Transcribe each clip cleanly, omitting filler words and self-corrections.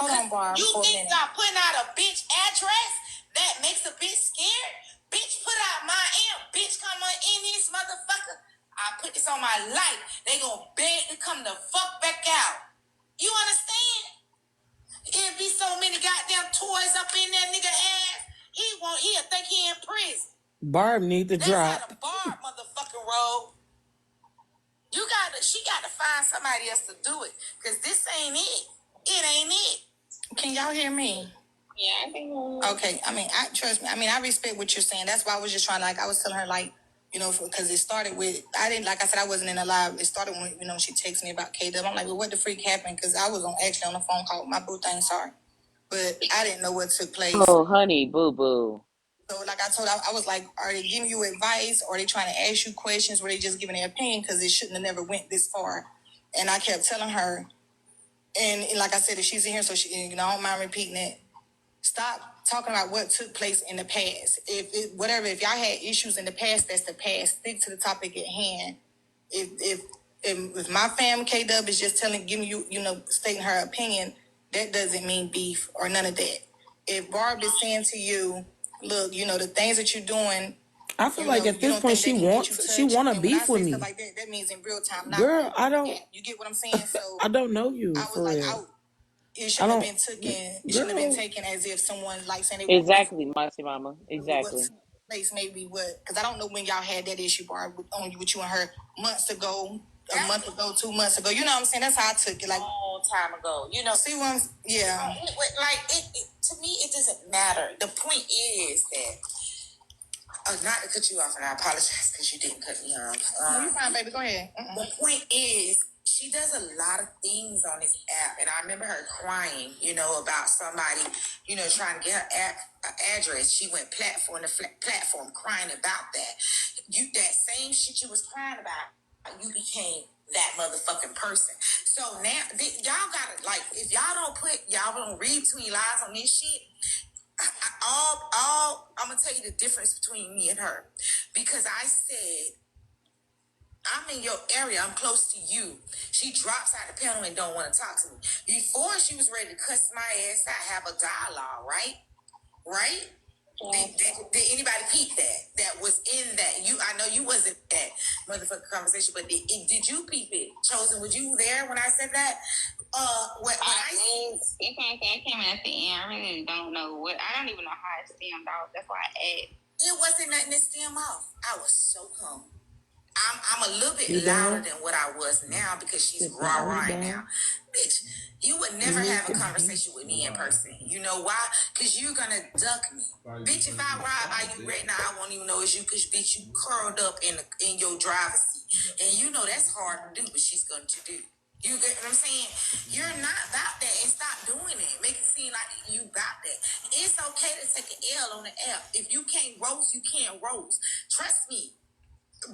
Hold on, Barb. You think y'all putting out a bitch address that makes a bitch scared? Bitch, put out my amp. Bitch, come on in this motherfucker. I put this on my life. They gonna beg to come the fuck back out. You understand? It'd be so many goddamn toys up in that nigga ass. He'll think he in prison. Barb need to drop. That's how the Barb motherfucking roll. She got to find somebody else to do it. Cause this ain't it. It ain't it. Can y'all hear me? Yeah, I think. Okay, trust me. I respect what you're saying. That's why I was just trying. I was telling her, because it started with. I didn't, like I said, I wasn't in a live. It started when she texted me about Kaydubbtho. I'm like, well, what the freak happened? Because I was actually on the phone call with my boo thing. Sorry, but I didn't know what took place. Oh, honey, boo boo. So, like I told her, I was like, are they giving you advice, or are they trying to ask you questions? Were they just giving their opinion? Because it shouldn't have never went this far. And I kept telling her, and like I said, if she's in here, so she, I don't mind repeating it. Stop talking about what took place in the past. If y'all had issues in the past, that's the past. Stick to the topic at hand. If my fam Kaydubbtho is just giving you, stating her opinion, that doesn't mean beef or none of that. If Barb is saying to you, look, the things that you're doing, I feel like at this point she want to beef with me. Like that means in real time. Girl, I don't. You get what I'm saying? So I don't know you. I was like, it shouldn't have been taken. It shouldn't have been taken as if someone saying they exactly, Marcy Mama. Exactly. Place maybe because I don't know when y'all had that issue, Barb, with you and her months ago, a month ago, 2 months ago. You know what I'm saying? That's how I took it. Like long time ago. See what I'm? Yeah. To me, it doesn't matter. The point is that. Not to cut you off, and I apologize because you didn't cut me off. No, you're fine, baby. Go ahead. The point is, she does a lot of things on this app, and I remember her crying, about somebody, trying to get her address. She went platform to platform crying about that. That same shit you was crying about, you became that motherfucking person. So now, y'all gotta, if y'all don't read between lies on this shit, I'm gonna tell you the difference between me and her, because I said, I'm in your area, I'm close to you. She drops out the panel and don't want to talk to me. Before she was ready to cuss my ass out, have a dialogue, right? Did anybody peep that was in that? I know you wasn't in that motherfucking conversation, but did you peep it? Chosen, was you there when I said that? I came at the end. I really don't know I don't even know how it stemmed off. That's why I asked. It wasn't nothing to stem off. I was so calm. I'm a little bit louder than what I was now because she's raw right now. Bitch, you would never have a conversation with me in person. You know why? Because you're going to duck me. Bitch, if I ride by you right now, I won't even know it's you because, bitch, you curled up in your driver's seat. And that's hard to do, but she's going to do. You get what I'm saying? You're not about that, and stop doing it. Make it seem like you got that. It's okay to take an L on the app. If you can't roast, you can't roast. Trust me.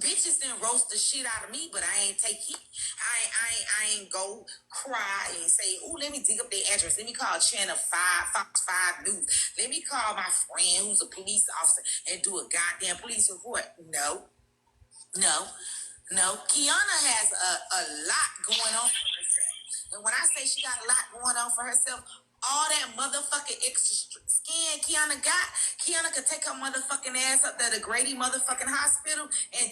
Bitches didn't roast the shit out of me, but I ain't take it. I ain't go cry and say, oh, let me dig up their address. Let me call Channel 5, Fox 5 News. Let me call my friend who's a police officer and do a goddamn police report. No. Kiana has a lot going on for herself. And when I say she got a lot going on for herself, all that motherfucking extra skin Kiana could take her motherfucking ass up to the Grady motherfucking hospital and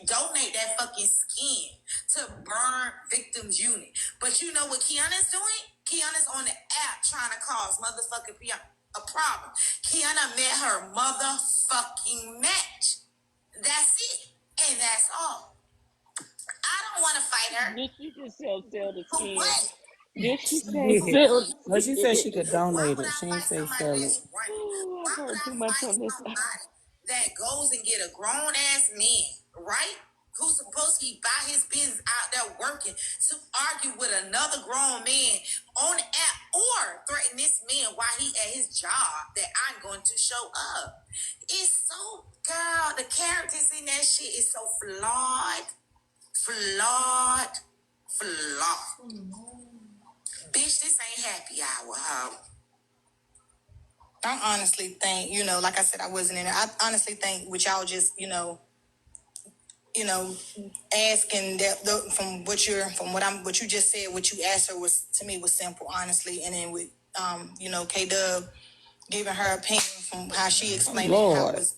donate that fucking skin to Burn Victims Unit. But you know what Kiana's doing? Kiana's on the app trying to cause motherfucking a problem. Kiana met her motherfucking match. That's it. And that's all. I don't want to fight her. Did she just sell the skin? What? Did she say sell? No, she said she could donate it. She didn't say sell it. Why would I too much fight on this. somebody that goes and get a grown ass man, right? Who's supposed to be by his business out there working to argue with another grown man on the app or threaten this man while he at his job that I'm going to show up. It's so, girl, the characters in that shit is so flawed. Bitch, this ain't happy hour, ho. I honestly think, like I said, I wasn't in it. I honestly think with y'all just, asking that from what you just said, what you asked her was to me was simple, honestly. And then with K-Dub giving her opinion from how she explained it, how it was,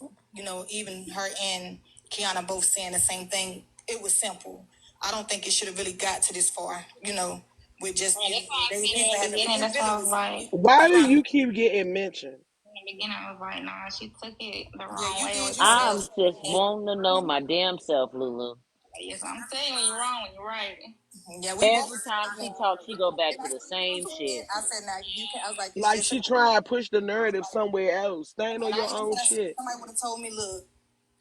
even her and Kiana both saying the same thing. It was simple. I don't think it should have really got to this far, with just Why do you keep getting mentioned? In the beginning, I was like, nah, she took it the wrong way. I'm just wanting to know my damn self, Lulu. Yes, I'm saying when you're wrong, when you're right. Yeah, we both. Every time she talks, she go back to the same shit. I said, now you can. I was like, it's Like just. she trying to push the narrative somewhere else. Stand on And I your even own shit. somebody would have told me, look,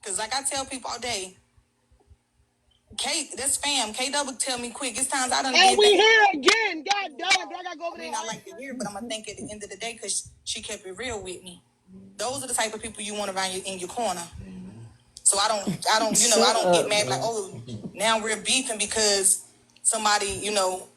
because like I tell people all day, Kate, that's fam. K-Double tell me quick. It's times I done And did we that. here again. God damn it. I gotta go over there. I like to hear, but I'm gonna think at the end of the day because she kept it real with me. Those are the type of people you want around you in your corner. So I don't, I don't get mad like, oh, now we're beefing because somebody,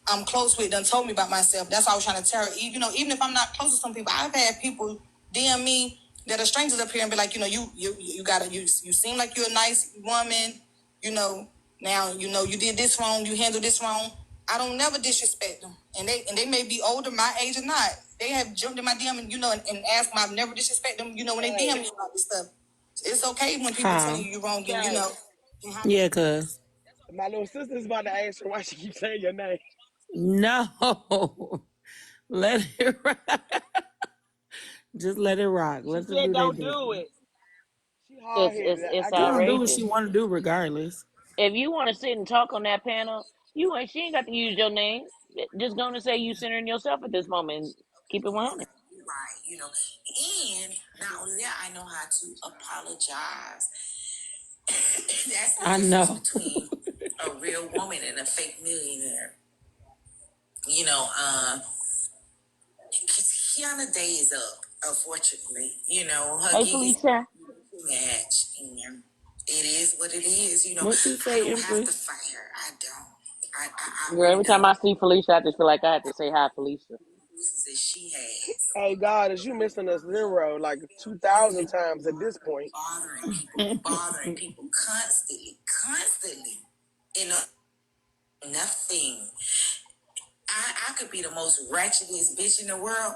I'm close with done told me about myself. That's why I was trying to tell her. Even if I'm not close to some people, I've had people DM me that are strangers up here and be like, you seem like you're a nice woman, now you did this wrong, you handled this wrong. I don't never disrespect them, and they may be older, my age or not. They have jumped in my DM and and asked me. I've never disrespect them, when they DM me about this stuff. It's okay when people tell you you're wrong, and Yeah, cuz. My little sister's about to ask her why she keeps saying your name. No. Let it rock. Just let it rock. She Let them said do their don't thing. do it. She hard headed. It's I She got gonna her. do what outrageous. she want to do regardless. If you want to sit and talk on that panel, she ain't got to use your name. Just going to say you centering yourself at this moment. Keep it 100. right, and not only that, I know how to apologize. That's the I difference know. between a real woman and a fake millionaire. Because Kiana Day is up, unfortunately. Her Hey, gig is Felicia. match, and it is what it is. What she I say, don't have to Empress? fight her. I don't. I Girl, really every time don't. I see Felicia, I just feel like I have to say hi, Felicia. That she has. Hey God, is you missing a zero like 2,000 times at this point? Bothering people constantly. Nothing. I could be the most ratchetest bitch in the world,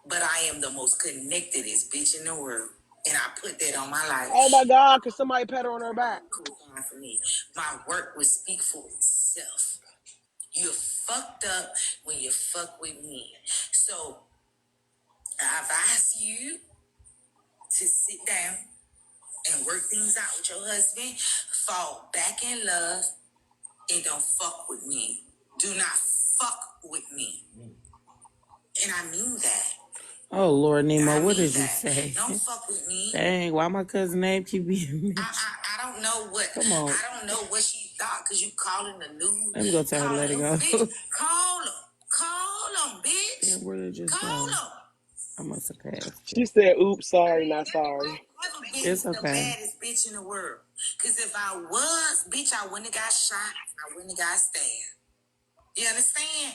but I am the most connectedest bitch in the world. And I put that on my Oh my life. God, could somebody pat her on her back? For me. My work would speak for itself. You're fucked up when you fuck with me. So I advise you to sit down and work things out with your husband. Fall back in love and don't fuck with me. Do not fuck with me. And I mean that. Oh Lord, Nemo, what did you That. say? Don't fuck with me. Dang, why my cousin name keep being mentioned? I don't know what. Come on. I don't know what she thought because you calling the news. Let me go tell her let it go. Bitch, call them, bitch. Damn, where did it just Call go? them. I must have passed She it. said, oops, sorry, not sorry. I've never been It's the okay. baddest bitch in the world. Because if I was, bitch, I wouldn't have got shot. I wouldn't have got stabbed. You understand?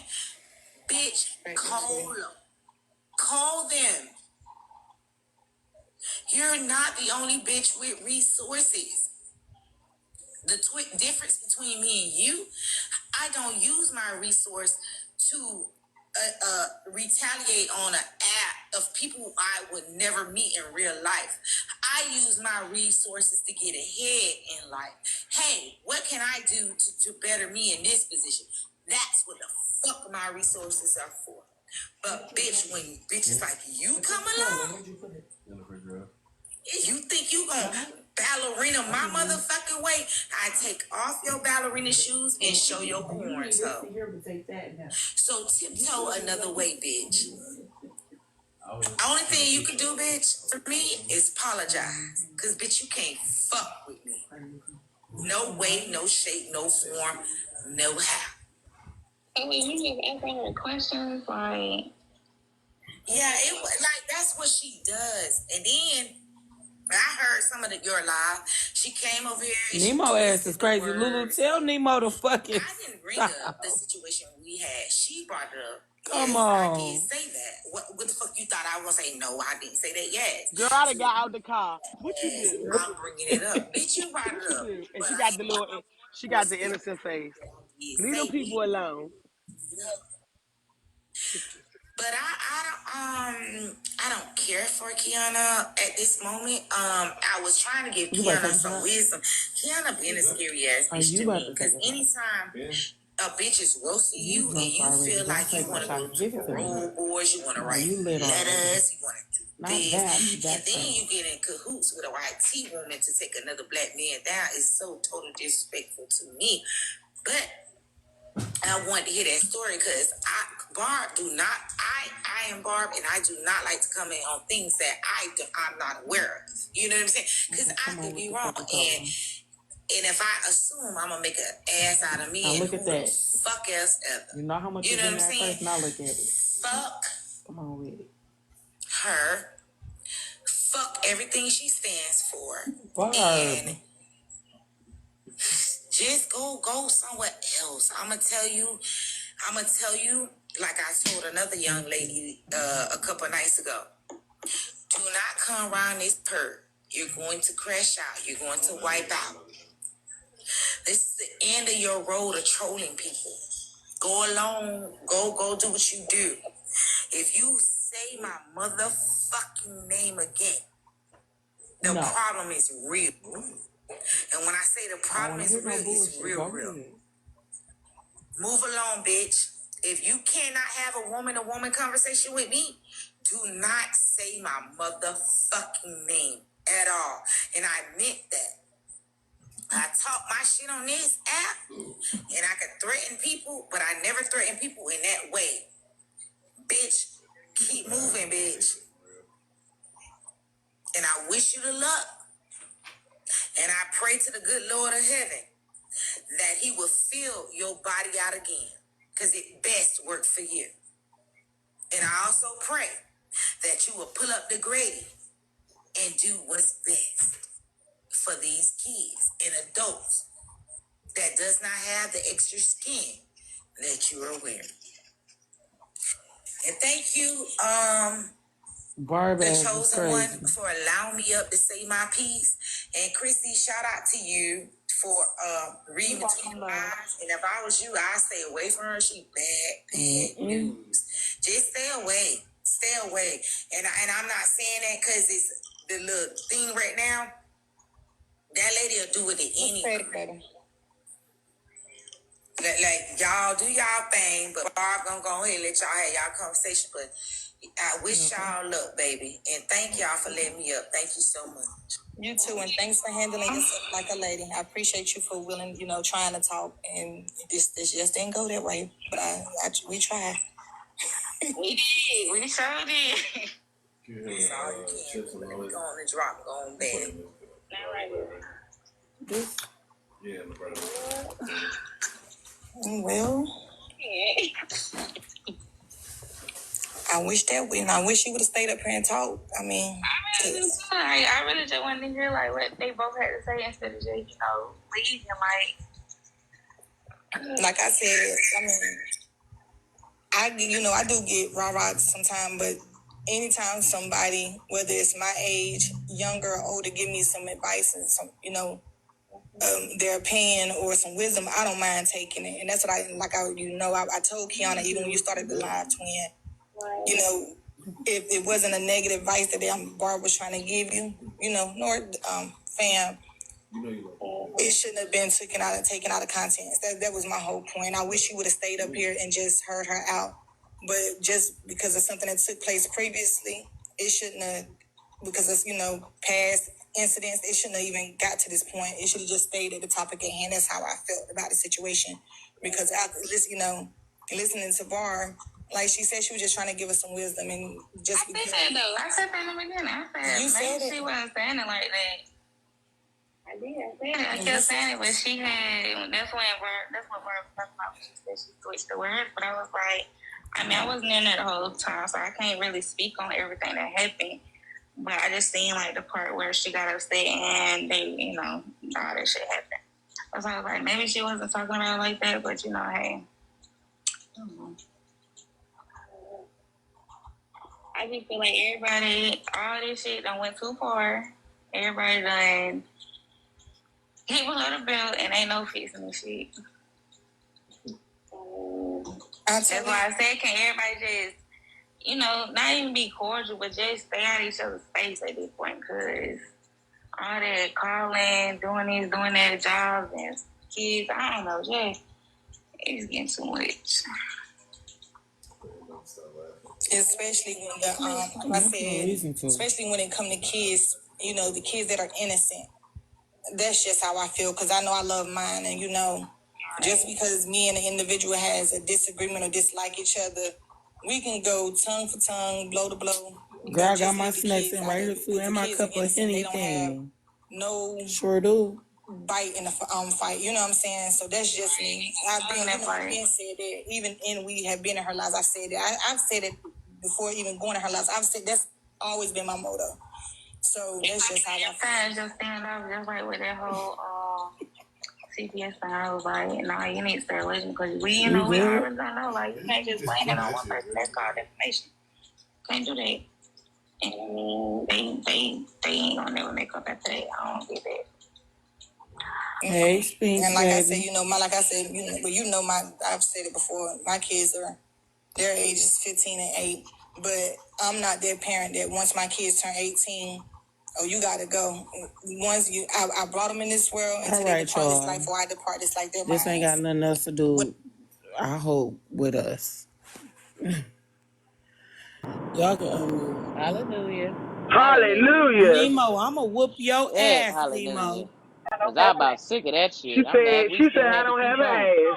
Bitch, call them. Call them. You're not the only bitch with resources. The difference between me and you, I don't use my resource to retaliate on an app of people I would never meet in real life. I use my resources to get ahead in life. Hey, what can I do to better me in this position? That's what the fuck my resources are for. But bitch, when bitches like you come along, you think you gonna ballerina my motherfucking way? I take off your ballerina shoes and show your corns up. So tiptoe another way, bitch. Only thing you can do, bitch, for me is apologize. Cause bitch, you can't fuck with me. No way, no shape, no form, no how. So when you just asking her questions, like, Yeah, it was like that's what she does. And then I heard some of your live. She came over here and Nemo ass is crazy. Lulu, tell Nemo to fucking I didn't bring stop. up the situation we had. She brought it up. Come yes, on. I did say that. What the fuck You thought I was gonna say no? I didn't say that. Yes. Girl, I done got out the car. What you Yes, do? I'm bringing it up. Bitch, you brought What it you up. do? And But she I got ain't the gonna little, she got what's the it? innocent face. Yeah, Leave them say people it. alone. But I don't care for Kiana at this moment. I was trying to give You about to Kiana take a some shot? wisdom. Kiana been a scary ass Are bitch you to about me. to Cause take a shot? anytime a bitch is roasting You you and drunk you already. feel Don't like you take a want to go shot. to Give it to me. parole boards, you want to No, write you lit already. letters, you want to do Not this, and that then you fast. get in cahoots with a white tea woman to take another black man down is so totally disrespectful to me. But I wanted to hear that story because Barb I am Barb and I do not like to comment on things that I'm not aware of. You know what I'm saying? Because Okay, I come could on with be the wrong. Coca-Cola. And if I assume I'm gonna make an ass out of Now me and look at who the that. fuck else ever. You know how much You is know what in I'm there saying? first? Now look at it. Fuck Come on with it. her. Fuck everything she stands for. And Barb. just go somewhere else. I'ma tell you, like I told another young Thank you. lady a couple of nights ago. Do not come around this perk. You're going to crash out. You're going to wipe out. This is the end of your road of trolling people. Go alone. Go do what you do. If you say my motherfucking name again, the No. problem is real. And when I say the I don't problem want to is hear real, no it's bullshit. real, Go real. ahead. Move along, bitch. If you cannot have a woman-to-woman conversation with me, do not say my motherfucking name at all. And I meant that. I talk my shit on this app, and I can threaten people, but I never threaten people in that way. Bitch, keep moving, bitch. And I wish you the luck. And I pray to the good Lord of heaven that he will fill your body out again, because it best worked for you. And I also pray that you will pull up the grade and do what's best for these kids and adults that does not have the extra skin that you are wearing. And thank you, Barb the ass is chosen one, crazy. for allowing me up to say my piece. And Chrissy, shout out to you for reading between the lines. And if I was you, I'd stay away from her. She bad news. Just stay away. Stay away. And I'm not saying that because it's the little thing right now. That lady will do it anyway. Like y'all do y'all thing, but Barb gonna go ahead and let y'all have y'all conversation. But I wish y'all luck, baby, and thank y'all for letting me up. Thank you so much. You too, and thanks for handling yourself like a lady. I appreciate you for willing, trying to talk, and this just didn't go that way, but we tried. We did. We sure did. That's all you can do. Let me go on and drop, go on bed. All right. This Well, I wish I wish you would have stayed up here and talked. I mean, I really just wanted to hear like what they both had to say instead of just leaving like I said, I mean, I do get rah-rah sometimes, but anytime somebody, whether it's my age, younger or older, give me some advice and some, their opinion or some wisdom, I don't mind taking it. And that's what I told Kiana, even when you started the live twin, if it wasn't a negative advice that Barb was trying to give you, nor fam, it shouldn't have been taken out of context. That was my whole point. I wish you would have stayed up here and just heard her out. But just because of something that took place previously, it shouldn't have, because of, past incidents, it shouldn't have even got to this point. It should have just stayed at the topic at hand. That's how I felt about the situation. Because after this, listening to Barb, like she said, she was just trying to give us some wisdom. And just I said though, I said that in the beginning. I said maybe she wasn't saying it like that. I did. I kept saying it, but she had. That's what Barb was talking about. She said she switched the words, but I was like, I wasn't in there the whole time, so I can't really speak on everything that happened. But I just seen like the part where she got upset and they, all that shit happened. So I was like, maybe she wasn't talking about it like that, but hey. I I just feel like everybody, all this shit done went too far. Everybody done hit with her the belt and ain't no fixing the shit. That's why I said, can everybody just, not even be cordial, but just stay out of each other's face at this point, because all that calling, doing this, doing that, jobs and kids, I don't know, just, it's getting too much. Especially when like I said, especially when it come to kids, the kids that are innocent. That's just how I feel, because I know I love mine, and just because me and the individual has a disagreement or dislike each other, we can go tongue for tongue, blow to blow. Girl, I got my snacks in right here too, and my cup of anything. No, sure do. Bite in the fight, you know what I'm saying? So that's just me. I've been said that, even we have been in her lives. I've said that. I've said it before even going to her lives. I've said that's always been my motto. So that's just how I feel. Just stand up, just like with that whole CPS thing. I was like, nah, you need to start listening, because we already don't know. Like, you can't just blame it on one person. That's called defamation. Can't do that. And they ain't gonna never make up after that. I don't get that. Hey, Sphinx, and like baby. I said, I've said it before. My kids their ages 15 and 8, but I'm not that parent that once my kids turn 18, oh, you gotta go. Once I brought them in this world, until they depart this life, or I depart this life. This ain't got nothing else to do, I hope, with us. Y'all can unmute. Hallelujah. Hallelujah. Nemo, I'ma whoop your Said ass, hallelujah. Nemo. Because I'm about sick of that She shit. I'm glad said we she said still I had to don't keep have an going.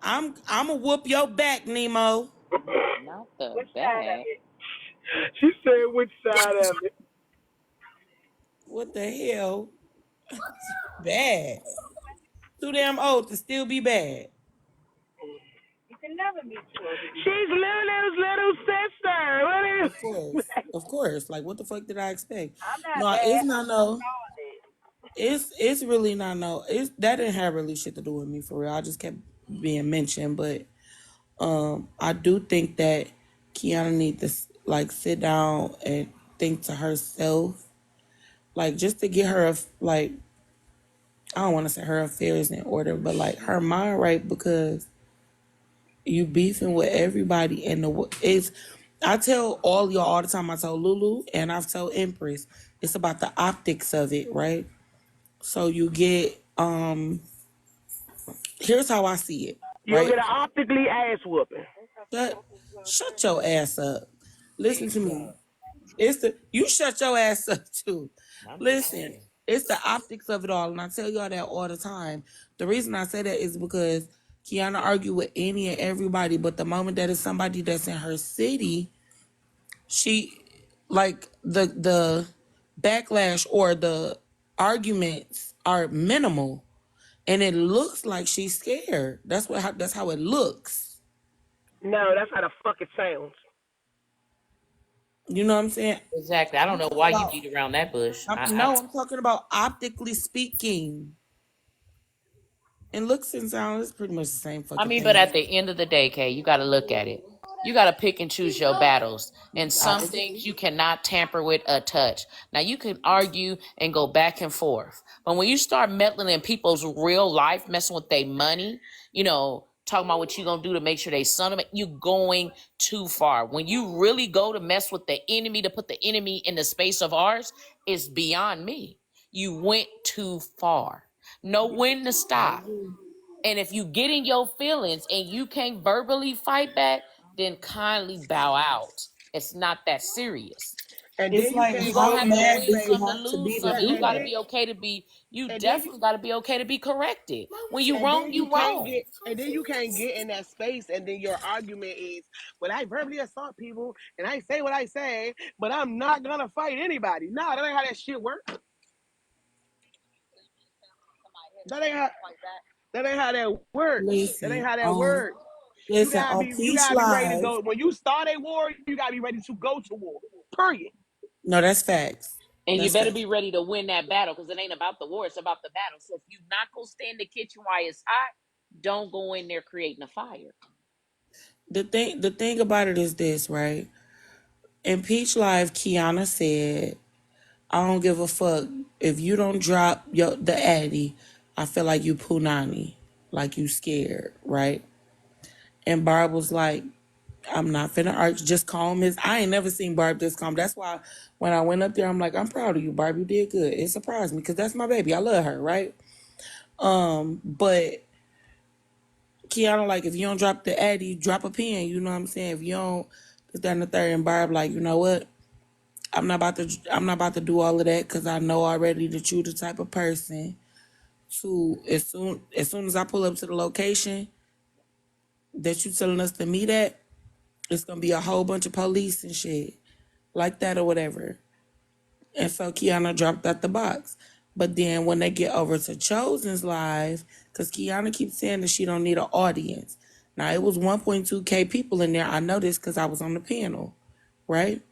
ass. I'ma whoop your back, Nemo. Not the bad. She said which side of it? What the hell? Bad. Too damn old to still be bad. She's Lulu's little sister. What is? Of course. Like, what the fuck did I expect? No, it's not no. It's really not no. That didn't have really shit to do with me for real. I just kept being mentioned, but I do think that Kiana needs to like sit down and think to herself, like just to get her like, I don't want to say her affairs in order, but like her mind right, because you beefing with everybody and I tell all y'all all the time. I tell Lulu and I've told Empress, it's about the optics of it, right? So you get here's how I see it, You'll right? get an optically ass whooping. Shut your ass up. Listen to me. You shut your ass up too. Listen, it's the optics of it all, and I tell y'all that all the time. The reason I say that is because Kiana argue with any and everybody, but the moment that is somebody that's in her city, she like the backlash or the arguments are minimal, and it looks like she's scared. That's how it looks. No, that's how the fuck it sounds. You know what I'm saying? Exactly. I don't know why you beat around that bush. I'm talking about optically speaking. And looks and sound is pretty much the same fucking thing. but at the end of the day, Kay, you got to look at it. You got to pick and choose your battles. And some things you cannot tamper with a touch. Now, you can argue and go back and forth. But when you start meddling in people's real life, messing with their money, talking about what you going to do to make sure they son of it, you going too far. When you really go to mess with the enemy, to put the enemy in the space of ours, it's beyond me. You went too far. Know when to stop. And if you get in your feelings and you can't verbally fight back, then kindly bow out. It's not that serious. And then you can't You're go gonna have in to that win space. some to lose some. You gotta be okay to be. You definitely gotta be okay to be corrected. When you wrong, you wrong. And then you can't get in that space, and then your argument is, "Well, I verbally assault people, and I say what I say, but I'm not gonna fight anybody." Nah, that ain't how that shit works. That ain't how. That ain't how that works. Listen, that ain't how that works. Listen, on You Peach gotta be ready to Live. go. When you start a war, you gotta be ready to go to war. Period. No, that's facts. And that's you better facts. be ready to win that battle, because it ain't about the war, it's about the battle. So if you not gonna stay in the kitchen while it's hot, don't go in there creating a fire. The thing about it is this, right? In Peach Live, Kiana said, I don't give a fuck if you don't drop the Addy. I feel like you punani, like you scared, right? And Barb was like, I'm not finna argue. Just calm as I ain't never seen Barb this calm. That's why when I went up there, I'm like, I'm proud of you, Barb. You did good. It surprised me because that's my baby. I love her, right? But Kiana, like, if you don't drop the Addy, drop a pen. You know what I'm saying? If you don't, this, that, and the third. And Barb, like, you know what? I'm not about to do all of that because I know already that you the type of person to as soon as I pull up to the location that you telling us to meet at, it's gonna be a whole bunch of police and shit like that or whatever. And so Kiana dropped out the box. But then when they get over to Chosen's live, because Kiana keeps saying that she don't need an audience. Now it was 1.2K people in there. I know this because I was on the panel, right?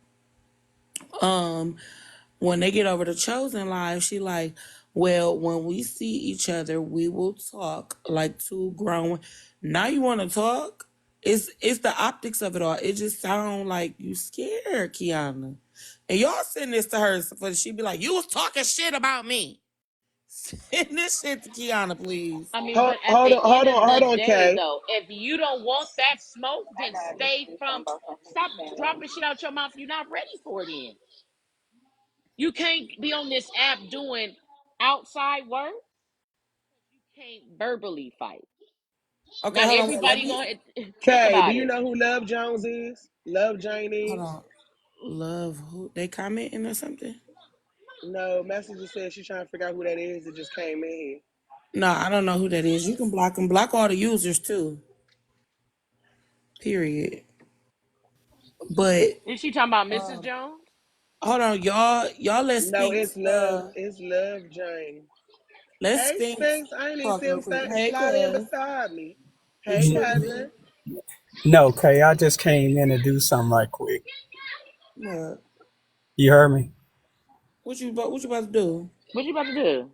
When they get over to Chosen live, she like, well, when we see each other, we will talk like two grown. Now you want to talk? It's the optics of it all. It just sound like you scared, Kiana. And y'all send this to her so she be like, you was talking shit about me. Send this shit to Kiana, please. I mean, Hold, but at hold the on, end hold of on, hold the on, day, Kay. though, if you don't want that smoke, then stay from. Stop dropping shit out your mouth. You're not ready for it. In you can't be on this app doing outside work. You can't verbally fight. Okay, Not hold on. Wait, let everybody me. going to think Kay, do about you it. know who Love Jones is? Love Jane Hold is? on. Love who? They commenting or something? No, Messenger said she's trying to figure out who that is that just came in here. No, I don't know who that is. You can block them. Block all the users too. Period. But Is she talking about Mrs. Jones? hold on, y'all. No, it's Love Jane. Let's Hey Sphinx Sphinx, I ain't even talk see him real quick. Hey, slide in cuz, beside me. what Hey you N- cousin. doing? No, okay, I just came in to do something right quick. What? You heard me? What you about to do? What you about to do?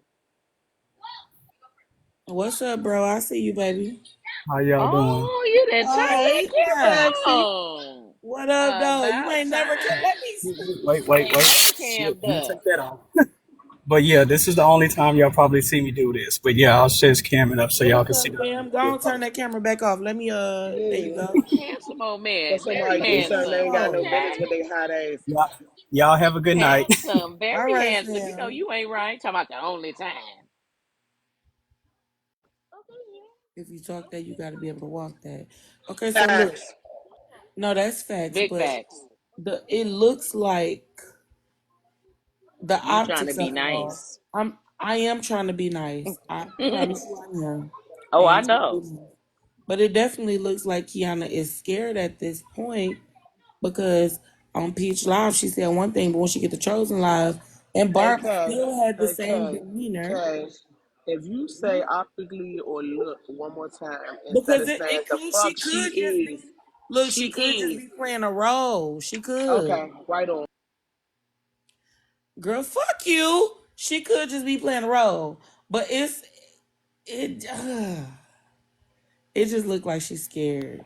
What's up, bro? I see you, baby. How y'all doing? Oh, you didn't turn that Hey, camera sexy. on. What up, though? You About ain't never can time. let me speak. You Wait. ain't never Shit, cammed let me up. take that off. But yeah, this is the only time y'all probably see me do this. But yeah, I'll share this camming up so y'all What's can see up, the fam? Go real on, turn color. that camera back off. Let me there you Yeah. go. Handsome old For man. Very somebody do something they handsome. ain't got no Whoa. business Okay. with their hot asses. Y'all have a good night. Handsome. All Very right, handsome. You know fam. you ain't right. Talking about the only time. If you talk that, you got to be able to walk that. Okay, so look, Facts. no, that's facts, Big but facts. it looks like the You trying to optics be of it all. nice. I am trying to be nice. I promise you I am. I Oh, I am trying to be know. nice. But it definitely looks like Kiana is scared at this point because on Peach Live she said one thing, but when she get the Chosen Live, and Hey Barb Kay. still had the Hey same Kay. demeanor Kay. If you say optically or look one more time instead because of saying the she fuck she could just is, be look, she she could just is. be playing a role. She could. Okay, right on. Girl, fuck you. She could just be playing a role. But it it just looked like she's scared.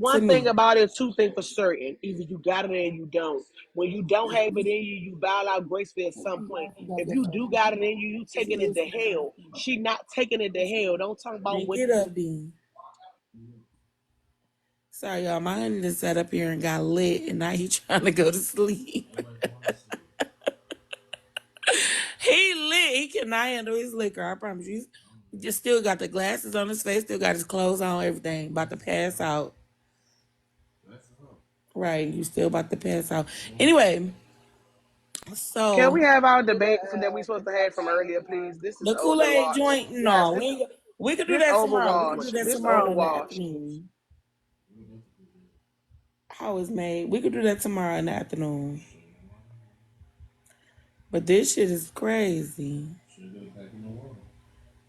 To One thing me. about it, two things for certain. Either you got it or you don't. When you don't have it in you, you bow out gracefully at some point. If you do got it in you, you taking it to hell. She not taking it to hell. Don't talk about Then what. get up, Dean. Sorry, y'all. My honey just sat up here and got lit, and now he trying to go to sleep. He lit. He cannot handle his liquor. I promise you. He just still got the glasses on his face, still got his clothes on, everything. About to pass out. Right, you still about to pass out. Anyway, Can we so have our debate that we supposed to have from earlier, please? This is the Kool-Aid overwatched. joint, Yes, no, we could do this that tomorrow. We could do overwatched. that This tomorrow in the overwatched. afternoon. How it's made. We could do that tomorrow in the afternoon. But this shit is crazy.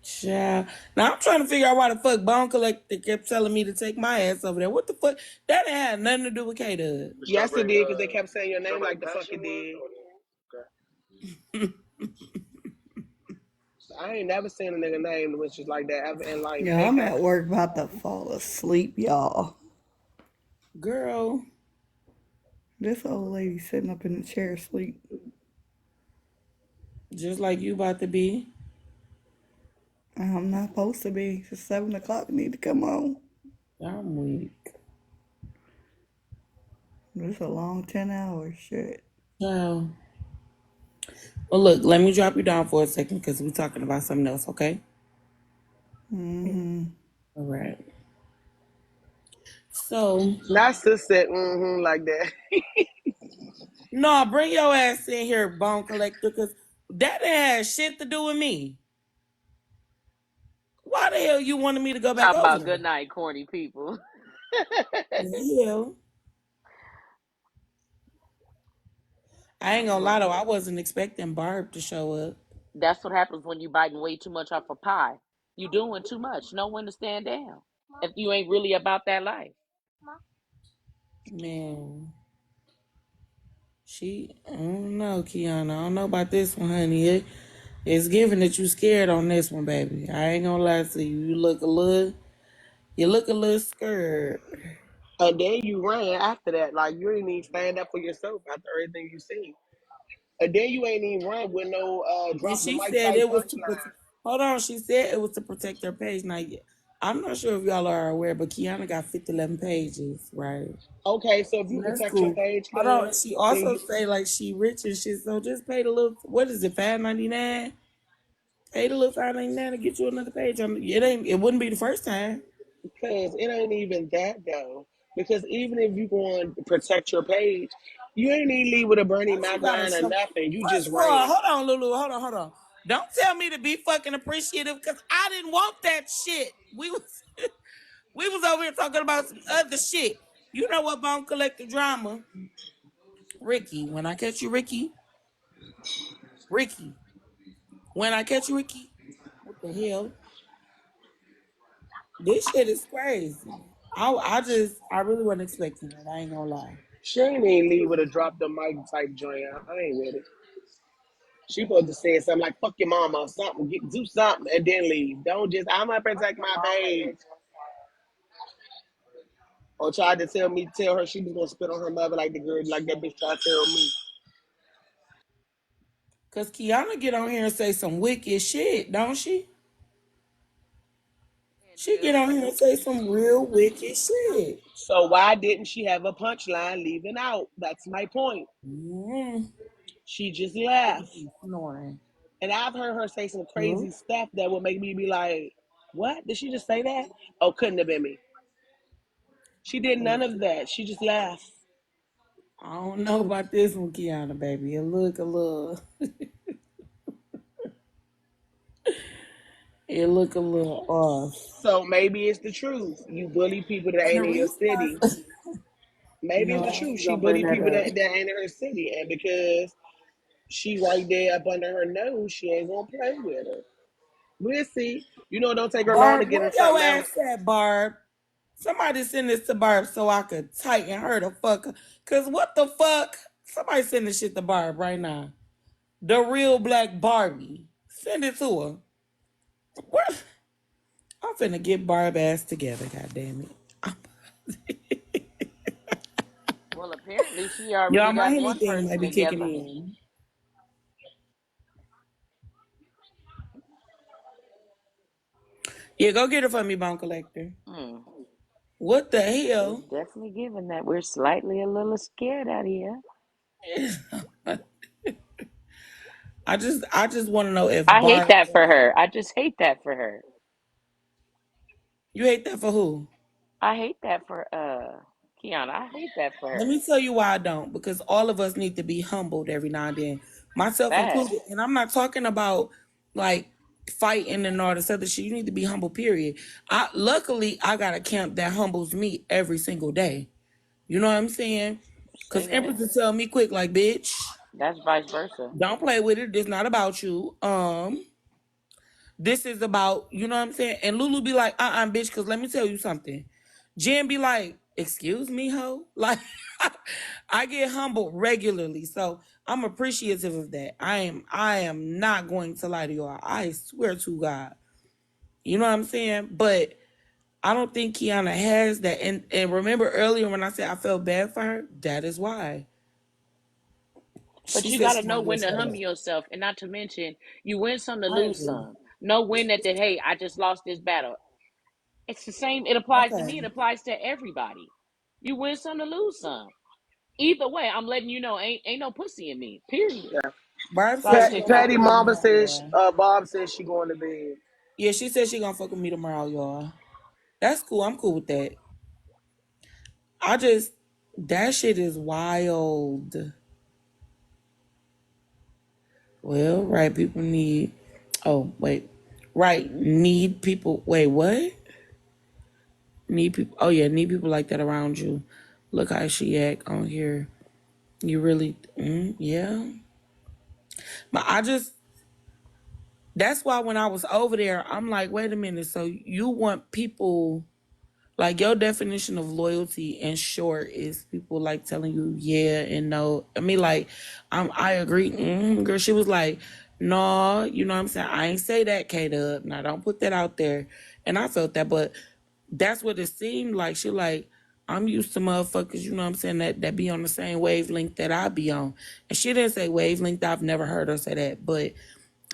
Child. Now I'm trying to figure out why the fuck Bone Collector kept telling me to take my ass over there. What the fuck? That ain't had nothing to do with K-Dub. Yes, it did because they kept saying your name like the fuck it did. I ain't never seen a nigga name which is like that ever in life. Yeah, Hey, I'm Kat. at work about to fall asleep, y'all. Girl, This old lady sitting up in the chair asleep. Just like you about to be. I'm not supposed to be. It's 7 o'clock. I need to come on. I'm weak. It's a long 10 hours. Shit. Child. Well, look, let me drop you down for a second because we're talking about something else, okay? Mm-hmm. All right. So, Not sis said like that. no, bring your ass in here, bone collector, because that ain't had shit to do with me. Why the hell you wanted me to go back Talking over about there? good night, corny people. The hell? I ain't gonna lie though, I wasn't expecting Barb to show up. That's what happens when you biting way too much off a pie. You doing too much. Know when to stand down. If you ain't really about that life. Man, I don't know, Kiana. I don't know about this one, honey. It's given that you scared on this one, baby. I ain't gonna lie to you. You look a little scared. And then you ran after that. Like you didn't even stand up for yourself after everything you seen. And then you ain't even run with no And drop the she mic said type it was to punchline. protect. Hold on, she said it was to protect her page. Now, I'm not sure if y'all are aware, but Kiana got 11 pages, right? Okay, so if you And that's protect your cool. page Hold on, good, and she then also you say like she rich and shit, so just pay the little. What is it, $5.99? Pay the little $5.99 to get you another page. It ain't. It wouldn't be the first time. because it ain't even that though. Because even if you going to protect your page, you ain't even leave with a Bernie But you Mac gotta line or show. nothing. You First just of all, ran. hold on, Lulu. Hold on. Don't tell me to be fucking appreciative because I didn't want that shit. We was over here talking about some other shit. You know what, Bone Collector Drama? Ricky, when I catch you, Ricky, when I catch you, Ricky, what the hell? This shit is crazy. I really wasn't expecting it. I ain't gonna lie. She ain't even leave with a drop the mic type joint. I ain't with it. She supposed to say something like "fuck your mama" or something. Do something and then leave. Don't just I'm gonna protect my page. Or tried to tell her she was gonna spit on her mother like the girl, like that bitch tried to tell me. Cause Kiana get on here and say some wicked shit, don't she? And She get do. on here and say some real wicked shit. So why didn't she have a punchline leaving out? That's my point. Mm. She just laughed. Snoring. And I've heard her say some Who? crazy stuff that would make me be like, what? Did she just say that? Oh, couldn't have been me. She did none of that. She just laughed. I don't know about this one, Kiana, baby. It look a little off. So maybe it's the truth. You bully people that And the ain't in your reason why, city. Maybe it's no, the I truth. ain't She gonna bring bully that people up. that ain't in her city. And because she right there up under her nose, she ain't gonna play with her. We'll see. You know, it don't take her long to Barb, get where in your something ass else. at, Barb? Somebody send this to Barb so I could tighten her the fuck up. Cause what the fuck? Somebody send this shit to Barb right now. The real black Barbie. Send it to her. Where? I'm finna get Barb ass together, god damn it. Well, apparently she already Y'all, my got Henny one thing might person be kicking together. in. Yeah, go get her for me, Bone Collector. Hmm. What the It's hell? definitely given that we're slightly a little scared out here. I just want to know if I hate Barb. that for her. I just hate that for her. You hate that for who? I hate that for Kiana. I hate that for Let her. me tell you why I don't. Because all of us need to be humbled every now and then, myself Facts. included. And I'm not talking about like fighting and all this other shit. You need to be humble. Period. Luckily I got a camp that humbles me every single day. You know what I'm saying? Say Because that. Empress will tell me quick, like, bitch, That's vice versa. don't play with it. It's not about you. This is about, you know what I'm saying? And Lulu be like, bitch, because let me tell you something. Jen be like, excuse me, ho? Like, I get humbled regularly. So I'm appreciative of that. I am not going to lie to y'all. I swear to God. You know what I'm saying? But I don't think Kiana has that. And remember earlier when I said I felt bad for her? That is why. But She you said got to she's know gonna go when to shut humble up. yourself, and not to mention, you win some to I lose agree. some. Know when that hey, I just lost this battle. It's the same. It applies to Okay. me. It applies to everybody. You win some to lose some. Either way, I'm letting you know, ain't no pussy in me. Period. Yeah. Barb So I said she say, gonna fuck Patty with me period. Mama tomorrow, says, y'all. Bob says she going to bed. Yeah, she said she gonna fuck with me tomorrow, y'all. That's cool. I'm cool with that. I just that shit is wild. Well, right people need. Oh wait, right need people. Wait, what? Need people. Oh yeah, need people like that around you. Look how she act on here. You really, yeah. But I just. That's why when I was over there, I'm like, wait a minute. So you want people like your definition of loyalty in short is people like telling you yeah and no. I mean, like, I agree. Girl, she was like, no, you know what I'm saying? I ain't say that, K-Dub. Now don't put that out there. And I felt that, but that's what it seemed like. She like, I'm used to motherfuckers, you know what I'm saying, that be on the same wavelength that I be on. And she didn't say wavelength. I've never heard her say that, but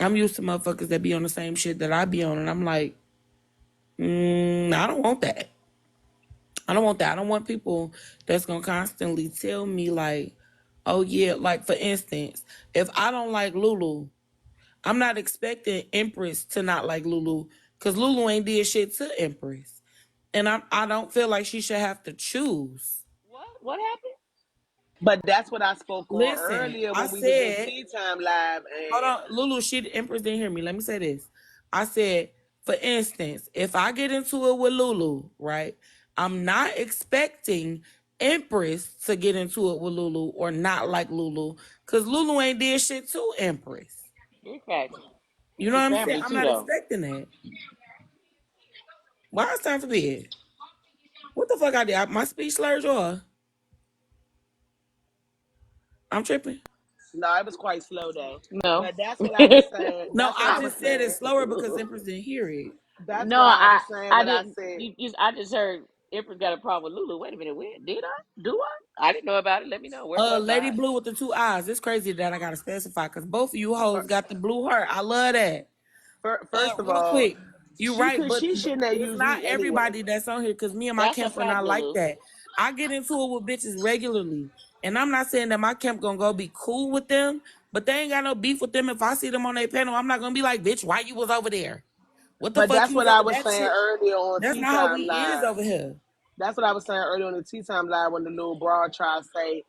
I'm used to motherfuckers that be on the same shit that I be on. And I'm like, I don't want that. I don't want that. I don't want people that's gonna constantly tell me like, oh yeah, like for instance, if I don't like Lulu, I'm not expecting Empress to not like Lulu because Lulu ain't did shit to Empress, and I don't feel like she should have to choose. What happened? But that's what I spoke on Listen, earlier I when we was in said Tea Time Live, hold and on, Lulu. Empress didn't hear me. Let me say this. I said, for instance, if I get into it with Lulu, right? I'm not expecting Empress to get into it with Lulu or not like Lulu, cause Lulu ain't did shit to Empress. Big facts. You know She what I'm saying? family I'm too, not though. expecting that. Why it's time for bed? What the fuck I did? My speech slurs, y'all. I'm tripping. no, it was quite slow though. No. But that's what I was saying. No, That's what I I was just said it saying. slower because Empress didn't hear it. That's No, why I was saying I what I didn't. said. I just heard Empress got a problem with Lulu. Wait a minute, where did I? Do I? I didn't know about it. Let me know. Where was Lady I? Blue with the two eyes. It's crazy that I gotta specify because both of you hoes got the blue heart. I love that. First of Real all, quick, you right, but she shouldn't have it's used not me anyway. everybody that's on here because me and my That's a camp are fact, not like Lulu. that. I get into it with bitches regularly, and I'm not saying that my camp gonna go be cool with them, but they ain't got no beef with them. If I see them on their panel, I'm not gonna be like, bitch, why you was over there? What the But fuck that's you was what I over was that saying shit? earlier on That's Tea not how we Time is Live. over here. That's what I was saying earlier on the Tea Time Live when the little broad tried to say,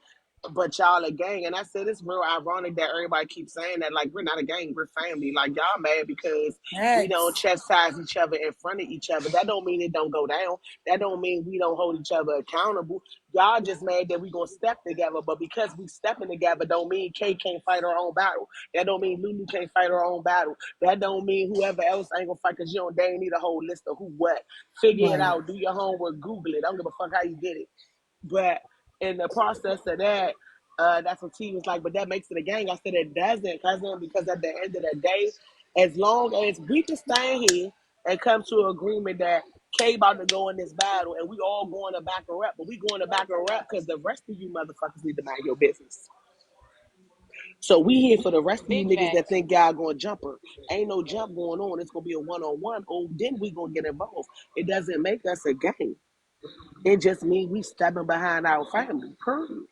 but y'all a gang. And I said, it's real ironic that everybody keeps saying that. Like, we're not a gang, we're family. Like, y'all mad because we don't Next. chastise each other in front of each other. That don't mean it don't go down. That don't mean we don't hold each other accountable. Y'all just mad that we gonna step together. But because we stepping together don't mean Kay can't fight her own battle. That don't mean Lulu can't fight her own battle. That don't mean whoever else ain't gonna fight because you don't, they ain't need a whole list of who what. Figure it Right. out. Do your homework. Google it. I don't give a fuck how you did it. But in the process of that, that's what T was like. But that makes it a gang. I said it doesn't, cousin, because at the end of the day, as long as we can stand here and come to an agreement that K about to go in this battle and we all going to back her up, but we going to back her up because the rest of you motherfuckers need to mind your business. So we here for the rest of you Big niggas that facts. think y'all gonna jump her. Ain't no jump going on. It's gonna be a one-on-one. Oh, then we gonna get involved. It doesn't make us a gang. It just means we stepping behind our family. Period.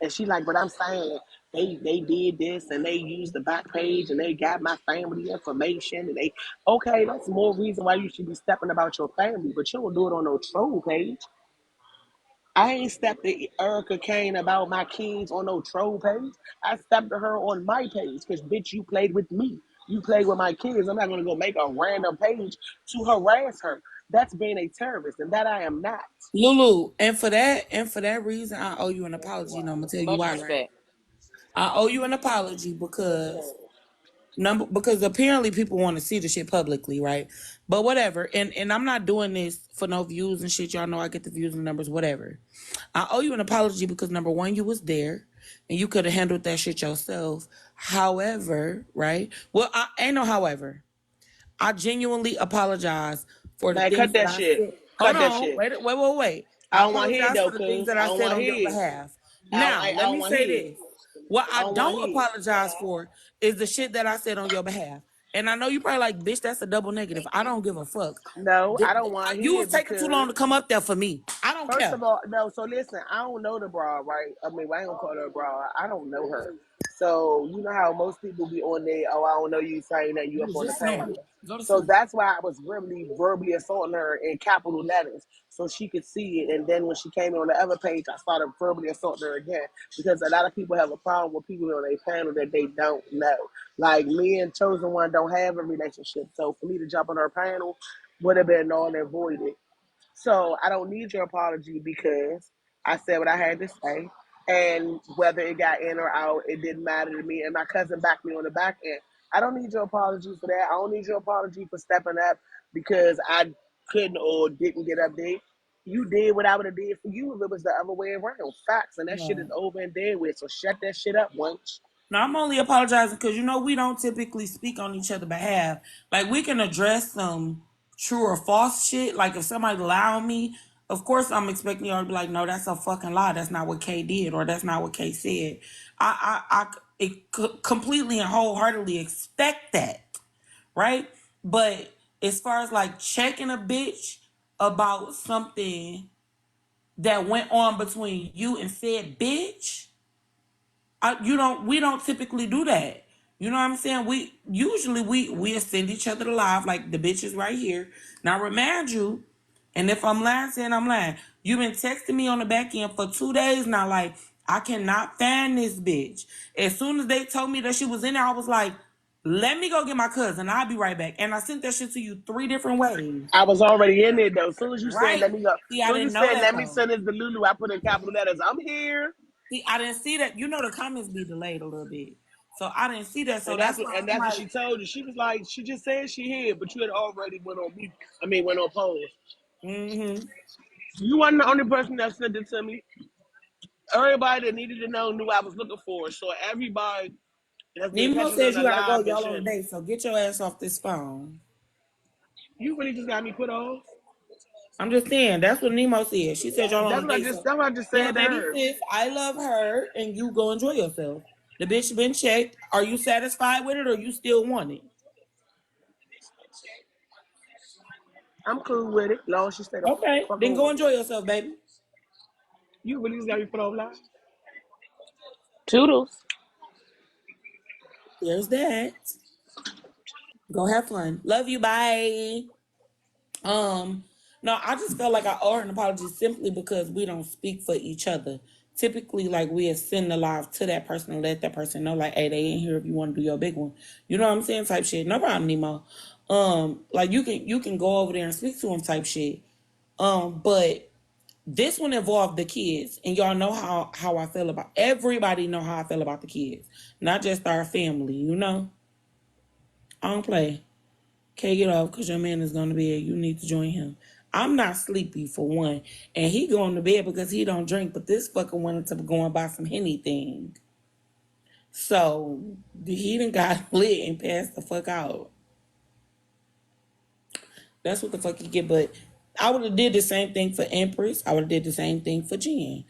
And she like, but I'm saying they did this and they used the back page and they got my family information and they okay, that's more reason why you should be stepping about your family, but you don't do it on no troll page. I ain't stepped to Erica Kane about my kids on no troll page. I stepped to her on my page because bitch, you played with me. You played with my kids. I'm not gonna go make a random page to harass her. That's being a terrorist, and that I am not. Lulu, and for that reason, I owe you an apology. And I'm gonna tell you Much why, right? respect. I owe you an apology because apparently people want to see the shit publicly, right? But whatever. And I'm not doing this for no views and shit. Y'all know I get the views and numbers, whatever. I owe you an apology because number one, you was there and you could have handled that shit yourself. However, right? Well, I ain't no however. I genuinely apologize for the Man, things cut that that I shit. said. Hold Cut that on, shit. wait. I I don't want to hear it apologize though, for the things cuz. that I I don't said want to on your hear it. behalf. Now, I let don't me want to say hear it. this. What I I don't want to don't hear it. apologize for is the shit that I said on your behalf. And I know you probably like, bitch, that's a double negative. I don't give a fuck. No, I don't want to You hear was it taking too because long to come up there for me. I don't first care. of all, no. So listen, I don't know the broad, right? I mean, I ain't gonna call her a broad. I don't know her. So you know how most people be on there. Oh, I don't know you, saying that you You up was on the just snoring. panel. Go to So sleep. that's why I was really verbally assaulting her in capital letters, so she could see it. And then when she came on the other page, I started verbally assaulting her again because a lot of people have a problem with people on their panel that they don't know. Like me and Chosen One don't have a relationship, so for me to jump on her panel would have been null and voided. So I don't need your apology because I said what I had to say. And whether it got in or out, it didn't matter to me. And my cousin backed me on the back end. I don't need your apology for that. I don't need your apology for stepping up because I couldn't or didn't get up there. You did what I would have did for you if it was the other way around. Facts. And that shit is Right. over and dead with. So shut that shit up once. Now I'm only apologizing because we don't typically speak on each other's behalf. Like we can address some true or false shit. Like if somebody lie on me, of course I'm expecting y'all to be like, no, that's a fucking lie. That's not what Kay did, or that's not what Kay said. I completely and wholeheartedly expect that, right? But as far as like checking a bitch about something that went on between you and said bitch, we don't typically do that. You know what I'm saying? We usually we send each other the live like the bitches right here. Now remind you, and if I'm lying, saying I'm lying. You've been texting me on the back end for 2 days now. Like I cannot find this bitch. As soon as they told me that she was in there, I was like, let me go get my cousin. I'll be right back. And I sent that shit to you 3 different ways. I was already in it though. As soon as you said Right? let me go, as See, I soon as you didn't know said that let me though. send this to Lulu, I put in capital letters. I'm here. See, I didn't see that. The comments be delayed a little bit. So I didn't see that. So that's why And I'm that's what like, she told you. She was like, she just said she here, but you had already went on mute. I mean, went on pause. mm-hmm. You wasn't the only person that sent it to me. Everybody that needed to know knew I was looking for it. So everybody that's been Nemo catching on says the you gotta go. live and Y'all on a shit. date, so get your ass off this phone. You really just got me put off. I'm just saying. That's what Nemo said. She said y'all on a date. So That's what I just yeah, said to baby her. sis, I love her, and you go enjoy yourself. The bitch been checked. Are you satisfied with it, or you still want it? I'm cool with it. Long as she stay the Okay, fuck then go on. enjoy yourself, baby. You really just got me put off live. Toodles. There's that. Go have fun. Love you. Bye. Um, no, I just felt like I owe her an apology simply because we don't speak for each other. Typically, like we send the live to that person and let that person know, like, hey, they ain't here if you want to do your big one. You know what I'm saying? Type shit. No problem, Nemo. Like you can go over there and speak to them type shit. But this one involved the kids, and y'all know how I feel about everybody know how I feel about the kids, not just our family, I don't play. Can't get off because your man is going to bed. You need to join him. I'm not sleepy for one. And he going to bed because he don't drink, but this fucker wanted to go and buy some anything. So he done got lit and passed the fuck out. That's what the fuck he get. But I would have did the same thing for Empress. I would have did the same thing for Jen.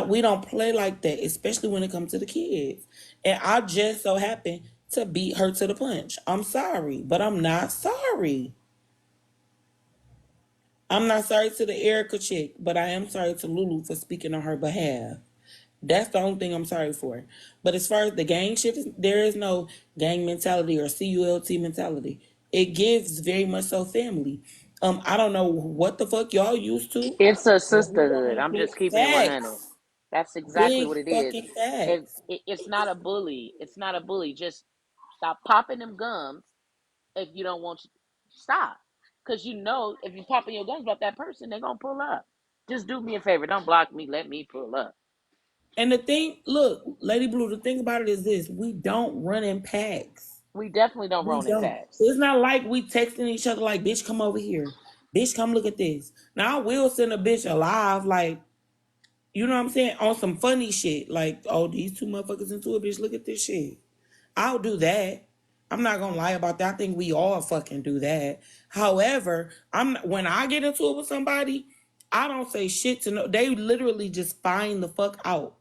We don't play like that, especially when it comes to the kids. And I just so happen to beat her to the punch. I'm sorry, but I'm not sorry. I'm not sorry to the Erica chick, but I am sorry to Lulu for speaking on her behalf. That's the only thing I'm sorry for. But as far as the gang shit, there is no gang mentality or CULT mentality. It gives very much so family. I don't know what the fuck y'all used to, It's a but we sisterhood. don't I'm big just keeping it 100. facts. That's exactly Big what it is. fucking facts. It's not a bully. It's not a bully. Just stop popping them gums if you don't want to. Stop. Because if you're popping your gums about that person, they're going to pull up. Just do me a favor. Don't block me. Let me pull up. And the thing, look, Lady Blue, the thing about it is this: we don't run in packs. We definitely don't We roll in don't. packs. It's not like we texting each other like, bitch, come over here. Bitch, come look at this. Now I will send a bitch alive, like, you know what I'm saying? On some funny shit. Like, oh, these two motherfuckers into it, bitch, look at this shit. I'll do that. I'm not gonna lie about that. I think we all fucking do that. However, when I get into it with somebody, I don't say shit to no. They literally just find the fuck out.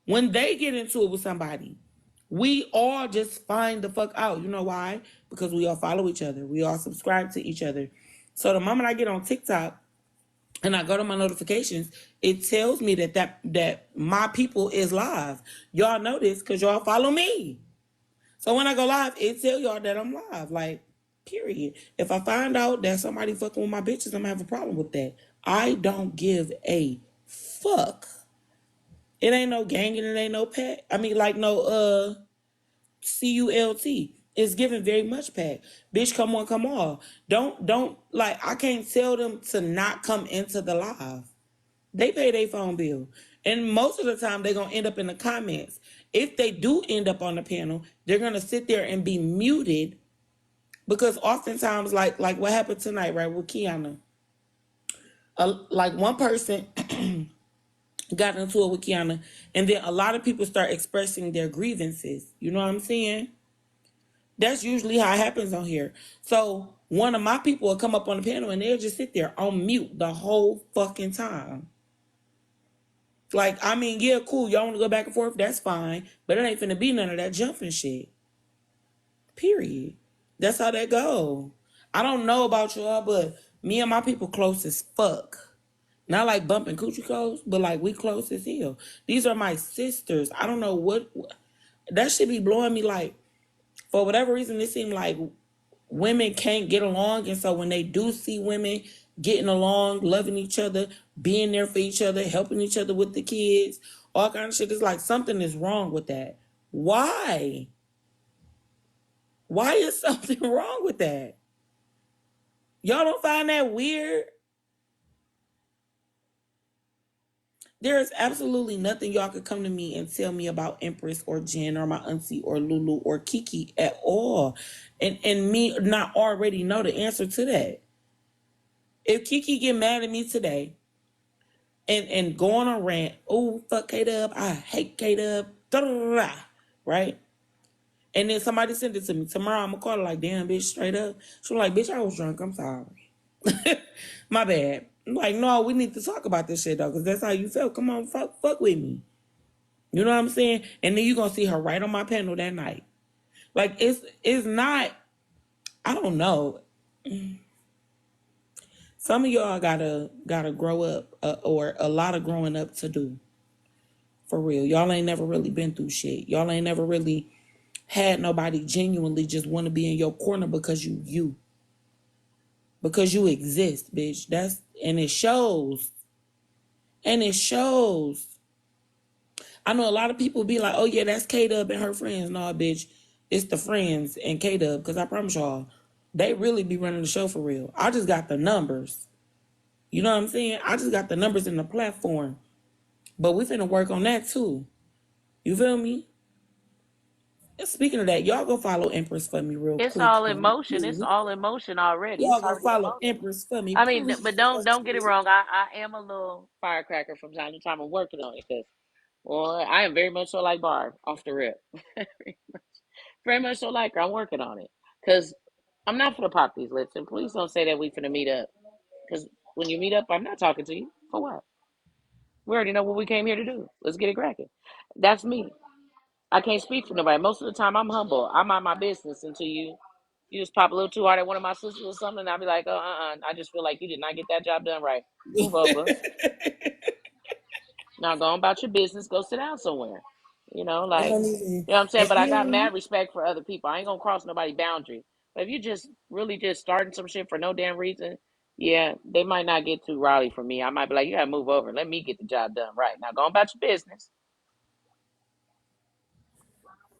When they get into it with somebody, we all just find the fuck out. You know why? Because we all follow each other. We all subscribe to each other. So the moment I get on TikTok and I go to my notifications, it tells me that my people is live. Y'all know this because y'all follow me. So when I go live, it tell y'all that I'm live. Like, period. If I find out that somebody fucking with my bitches, I'm gonna have a problem with that. I don't give a fuck. It ain't no gang and it ain't no pack. I mean, like no CULT. It's given very much pack. Bitch, come on, come on. Don't like I can't tell them to not come into the live. They pay their phone bill. And most of the time they're gonna end up in the comments. If they do end up on the panel, they're gonna sit there and be muted because oftentimes like what happened tonight, right, with Kiana. Like one person got into it with Kiana, and then a lot of people start expressing their grievances. You know what I'm saying? That's usually how it happens on here. So one of my people will come up on the panel and they'll just sit there on mute the whole fucking time. Like, I mean, yeah, cool. Y'all want to go back and forth? That's fine. But it ain't finna be none of that jumping shit. Period. That's how that go. I don't know about y'all, but me and my people close as fuck. Not like bumping coochie close, but like we close as hell. These are my sisters. I don't know what that should be blowing me like. For whatever reason, it seemed like women can't get along. And so when they do see women getting along, loving each other, being there for each other, helping each other with the kids, all kind of shit, it's like something is wrong with that. Why? Why is something wrong with that? Y'all don't find that weird? There is absolutely nothing y'all could come to me and tell me about Empress or Jen or my auntie or Lulu or Kiki at all. And me not already know the answer to that. If Kiki get mad at me today and go on a rant, oh, fuck K-Dub, I hate K-Dub, right? And then somebody sent it to me. Tomorrow I'm going to call her like, damn, bitch, straight up. She was like, bitch, I was drunk. I'm sorry. My bad. I'm like, no, we need to talk about this shit, though, because that's how you felt. Come on, fuck with me. You know what I'm saying? And then you're going to see her right on my panel that night. Like, it's not, I don't know. Some of y'all gotta grow up, or a lot of growing up to do. For real. Y'all ain't never really been through shit. Y'all ain't never really had nobody genuinely just want to be in your corner because you. Because you exist, bitch. And it shows. And it shows. I know a lot of people be like, oh yeah, that's K-Dub and her friends. No, bitch. It's the friends and K-Dub. Because I promise y'all, they really be running the show for real. I just got the numbers. You know what I'm saying? I just got the numbers in the platform. But we finna work on that too. You feel me? And speaking of that, y'all go follow Empress for me real It's quick. all in motion. It's all in motion already. Y'all It's go already in follow motion. Empress for me, I mean, please. but don't get it wrong. I am a little firecracker from time to time. I'm working on it because, well, I am very much so like Barb off the rip. Very much so like her. I'm working on it because I'm not gonna pop these lips. And please don't say that we finna meet up because when you meet up, I'm not talking to you for what. We already know what we came here to do. Let's get it cracking. That's me. I can't speak for nobody. Most of the time, I'm humble. I mind my business until you just pop a little too hard at one of my sisters or something, and I'll be like, oh, I just feel like you did not get that job done right. Move over. Now go on about your business. Go sit down somewhere. You know, I like, don't you even. know what I'm saying? And But I got then mad respect for other people. I ain't gonna cross nobody's boundary. But if you just really just starting some shit for no damn reason, yeah, they might not get too rowdy for me. I might be like, you gotta move over. Let me get the job done right. Now go on about your business.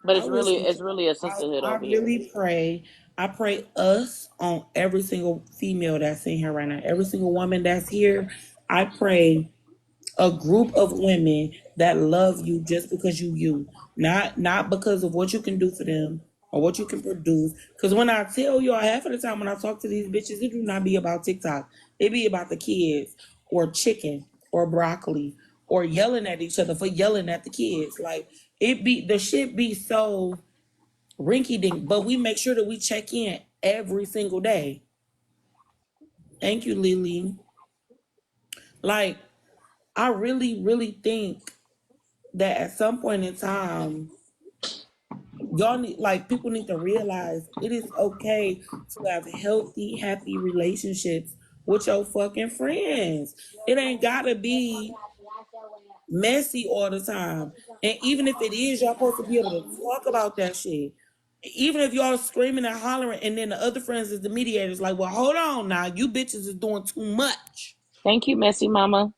But I wish it's really a sisterhood I over here. really pray. I pray us on every single female that's in here right now, every single woman that's here. I pray a group of women that love you just because you, not because of what you can do for them or what you can produce. Because when I tell y'all, half of the time when I talk to these bitches, it do not be about TikTok. It be about the kids or chicken or broccoli or yelling at each other for yelling at the kids. Like, it be the shit be so rinky dink, but we make sure that we check in every single day. Thank you, Lily. Like, I really, really think that at some point in time, y'all need, like, people need to realize it is okay to have healthy, happy relationships with your fucking friends. It ain't gotta be messy all the time. And even if it is, y'all supposed to be able to talk about that shit. Even if y'all screaming and hollering, and then the other friends is the mediators, like, well, hold on now, you bitches is doing too much. Thank you, messy mama.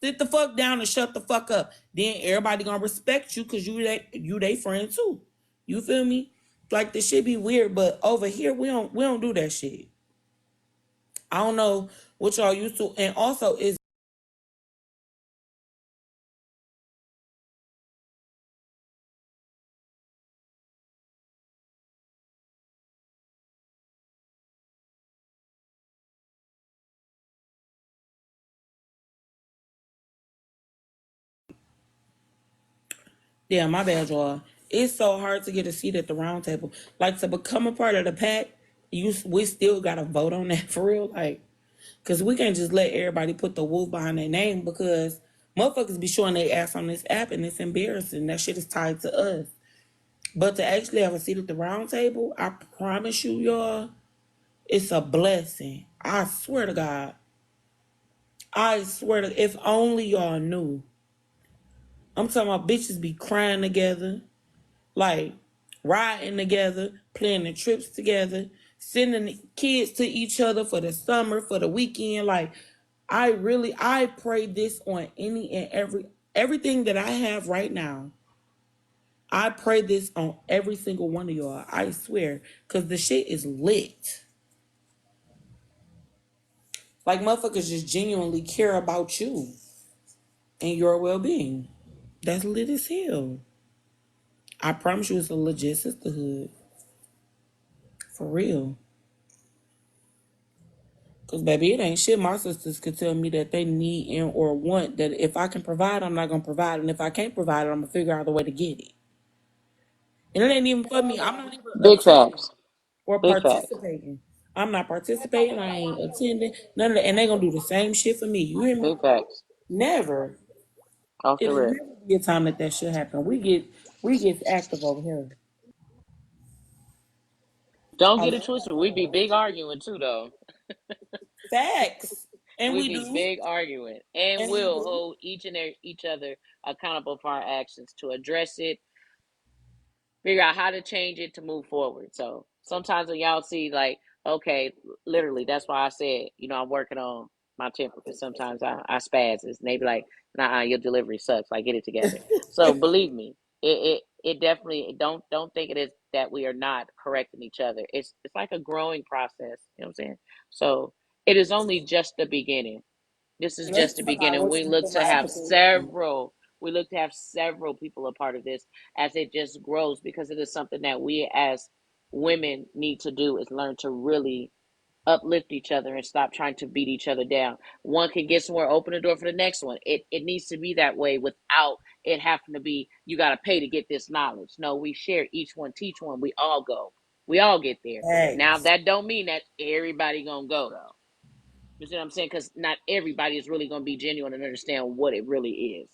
Sit the fuck down and shut the fuck up. Then everybody gonna respect you because you they friend too. You feel me? Like, this shit be weird, but over here we don't do that shit. I don't know what y'all used to, and also is yeah, my bad, y'all. It's so hard to get a seat at the round table. Like, to become a part of the pack, we still gotta vote on that for real. Like, cause we can't just let everybody put the wolf behind their name, because motherfuckers be showing their ass on this app and it's embarrassing. That shit is tied to us. But to actually have a seat at the round table, I promise you, y'all, it's a blessing. I swear to God. I swear to, if only y'all knew. I'm talking about bitches be crying together, like riding together, planning trips together, sending the kids to each other for the summer, for the weekend. Like, I pray this on any and everything that I have right now. I pray this on every single one of y'all. I swear, cause the shit is lit. Like, motherfuckers just genuinely care about you and your well-being. That's lit as hell. I promise you, it's a legit sisterhood. For real. Because, baby, it ain't shit my sisters could tell me that they need and or want, that if I can provide, I'm not going to provide. And if I can't provide it, I'm going to figure out a way to get it. And it ain't even for me. I'm not even Big attending facts. or Big facts. participating. I'm not participating. I ain't attending. None of that. And they going to do the same shit for me. You hear me? Big facts. Never. Off the It'll rip. never be a time that shit happen. We get active over here. Don't I get love it twisted. We be big arguing too, though. facts. And We we be do. big arguing, and And we we'll do. hold each other accountable for our actions to address it, figure out how to change it to move forward. So sometimes when y'all see like, okay, literally, that's why I said, I'm working on my temper, because sometimes I spaz and they be like, nah, your delivery sucks. Like, get it together. So believe me, it definitely, don't think it is that we are not correcting each other. It's like a growing process. You know what I'm saying? So it is only just the beginning. This is just Let's the talk about beginning. what you reciprocate. We look to have several people a part of this as it just grows, because it is something that we as women need to do, is learn to really uplift each other and stop trying to beat each other down. One can get somewhere, open the door for the next one. It needs to be that way without it having to be, you got to pay to get this knowledge. No, we share, each one teach one. We all go. We all get there. Now Facts. that don't mean that everybody gonna go though. You see what I'm saying? Because not everybody is really going to be genuine and understand what it really is.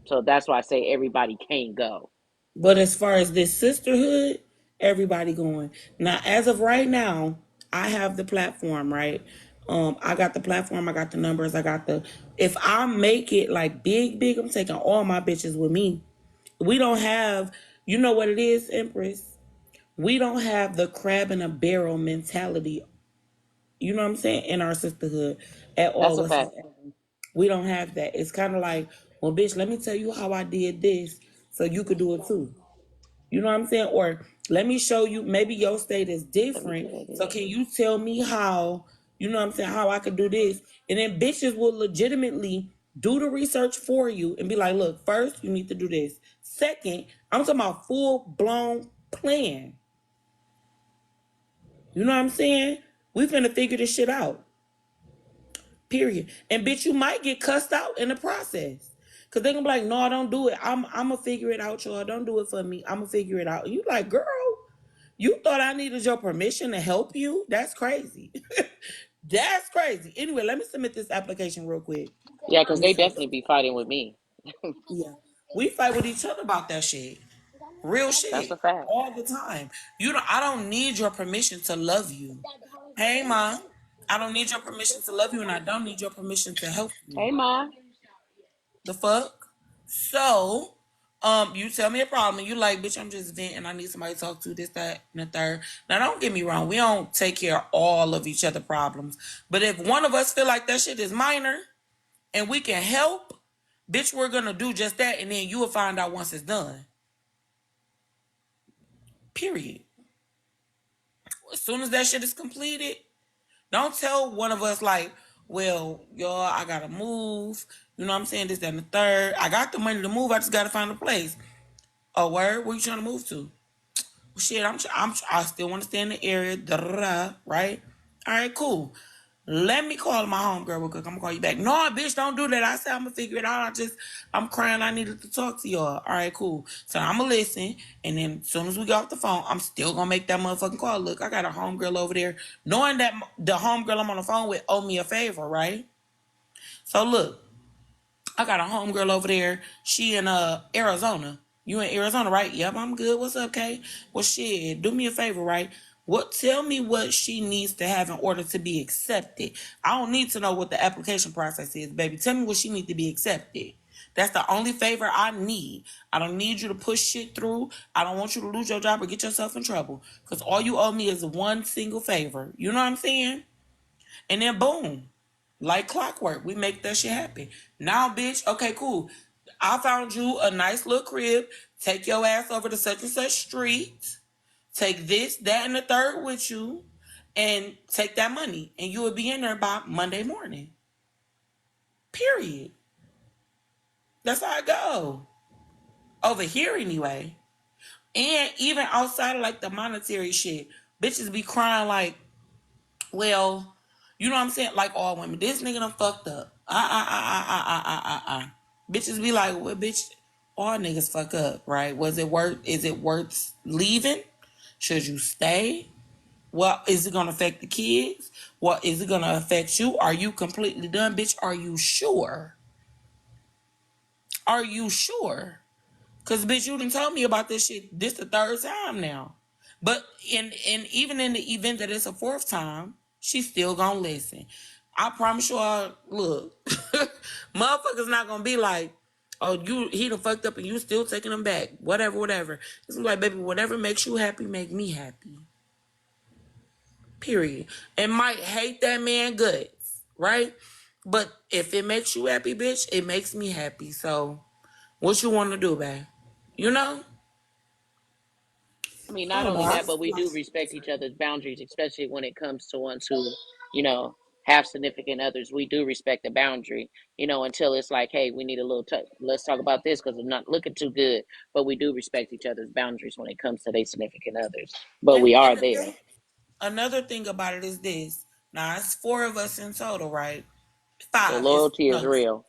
So that's why I say everybody can't go. But as far as this sisterhood, everybody going. Now, as of right now, I have the platform, right? I got the platform, I got the numbers, I got the, if I make it like big, big, I'm taking all my bitches with me. We don't have, you know what it is, Empress? We don't have the crab in a barrel mentality, you know what I'm saying, in our sisterhood at all That's a fact. whatsoever. We don't have that. It's kind of like, well, bitch, let me tell you how I did this so you could do it too. You know what I'm saying? Or let me show you, maybe your state is Let me different. tell you So this. can you tell me how, you know what I'm saying, how I could do this? And then bitches will legitimately do the research for you and be like, look, first you need to do this. Second, I'm talking about full blown plan. You know what I'm saying? We finna figure this shit out. Period. And bitch, you might get cussed out in the process. Cause they gonna be like, no, don't do it. I'm gonna figure it out, y'all. Don't do it for me. I'm gonna figure it out. You like, girl, you thought I needed your permission to help you? That's crazy. That's crazy. Anyway, let me submit this application real quick. Yeah, because they definitely be fighting with me. Yeah. We fight with each other about that shit. Real That's shit. a fact. All the time. I don't need your permission to love you. Hey, Ma. I don't need your permission to love you, and I don't need your permission to help you. Hey, Ma. The fuck? So, you tell me a problem, and you like, bitch, I'm just venting. I need somebody to talk to, this, that, and the third. Now, don't get me wrong. We don't take care of all of each other's problems. But if one of us feel like that shit is minor, and we can help, bitch, we're gonna do just that, and then you will find out once it's done. Period. As soon as that shit is completed, don't tell one of us like, well, y'all, I gotta move. You know what I'm saying? This, that, and the third. I got the money to move. I just gotta find a place. Oh, where? Where you trying to move to? Well, shit, I still want to stay in the area. Da, da, da, right? All right, cool. Let me call my homegirl real quick. I'm gonna call you back. No, bitch, don't do that. I said I'm gonna figure it out. I'm crying. I needed to talk to y'all. All right, cool. So I'm gonna listen, and then as soon as we get off the phone, I'm still gonna make that motherfucking call. Look, I got a homegirl over there, knowing that the homegirl I'm on the phone with owe me a favor, right? So look, I got a homegirl over there. She in Arizona. You in Arizona, right? Yep, I'm good. What's up, Kay? Well, shit, do me a favor, right? Tell me what she needs to have in order to be accepted. I don't need to know what the application process is, baby. Tell me what she needs to be accepted. That's the only favor I need. I don't need you to push shit through. I don't want you to lose your job or get yourself in trouble. Because all you owe me is one single favor. You know what I'm saying? And then boom. Like clockwork, we make that shit happen. Now, bitch, okay, cool. I found you a nice little crib. Take your ass over to such and such street. Take this, that, and the third with you. And take that money. And you will be in there by Monday morning. Period. That's how I go. Over here, anyway. And even outside of like the monetary shit, bitches be crying like, well, you know what I'm saying? Like all women. This nigga done fucked up. Bitches be like, well, bitch, all niggas fuck up, right? Is it worth leaving? Should you stay? Well, is it gonna affect the kids? Well, is it gonna affect you? Are you completely done, bitch? Are you sure? Are you sure? Cause bitch, you done told me about this shit. This the third time now. But even in the event that it's a fourth time, she's still gonna listen. I promise you all, look, motherfuckers not gonna be like, oh, he done fucked up and you still taking him back. Whatever. It's like, baby, whatever makes you happy, make me happy. Period. And might hate that man guts, right? But if it makes you happy, bitch, it makes me happy. So what you wanna do, babe? You know? I mean, I not don't know. only that, but we do respect each other's boundaries, especially when it comes to ones who, you know, have significant others. We do respect the boundary, until it's like, hey, we need a little touch. Let's talk about this because I'm not looking too good. But we do respect each other's boundaries when it comes to their significant others. But we are And there. another thing about it is this. Now it's 4 of us in total, right? So 5. It's loyalty is no. real.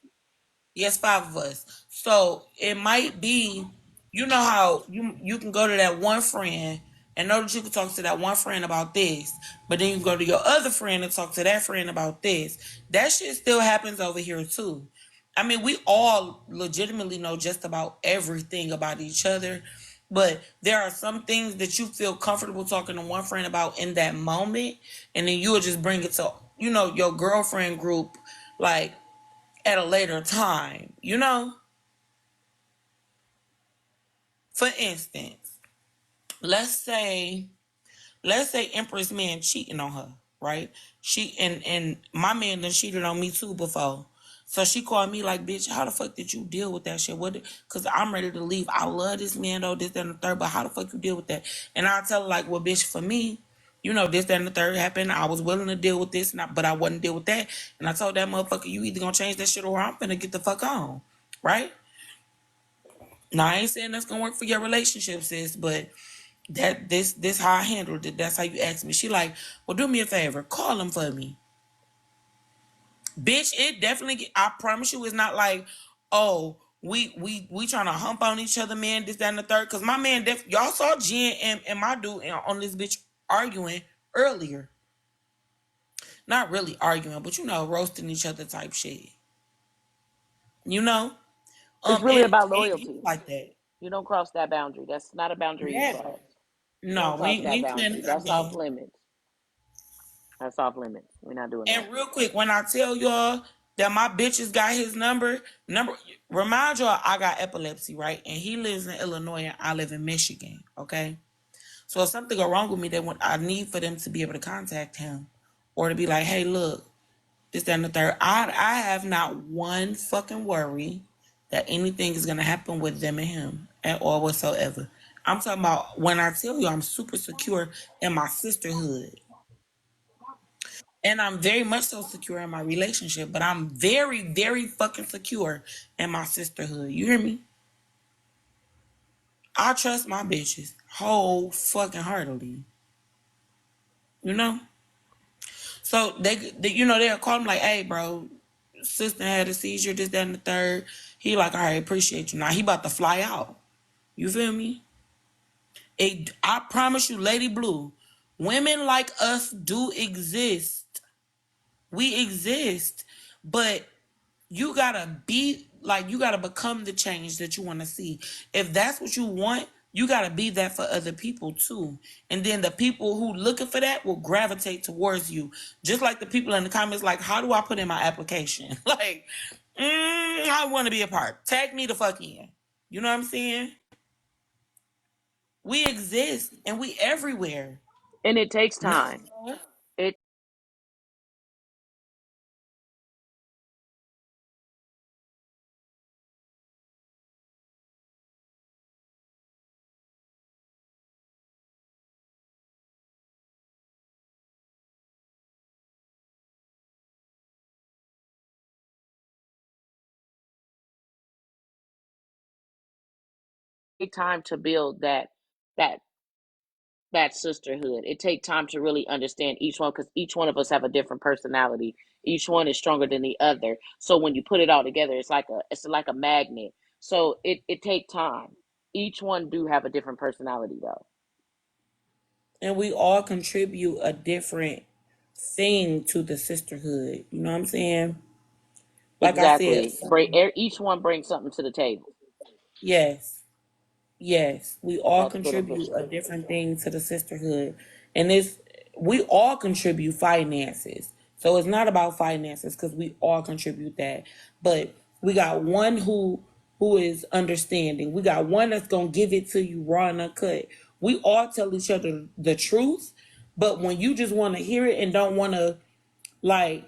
Yes, 5 of us. So it might be, you know how you can go to that one friend and know that you can talk to that one friend about this, but then you go to your other friend and talk to that friend about this. That shit still happens over here too. I mean, we all legitimately know just about everything about each other, but there are some things that you feel comfortable talking to one friend about in that moment, and then you will just bring it to, your girlfriend group, like at a later time, For instance, let's say Empress man cheating on her, right? She and my man done cheated on me too before. So she called me like, bitch, how the fuck did you deal with that shit? Cause I'm ready to leave. I love this man though, this, that, and the third, but how the fuck you deal with that? And I tell her like, well, bitch, for me, this, that, and the third happened. I was willing to deal with this, but I wouldn't deal with that. And I told that motherfucker, you either gonna change that shit or I'm gonna get the fuck on. Right? Now I ain't saying that's gonna work for your relationship, sis, but this how I handled it. That's how you asked me. She like, well, do me a favor, call him for me. Bitch, it definitely, I promise you, it's not like, oh, we trying to hump on each other, man, this, that, and the third. Cause my man, y'all saw Jen and my dude on this bitch arguing earlier. Not really arguing, but roasting each other type shit. It's really And about he loyalty. like that. You don't cross that boundary. That's not a boundary you Yeah. cross. You don't No, cross we that ain't playing boundary. the That's off goddamn. limits. That's off limits. We're not doing that. And real quick, when I tell y'all that my bitches got his number, remind y'all I got epilepsy, right? And he lives in Illinois and I live in Michigan, okay? So if something go wrong with me, then I need for them to be able to contact him or to be like, hey, look, this, that, and the third. I have not one fucking worry that anything is going to happen with them and him at all whatsoever. I'm talking about when I tell you I'm super secure in my sisterhood. And I'm very much so secure in my relationship, but I'm very, very fucking secure in my sisterhood. You hear me? I trust my bitches whole fucking heartily. You know? So they'll call him like, hey, bro, sister had a seizure, this, that, and the third. He like, all right, appreciate you. Now he about to fly out. You feel me? I promise you, Lady Blue, women like us do exist. We exist. But you gotta you gotta become the change that you want to see. If that's what you want, you gotta be that for other people too. And then the people who looking for that will gravitate towards you. Just like the people in the comments, like, how do I put in my application? Like, I want to be a part. Tag me the fuck in. You know what I'm saying? We exist and we everywhere. And it takes No, time. It takes time to build that that sisterhood. It takes time to really understand each one because each one of us have a different personality. Each one is stronger than the other. So when you put it all together, it's like a magnet. So it takes time. Each one do have a different personality though. and we all contribute a different thing to the sisterhood. You know what I'm saying? Like I said, Exactly. Each one brings something to the table. yes. Yes, we all That's contribute a beneficial. different thing to the sisterhood. And we all contribute finances. So it's not about finances because we all contribute that. But we got one who is understanding. We got one that's gonna give it to you raw and uncut. We all tell each other the truth, but when you just want to hear it and don't want to like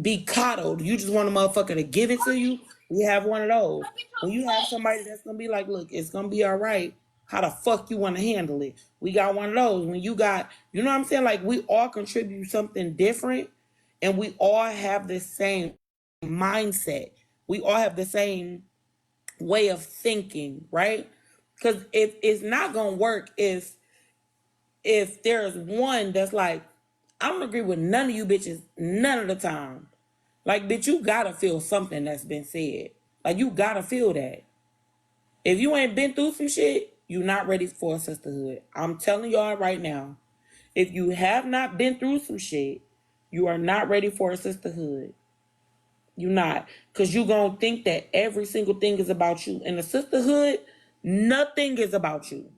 be coddled. You just want a motherfucker to give it to you. We have one of those. When you have somebody that's gonna be like, look, it's gonna be all right. How the fuck you want to handle it? We got one of those. When you got, you know what I'm saying? Like we all contribute something different, and we all have the same mindset. We all have the same way of thinking, right? Because if it's not gonna work if there's one that's like, I don't agree with none of you bitches none of the time. Like, bitch, you gotta feel something that's been said. Like, you gotta feel that. If you ain't been through some shit, you not ready for a sisterhood. I'm telling y'all right now. If you have not been through some shit, you are not ready for a sisterhood. You not. Because you gonna think that every single thing is about you. In a sisterhood, nothing is about you.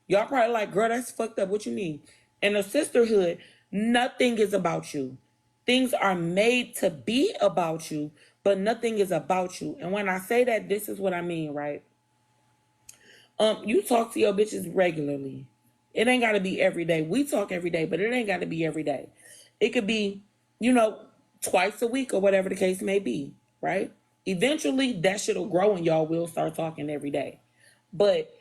Y'all probably like, girl, that's fucked up. What you mean? In a sisterhood, nothing is about you. Things are made to be about you, but nothing is about you. And when I say that, this is what I mean, right? You talk to your bitches regularly. It ain't gotta be every day. We talk every day, but it ain't gotta be every day. It could be, you know, twice a week or whatever the case may be, right? Eventually that shit'll grow and y'all will start talking every day. But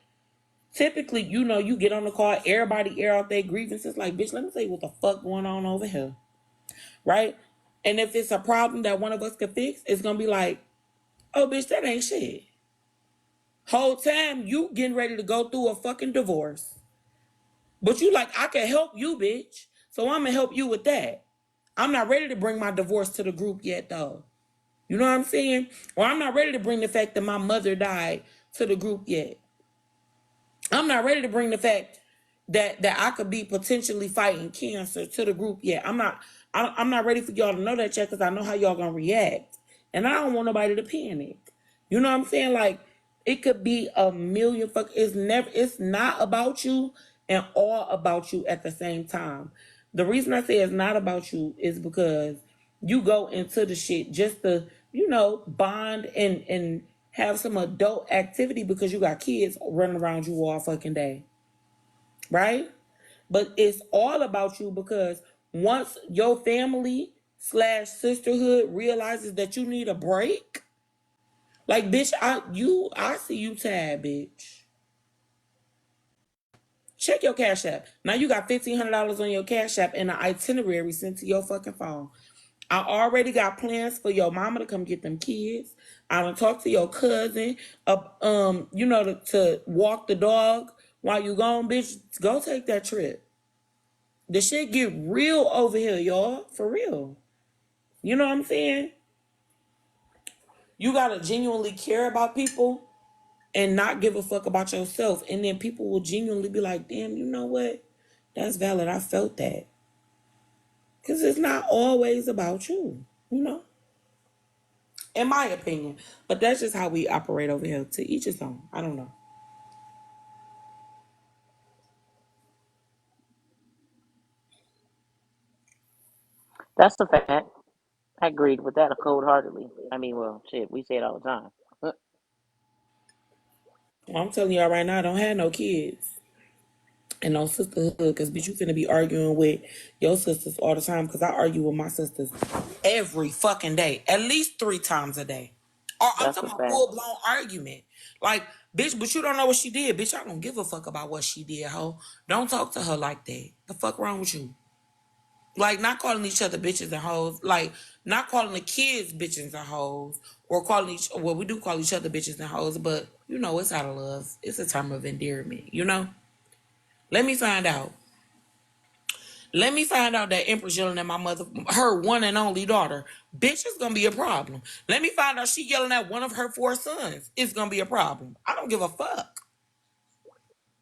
typically, you get on the call, everybody air out their grievances. Like, bitch, let me tell you what the fuck going on over here, right? And if it's a problem that one of us could fix, it's gonna be like, oh, bitch, that ain't shit. Whole time you getting ready to go through a fucking divorce, but you like, I can help you, bitch. So I'm gonna help you with that. I'm not ready to bring my divorce to the group yet, though. You know what I'm saying? Or I'm not ready to bring the fact that my mother died to the group yet. I'm not ready to bring the fact that I could be potentially fighting cancer to the group yet. I'm not ready for y'all to know that yet, because I know how y'all gonna react. And I don't want nobody to panic. You know what I'm saying? Like, it could be a million it's not about you and all about you at the same time. The reason I say it's not about you is because you go into the shit just to, bond and have some adult activity because you got kids running around you all fucking day. Right? But it's all about you because once your family / sisterhood realizes that you need a break, like, bitch, I see you tired, bitch. Check your Cash App. Now you got $1,500 on your Cash App and an itinerary sent to your fucking phone. I already got plans for your mama to come get them kids. I done talk to your cousin, to walk the dog while you gone, bitch. Go take that trip. The shit get real over here, y'all. For real. You know what I'm saying? You gotta genuinely care about people and not give a fuck about yourself. And then people will genuinely be like, damn, you know what? That's valid. I felt that. Because it's not always about you, in my opinion. But that's just how we operate over here. To each his own. I don't know. That's a fact. I agreed with that cold-heartedly. I mean, well, shit, we say it all the time. Well, I'm telling y'all right now, I don't have no kids. And no sisterhood, because bitch, you finna be arguing with your sisters all the time, because I argue with my sisters every fucking day, at least 3 times a day. Or I'm That's a talking about fact. full-blown argument. Like, bitch, but you don't know what she did. Bitch, I don't give a fuck about what she did, ho. Don't talk to her like that. The fuck wrong with you? Like, not calling each other bitches and hoes. Like, not calling the kids bitches and hoes. Or well, we do call each other bitches and hoes, but, it's out of love. It's a term of endearment, Let me find out. Let me find out that Empress yelling at my mother, her one and only daughter. Bitch, it's gonna be a problem. Let me find out she yelling at one of her 4 sons. It's gonna be a problem. I don't give a fuck.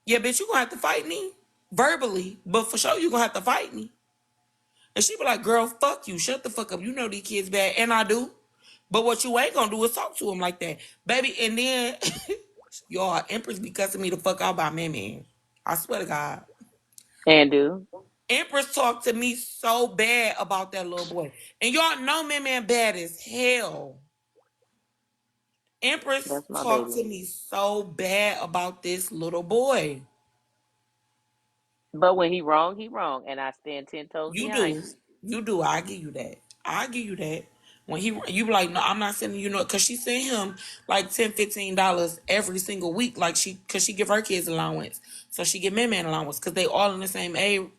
Yeah, bitch, you gonna have to fight me verbally, but for sure you gonna have to fight me. And she be like, girl, fuck you. Shut the fuck up. You know these kids bad. And I do. But what you ain't gonna do is talk to them like that. Baby, and then, y'all, Empress be cussing me the fuck out by man. I swear to God. And do. Empress talked to me so bad about that little boy. And y'all know man bad as hell. Empress That's my talked baby. to me so bad about this little boy. But when he wrong, he wrong. And I stand 10 toes You behind do. you. You do. I give you that. I give you that. When you be like, no, I'm not sending you, because she sent him like $10, $15 every single week, like because she give her kids allowance. So she give man allowance, because they all in the same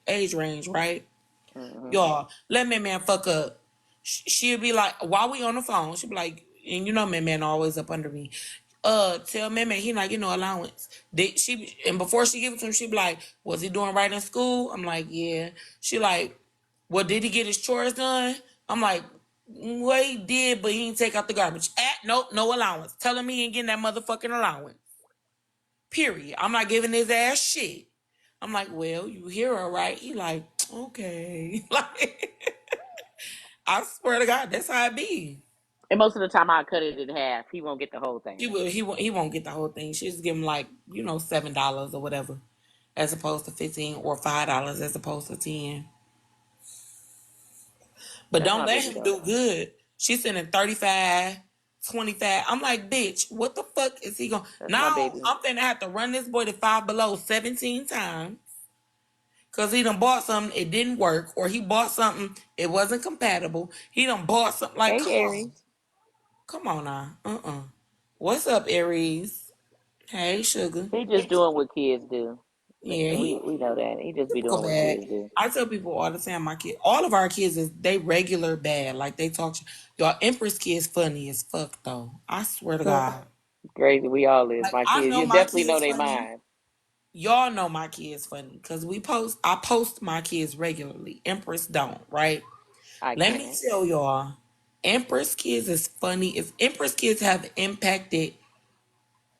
age range, right? Mm-hmm. Y'all, let man fuck up. She'll be like, while we on the phone, she'll be like, and man always up under me. Tell man he not getting no allowance. And before she give it to him, she be like, was he doing right in school? I'm like, yeah. She like, well, did he get his chores done? I'm like, well, he did, but he didn't take out the garbage. Nope, no allowance. Tell him he ain't getting that motherfucking allowance. Period. I'm not giving his ass shit. I'm like, well, you hear her, right? He like, okay. Like, I swear to God, that's how it be. And most of the time, I cut it in half. He won't get the whole thing. He won't get the whole thing. She just give him like, $7 or whatever, as opposed to 15, or $5 as opposed to 10. But That's don't my let baby, him though. do good. She's sending 35, 25. I'm like, bitch, what the fuck is he going? That's my Now baby. I'm finna have to run this boy to Five Below 17 times. Cause he done bought something, it didn't work, or he bought something, it wasn't compatible. He done bought something, like, Hey, come on. Aries. Come on now. What's up, Aries? Hey, sugar. He just doing what kids do. Yeah, We know that. He just be typical doing what bad. kids do. I tell people all the time, all of our kids they regular bad. Like, they talk to y'all. Empress kids funny as fuck though. I swear to God. Crazy. We all is. Like, My I kids. know You my definitely know kids they funny. mind. Y'all know my kids funny because I post my kids regularly. Empress don't, right? I Let me can't. tell y'all. Empress Kids is funny. If Empress Kids have impacted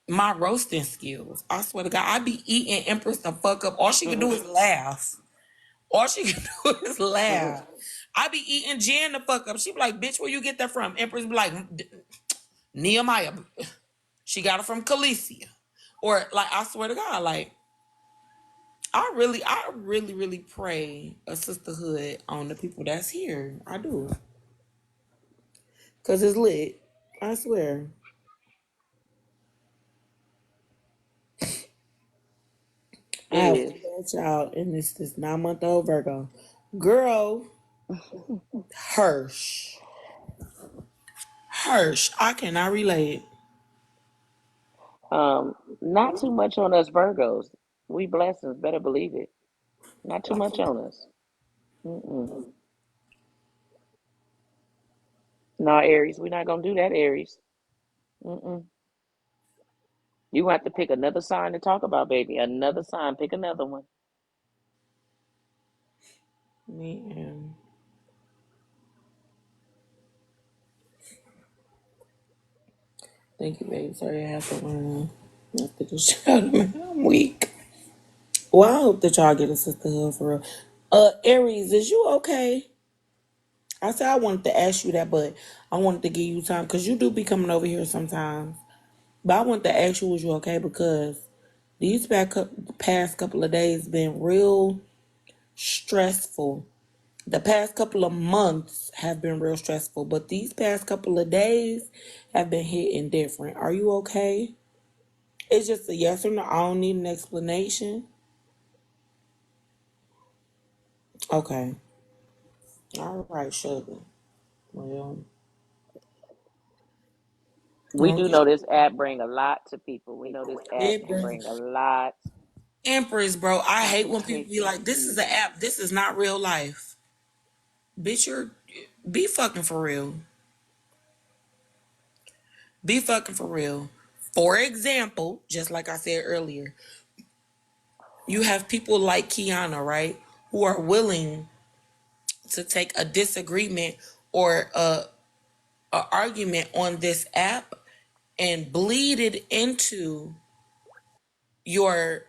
my roasting skills, I swear to God, I be eating Empress the fuck up. All she can do is laugh. All she can do is laugh. I be eating Jen the fuck up. She be like, bitch, where you get that from? Empress be like, Nehemiah. She got it from Calicia. Or like, I swear to God, like, I really pray a sisterhood on the people that's here. I do. Cause it's lit. I swear. I It have is. one bad child and it's this 9-month-old Virgo. Girl, Hirsch. Hirsch. I cannot relate. Not too much on us Virgos. We blessings, better believe it. Not too much on us. Mm-mm. No, Aries, we're not gonna do that, Aries. Mm-mm. You gonna have to pick another sign to talk about, baby. Another sign. Pick another one. Man. Thank you, babe. Sorry I have to run after the shout. I'm weak. Well, I hope that y'all get a sisterhood for real. Aries, is you okay? I said I wanted to ask you that, but I wanted to give you time because you do be coming over here sometimes. But I wanted to ask you, was you okay? Because these past couple of days been real stressful. The past couple of months have been real stressful, but these past couple of days have been hitting different. Are you okay? It's just a yes or no. I don't need an explanation. Okay. All right, sugar. Well, We don't do get know this app bring a lot to people. We know this app it, can bro. bring a lot Empress, bro. I hate when people be complications like, to "This is an people. app. This is not real life." Bitch, be fucking for real. Be fucking for real. For example, just like I said earlier, you have people like Kiana, right, who are willing to take a disagreement or a argument on this app and bleed it into your,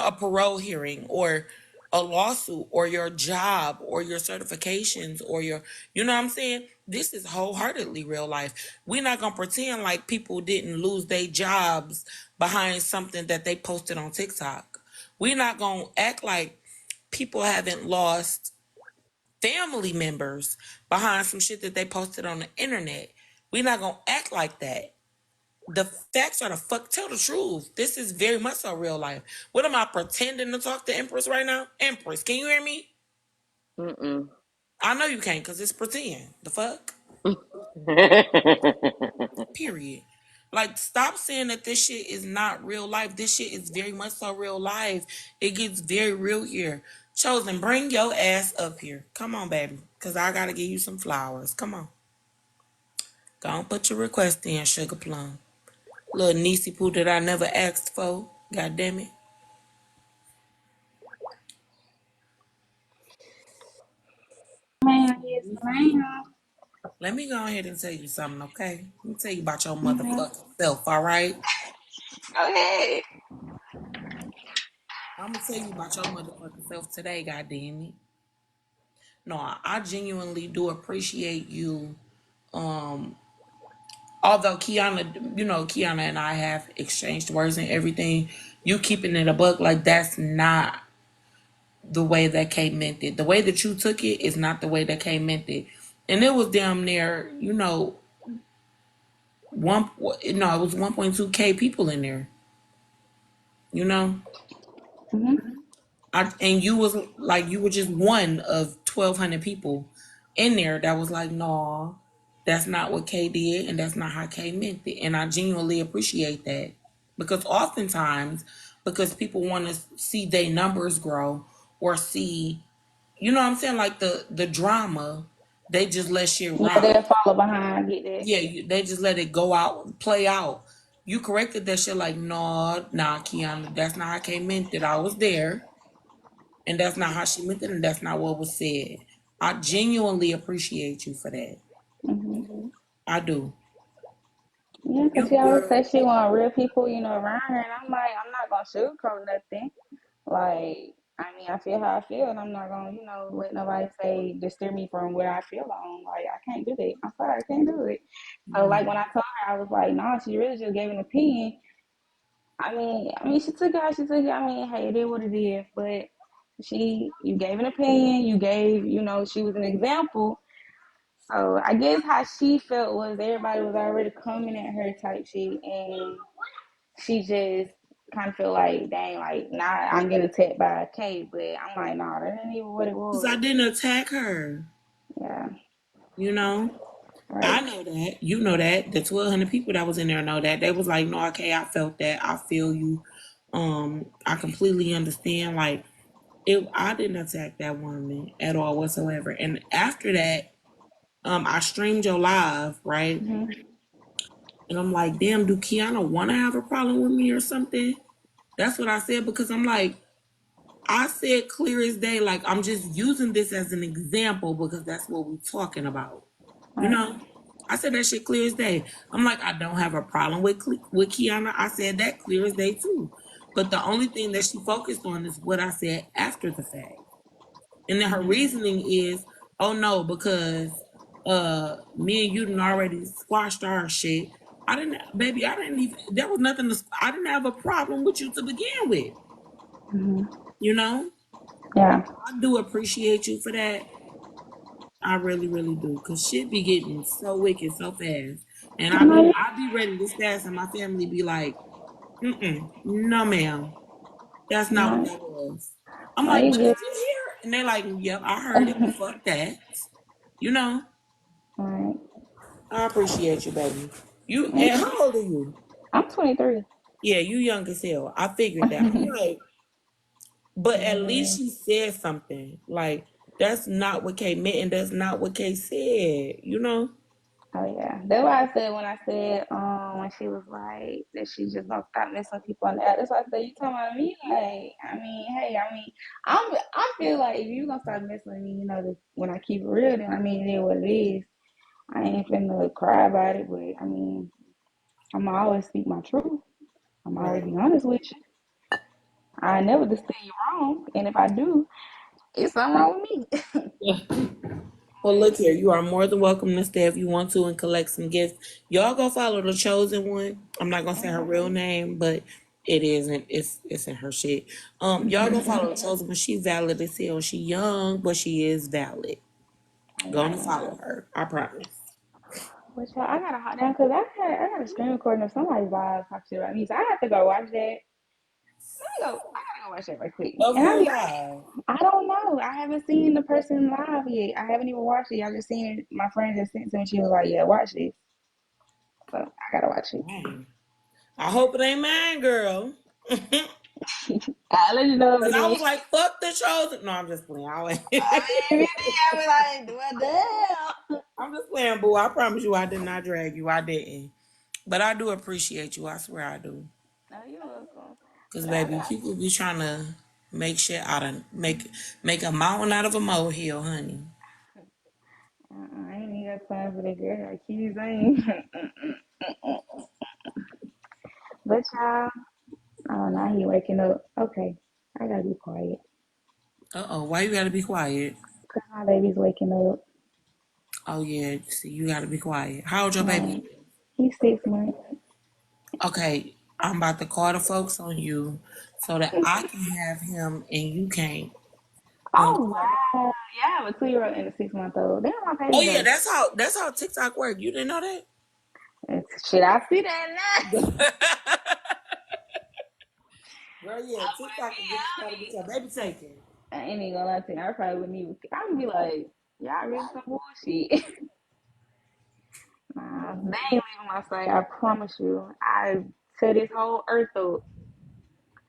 a parole hearing or a lawsuit or your job or your certifications or your, you know what I'm saying? This is wholeheartedly real life. We're not going to pretend like people didn't lose their jobs behind something that they posted on TikTok. We're not going to act like people haven't lost family members behind some shit that they posted on the internet. We're not going to act like that. The facts are the fuck. Tell the truth. This is very much so real life. What am I pretending to talk to Empress right now? Empress, can you hear me? Mm-mm. I know you can't because it's pretend. The fuck? Period. Like, stop saying that this shit is not real life. This shit is very much so real life. It gets very real here. Chosen, bring your ass up here. Come on, baby. Because I got to give you some flowers. Come on. Go on, put your request in, Sugar Plum. Little Niecy Poo that I never asked for. God damn it. Man, yes, ma'am. Let me go ahead and tell you something, okay? Let me tell you about your motherfucking self, all right? Okay. I'm gonna tell you about your motherfucking self today, goddamn it. No, I genuinely do appreciate you. Um, Although Kiana, Kiana and I have exchanged words and everything, you keeping it a buck like that's not the way that Kate meant it. The way that you took it is not the way that Kate meant it. And it was damn near, one no, it was 1.2K people in there, you know? And you were just one of 1,200 people in there that was like, no, that's not what Kay did, and that's not how Kay meant it. And I genuinely appreciate that because oftentimes, because people want to see their numbers grow or see, you know what I'm saying, like the drama, they just let shit Yeah, rock. they'll follow behind, get that. Yeah, they just let it go out, play out. You corrected that shit like, no, nah, Kiana, that's not how Kay meant it. I was there. And that's not how she meant it, and that's not what was said. I genuinely appreciate you for that. Mm-hmm. I do. Yeah, because You she always girl. says she want real people, around her. And I'm like, I'm not going to sugarcoat nothing. Like, I mean, I feel how I feel, and I'm not going to, let nobody say, disturb me from where I feel on. Like, I can't do that. I'm sorry, I can't do it. So, like, when I told her, I was like, nah, she really just gave an opinion. She took it how she took it. I mean, hey, it is what it is. But you gave an opinion. You gave, she was an example. So I guess how she felt was everybody was already coming at her type shit, and she just kind of feel like, dang, like, nah, I'm getting attacked by a K, but I'm like, nah, that ain't even what it Because I was. didn't attack her. Yeah, You know? I right. know that. You know that. The 1,200 people that was in there know that. They was like, no, okay, I felt that. I feel you. I completely understand. Like, I didn't attack that woman at all whatsoever. And after that, I streamed your live, right? Mm-hmm. And I'm like, damn, do Kiana want to have a problem with me or something? That's what I said because I'm like, I said clear as day, like I'm just using this as an example because that's what we're talking about. You Right. know, I said that shit clear as day. I'm like, I don't have a problem with Kiana. I said that clear as day too. But the only thing that she focused on is what I said after the fact. And then her Mm-hmm. reasoning is, oh no, because me and you didn't already squashed our shit. I didn't, baby. I didn't even. There was nothing to. I didn't have a problem with you to begin with. Mm-hmm. You know. Yeah. I do appreciate you for that. I really, really do. Cause shit be getting so wicked so fast, and I know you. I be ready to fast, and my family be like, no, ma'am, that's not what No, that was. I'm no, like, you but did good. you hear it? And they're like, yep, I heard it, but fuck that. You know, All right. I appreciate you, baby. You Me and too. how old are you? I'm 23. Yeah, you young as hell. I figured that. I'm like, but at least Yeah. she said something. Like that's not what Kay meant, and that's not what Kay said. You know. Oh yeah, that's why I said when I said when she was like that she just gonna stop messing with people on the app. That's why I said you talking about me. Like hey, I feel like if you gonna start messing with me, when I keep it real, then it is what it is. I ain't finna cry about it, but I'm going to always speak my truth. I'm always Right. be honest with you. I never just say you wrong, and if I do, it's something wrong with me. Yeah. Well, look here. You are more than welcome to stay if you want to and collect some gifts. Y'all go follow the chosen one. I'm not gonna say her real name, but it isn't. It's in her shit. Y'all go follow the chosen one. She valid as hell. She young, but she is valid. Oh Go yeah, and follow her. I promise. but y'all, I gotta hop down because I got a screen recording of somebody's live talk shit about me, so I have to go watch that. I gotta go watch that right quick. Of And who live? I don't know. I haven't seen the person live yet. I haven't even watched it. I just seen it. My friend just sent it to me. She was like, "Yeah, watch this." So I gotta watch it. Dang. I hope it ain't mine, girl. Because I'll let you know if it I is. was like, fuck the chosen. No, I'm just playing. I mean, if it is, I be like, "What the hell?" I'm just playing, boo. I promise you I did not drag you. I didn't. But I do appreciate you. I swear I do. No, you're welcome. Cause But baby, people be trying to make shit out of make a mountain out of a molehill, honey. I ain't even got time for that girl. I keep saying. But y'all, oh, now he waking up. Okay, I gotta be quiet. Why you gotta be quiet? Cause my baby's waking up. Oh yeah, see, you gotta be quiet. How old your baby? Right. He's 6 months. Okay, I'm about to call the folks on you so that I can have him and you can't. Oh So- wow. Yeah, I have a 2-year-old and a 6 month old. Damn, my oh baby yeah, better. that's how TikTok work. You didn't know that? Shit, I see that now. Girl, yeah, TikTok can get you trying to get your baby taken. I ain't even gonna lie to you. I probably wouldn't even. I would be like, y'all really some bullshit. Nah, they ain't leaving my sight. I promise you. I tear this whole earth up.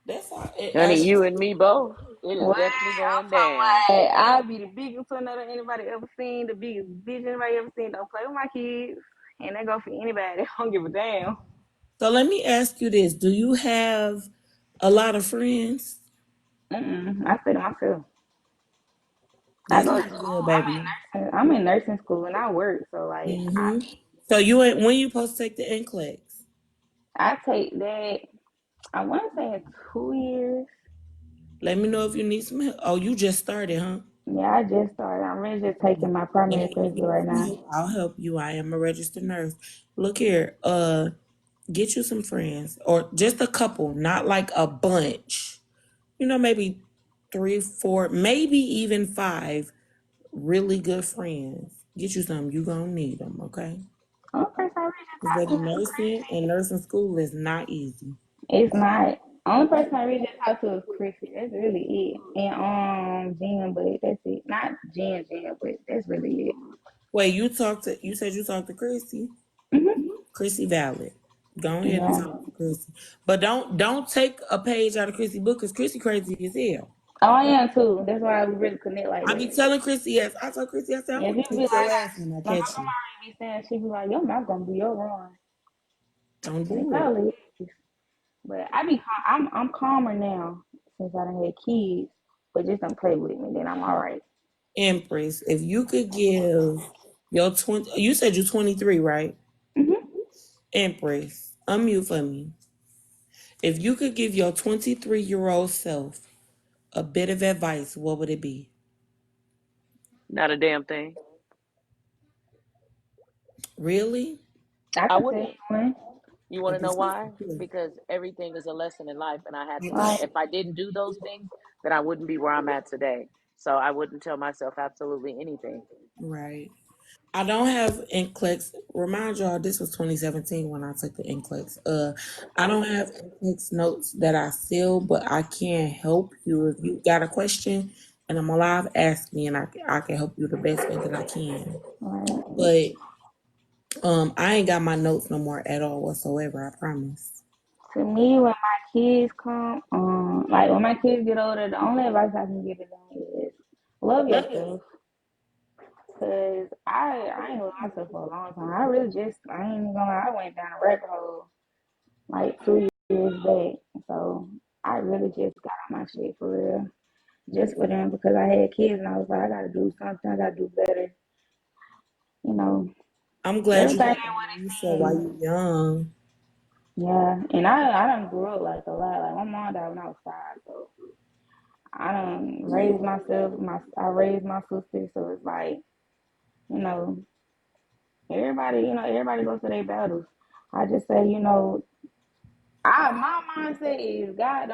That's how it Honey, actually. you and me both. It is What? definitely I'm going down. talking about. I'll be the biggest tornado anybody ever seen. The biggest bitch anybody ever seen. Don't play with my kids. And that go for anybody. I don't give a damn. So let me ask you this: do you have a lot of friends? I say to myself. I That's go to not school. good, baby. I'm in nursing school and I work. So like Hmm. So you ain't when you supposed to take the NCLEX? I take that. I want to say in 2 years. Let me know if you need some help. Oh, you just started, huh? Yeah, I just started. I'm really just taking my Let primary me know if classes you need right some now. help. I'll help you. I am a registered nurse. Look here, get you some friends or just a couple, not like a bunch. Maybe 3, 4, maybe even 5 really good friends. Get you some. You gonna need them, okay? Only person I really just Because talked to baby, is nursing and nursing school is not easy. It's not. Only person I really just talked to is Chrissy. That's really it. And Jen, but that's it. Not Jen, but that's really it. Wait, you said you talked to Chrissy? Hmm. Chrissy Valid. Go ahead and Yeah. talk to Chrissy. But don't take a page out of Chrissy book because Chrissy crazy as hell. Oh, I am too. That's why we really connect like I be that. telling Chrissy, yes. I told Chrissy, I said, I'm Yeah, gonna people be kick your like, ass when I my catch mom you. already be saying, she be like, your mouth gonna be your run. Don't And it do it. probably is. But I'm calmer now since I done had kids. But just don't play with me, then I'm all right. Empress, if you could give your 20, you said you're 23, right? Mm-hmm. Empress, unmute for me. If you could give your 23-year-old self a bit of advice, what would it be? Not a damn thing. Really? I I can tell wouldn't. you one. You I want to know just, why? Because everything is a lesson in life, and I had to learn. Right. If I didn't do those things, then I wouldn't be where I'm at today. So I wouldn't tell myself absolutely anything. right. I don't have NCLEX. Remind y'all, this was 2017 when I took the NCLEX. I don't have NCLEX notes that I seal, but I can help you if you got a question and I'm alive. Ask me, and I can help you the best way that I can. Right. But I ain't got my notes no more at all whatsoever. I promise. To me, when my kids come, like when my kids get older, the only advice I can give to them is love yourself. Cause I ain't loved myself for a long time. I ain't even gonna lie, I went down a rabbit hole like 2 years back. So I really just got on my shit for real. Just for them because I had kids and I was like, I gotta do something, I gotta do better. You know, I'm glad you everything got ain't the what mindset it while seems. you young. Yeah, and I done grew up like a lot. Like my mom died when I was 5, so I done raised myself. I raised my sister, so it's like you know everybody goes to their battles. I just say my mindset is God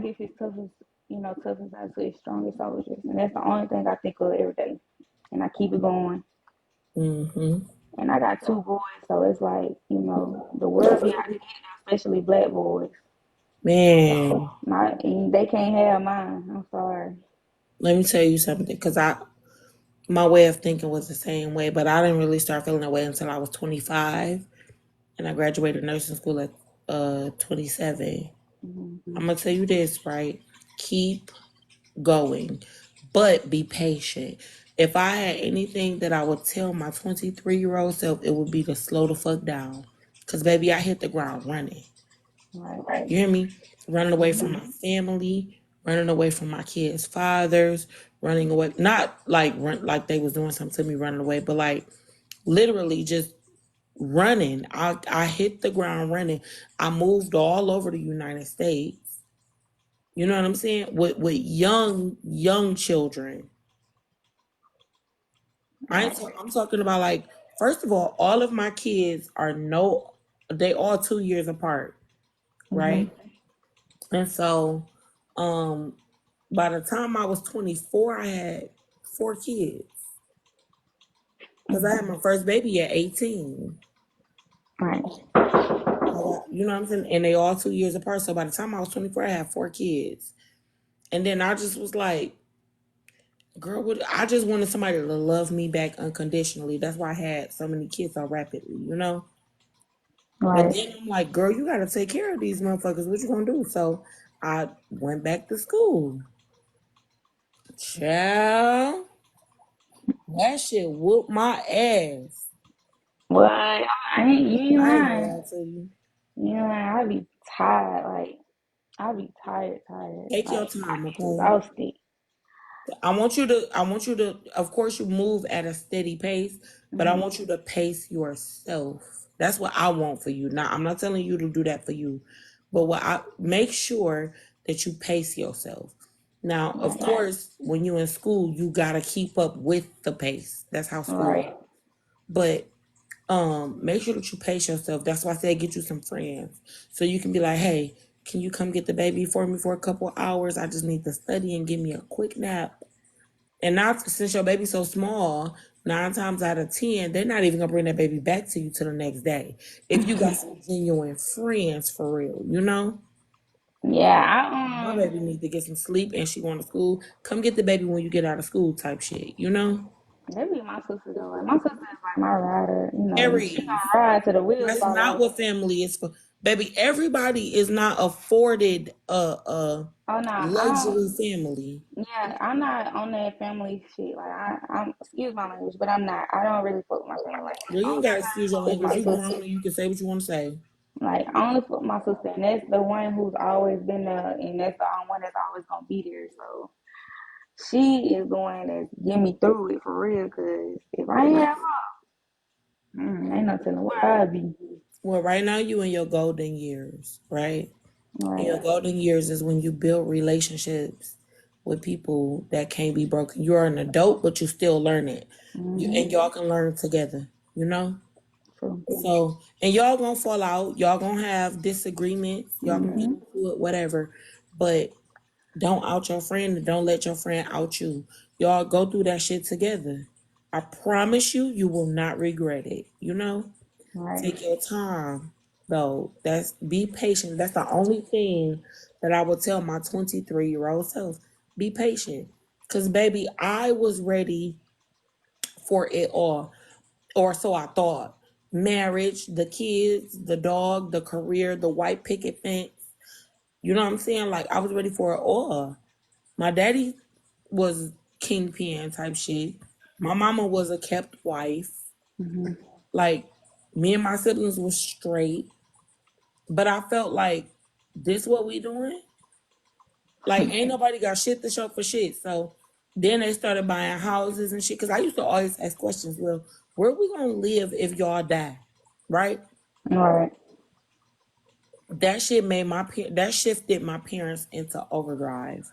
give his toughest out to his strongest soldiers, and that's the only thing I think of every day, and I keep it going. Mm-hmm. And I got 2 boys, so it's like the world be out to get them, especially black boys. Man, They can't have mine. I'm sorry. let me tell you something, because my way of thinking was the same way, but I didn't really start feeling that way until I was 25, and I graduated nursing school at 27. Hmm. I'm gonna tell you this, right? Keep going, but be patient. If I had anything that I would tell my 23-year-old self, it would be to slow the fuck down. Cause baby, I hit the ground running. Right. You hear me? Running away from Hmm. my family, running away from my kids' fathers, running away. Not like like they was doing something to me, running away, but like literally just running. I hit the ground running. I moved all over the United States. You know what I'm saying? With young children. Right. I'm talking about, like, first of all of my kids are no they all 2 years apart, Hmm. right? And so um by the time I was 24, I had 4 kids. Because I had my first baby at 18. Right. You know what I'm saying? And they all 2 years apart. So by the time I was 24, I had 4 kids. And then I just was like, girl, I just wanted somebody to love me back unconditionally. That's why I had so many kids so rapidly. But Right. then I'm like, girl, you got to take care of these motherfuckers. What you going to do? So I went back to school. Child, that shit whooped my ass. Well, you ain't I ain't gonna lying. lie to you. You ain't lying. I be tired. Like I be tired. Take your Like time, I be okay? exhausted. I want you to, of course, you move at a steady pace, but I want you to pace yourself. That's what I want for you. Now, I'm not telling you to do that for you, but make sure that you pace yourself. Now, of course, when you're in school, you gotta keep up with the pace. That's how school is. Right. But make sure that you pace yourself. That's why I said get you some friends. So you can be like, hey, can you come get the baby for me for a couple hours? I just need to study and give me a quick nap. And now, since your baby's so small, 9 times out of 10, they're not even gonna bring that baby back to you till the next day. If you got some genuine friends for real, you know. Yeah, My baby needs to get some sleep, and she going to school. Come get the baby when you get out of school, type shit, you know. that be my sister though. Like my sister is like my rider. You know, she Aries. gonna ride to the wheels That's fall not off. what family is for, baby. Everybody is not afforded a Oh no, I don't. luxury family. Yeah, I'm not on that family shit. Like I'm excuse my language, but I'm not. I don't really fuck with my family like Girl, that. you ain't gotta excuse your Only fuck language. with You my grown sister. and you can say what you want to say. Like I only fuck with my sister, and that's the one who's always been there, and that's the only one that's always gonna be there. So she is the one that's get me through it for real. Cause if I ain't have her, ain't no telling where I'd be. Well, right now you in your golden years, right? In Right. your golden years is when you build relationships with people that can't be broken. You're an adult, but you still learn it. And y'all can learn together, you know? True. So, and y'all gonna fall out. Y'all gonna have disagreements. Y'all gonna get into it, whatever. But don't out your friend and don't let your friend out you. Y'all go through that shit together. I promise you, you will not regret it, you know? Right. Take your time, though. Be patient. That's the only thing that I would tell my 23-year-old self. Be patient, cause baby, I was ready for it all, or so I thought. Marriage, the kids, the dog, the career, the white picket fence. You know what I'm saying? Like I was ready for it all. My daddy was kingpin type shit. My mama was a kept wife. Like me and my siblings was straight. But I felt like this what we doing? Like ain't nobody got shit to show for shit. So then they started buying houses and shit. Cause I used to always ask questions. Well, where we gonna live if y'all die? Right? Right. That shit made that shifted my parents into overdrive.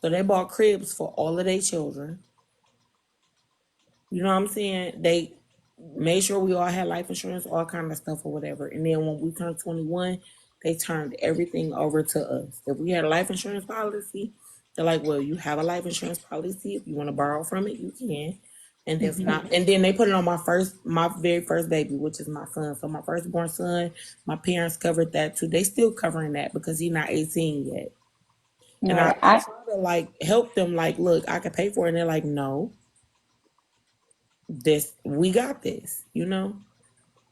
So they bought cribs for all of their children. You know what I'm saying? They made sure we all had life insurance, all kind of stuff or whatever. And then when we turned 21, they turned everything over to us. If we had a life insurance policy, they're like, well, you have a life insurance policy. If you want to borrow from it, you can. And if not, and then they put it on my very first baby, which is my son. So my firstborn son, my parents covered that too. They still covering that because he's not 18 yet. And I Right. I try to like help them, like, look, I can pay for it. And they're like, no, we got this, you know?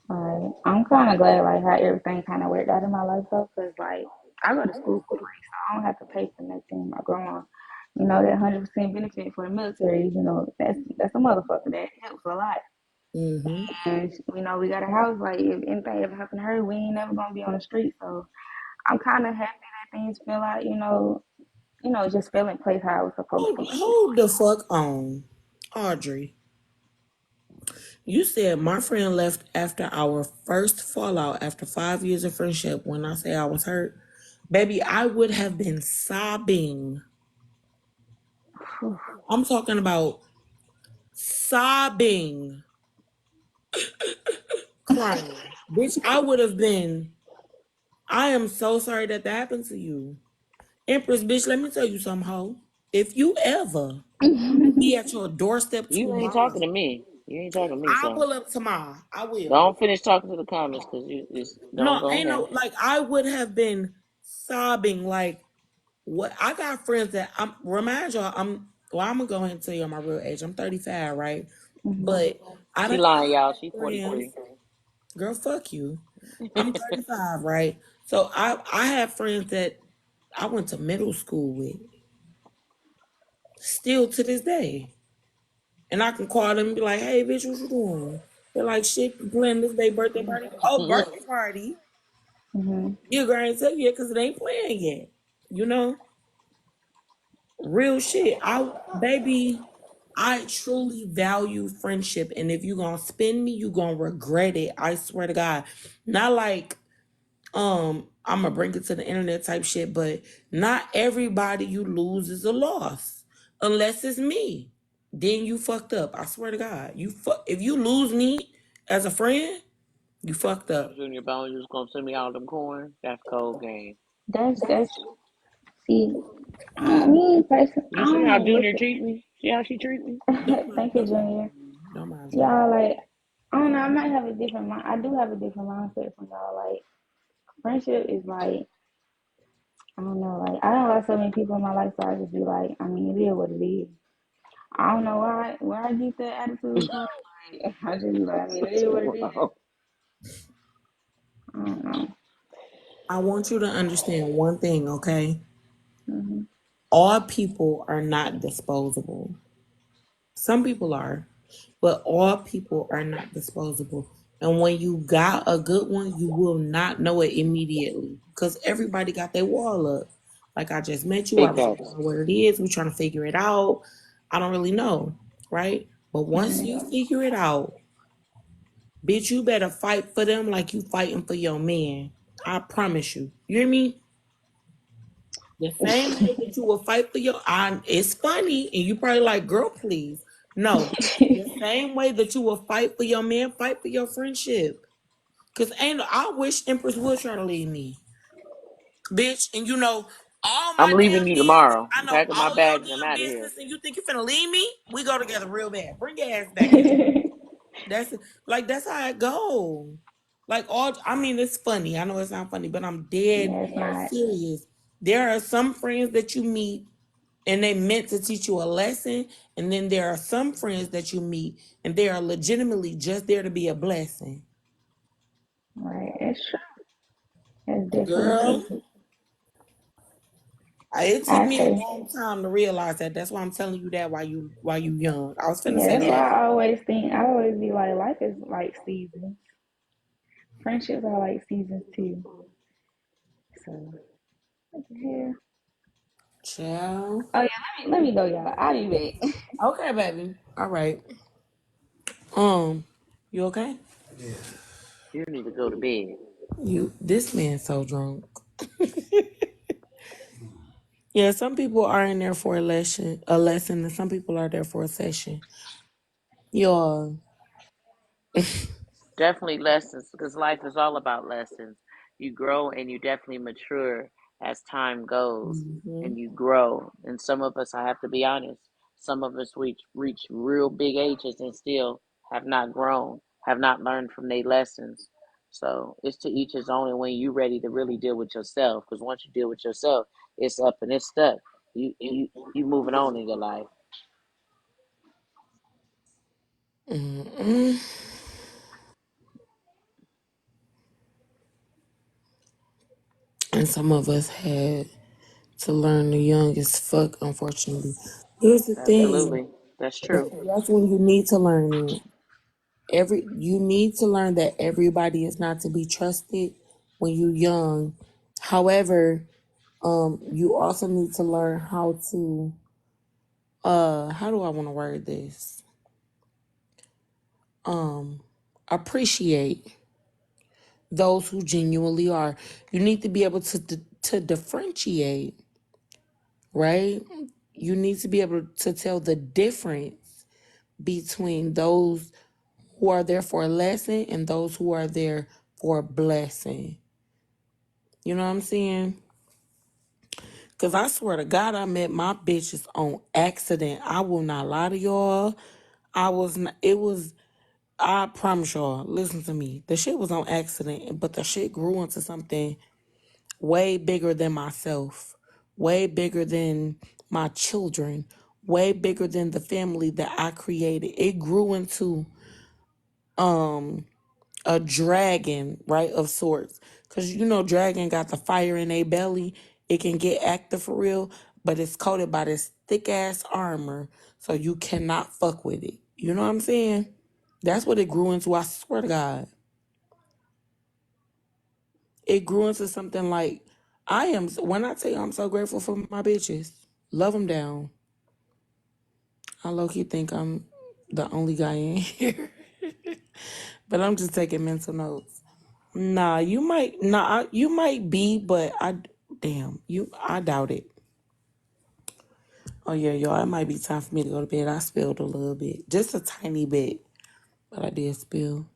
Right. I'm kind of glad like how everything kind of worked out in my life though, cause like I go to school for free, so I don't have to pay for nothing. My grandma, you know, that 100% benefit for the military, you know, that's a motherfucker. That helps a lot. Mm-hmm. And we know we got a house. Like if anything ever happened to her, we ain't never gonna be on the street. So I'm kind of happy that things feel like just fell in place how it was supposed to. Hold the fuck on. Audrey, you said my friend left after our first fallout after 5 years of friendship. When I say I was hurt, baby, I would have been sobbing. I'm talking about sobbing, crying. Bitch, I would have been. I am so sorry that that happened to you. Empress, bitch, let me tell you something, hoe. If you ever be at your doorstep You ain't talking tomorrow, to me. You ain't talking to me, I'll so pull up tomorrow. I will. don't finish talking to the comments because you just don't No, go ain't ahead. no, like I would have been sobbing. Like what? I got friends that remind y'all. I'm gonna go ahead and tell you my real age. I'm 35, right? But She I lying, y'all. have She friends. 43. Girl, fuck you. I'm 35, right? So I have friends that I went to middle school with, still to this day, and I can call them and be like, "Hey, bitch, what you doing?" They're like, "Shit, planning this day birthday party." Oh, birthday party. Mm-hmm. You girl ain't tell you yet because it ain't playing yet. You know? Real shit. I truly value friendship, and if you gonna spend me, you gonna regret it. I swear to God. Not like I'm gonna bring it to the internet type shit, but not everybody you lose is a loss, unless it's me. Then you fucked up. I swear to God, if you lose me as a friend, you fucked up. Junior Bone, you was gonna send me all them corn? That's cold game. That's see. I mean, person, I You see don't how know Junior what's. treat me? See how she treat me? Thank you, Junior. Don't mind me. Y'all like. I don't know. I might have a different mind. I do have a different mindset from y'all. Like friendship is like I don't know. Like I don't got so many people in my life, so I just be like, I mean, it is what it is. I don't know where I get that attitude from. Like, I just be like, I mean, it is what it is. Wow. I don't know. I want you to understand one thing, okay? Hmm. All people are not disposable. Some people are, but all people are not disposable. And when you got a good one, you will not know it immediately because everybody got their wall up. Like I just met you, I Big really don't facts. know what it is. We're trying to figure it out. I don't really know, right? But once you figure it out, bitch, you better fight for them like you fighting for your man. I promise you. You hear me? The same way that you will fight for your, it's funny, and you probably like, girl, please. No, the same way that you will fight for your man, fight for your friendship. Cause I wish Empress would try to leave me, bitch. And you know all I'm my leaving damn you business. tomorrow. I I'm know packing my all your bags. I'm damn out of here. business, and you think you finna leave me? We go together real bad. Bring your ass back here. That's like that's how it go. Like all, I mean, it's funny. I know it's not funny, but I'm dead Yeah, it's not serious. There are some friends that you meet and they meant to teach you a lesson, and then there are some friends that you meet and they are legitimately just there to be a blessing. right. It's true. It's definitely Girl, true. it took I me a say, long time to realize that. That's why I'm telling you that while you young. I was finna yeah. say That's why that. I always think. I always be like, life is like seasons. Friendships are like seasons too. So, what the hell? Child. Oh yeah, let me go, y'all. I'll be back. Okay, baby. All right. You okay? You need to go to bed. This man's so drunk. Yeah, some people are in there for a lesson, and some people are there for a session. Y'all. Definitely lessons because life is all about lessons. You grow and you definitely mature as time goes Mhm. and you grow. And some of us, I have to be honest, some of us reach real big ages and still have not grown, have not learned from their lessons. So it's to each his own. And when you're ready to really deal with yourself, because once you deal with yourself, it's up and it's stuck. You moving on in your life. Mm-mm. And some of us had to learn the young as fuck, unfortunately. Here's the thing. Absolutely, that's true. That's when you need to learn it. You need to learn that everybody is not to be trusted when you're young. However, you also need to learn how to how do I want to word this? Um, appreciate those who genuinely are. You need to be able to differentiate, right? You need to be able to tell the difference between those who are there for a lesson and those who are there for a blessing. You know what I'm saying? Because I swear to God, I met my bitches on accident. I will not lie to y'all. I was not, it was, I promise y'all, listen to me. The shit was on accident, but the shit grew into something way bigger than myself, way bigger than my children, way bigger than the family that I created. It grew into a dragon, right, of sorts. Because you know, dragon got the fire in their belly. It can get active for real, but it's coated by this thick ass armor, so you cannot fuck with it. You know what I'm saying? That's what it grew into. I swear to God, it grew into something like I am. When I tell you, I'm so grateful for my bitches. Love them down. I low-key think I'm the only guy in here. But I'm just taking mental notes. You might be, but I doubt it. Oh yeah, y'all, it might be time for me to go to bed. I spilled a little bit, just a tiny bit, but I did spill.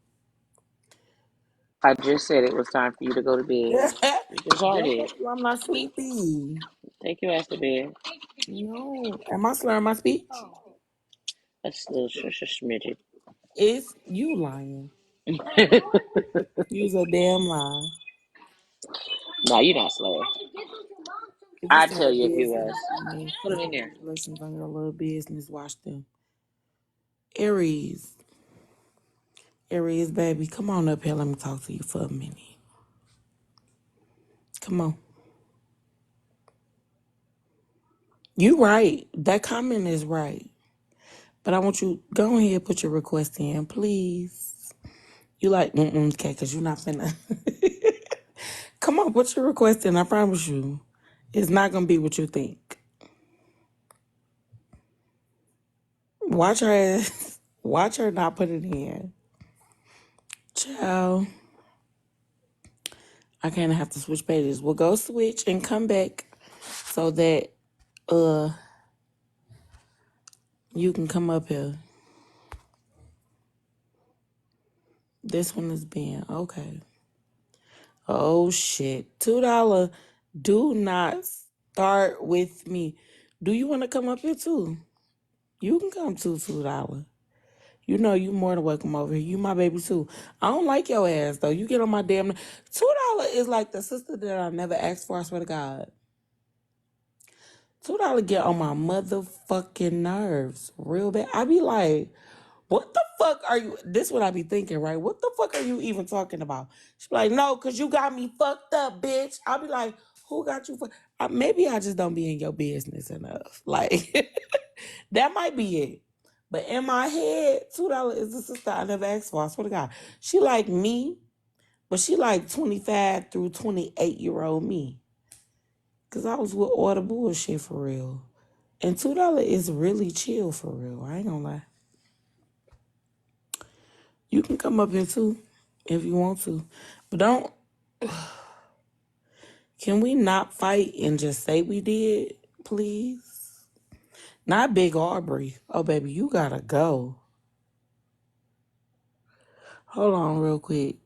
I just said it was time for you to go to bed. You just heard Don't it. tell you I'm not sleepy. Take your ass to bed. No, am I slurring my speech? That's a little smidget. It's you lying. You's a damn lie. No, you're not slurring. If you I'd start tell a you if you business, was. make Put it in there. congratulations on your little business. Watch them. Aries. Aries, baby, come on up here. Let me talk to you for a minute. Come on. You right. That comment is right. But I want you go ahead, put your request in, please. You like okay, because you're not finna. Come on, put your request in. I promise you, it's not gonna be what you think. Watch her ass. Watch her not put it in. Ciao. I kind of have to switch pages. We'll go switch and come back so that you can come up here. This one is being okay. Oh shit. $2. Do not start with me. Do you want to come up here too? You can come to $2. You know you more than welcome over here. You my baby too. I don't like your ass though. You get on my damn $2 is like the sister that I never asked for, I swear to God. $2 get on my motherfucking nerves real bad. I be like, what the fuck are you? This what I be thinking, right? What the fuck are you even talking about? She be like, no, because you got me fucked up, bitch. I'll be like, who got you fucked? Maybe I just don't be in your business enough. Like, that might be it. But in my head, $2 is the sister I never asked for. I swear to God. She like me, but she like 25 through 28-year-old me. Because I was with all the bullshit for real. And $2 is really chill for real. I ain't gonna lie. You can come up here too if you want to. But don't. Can we not fight and just say we did, please? Not Big Aubrey. Oh, baby, you gotta go. Hold on real quick.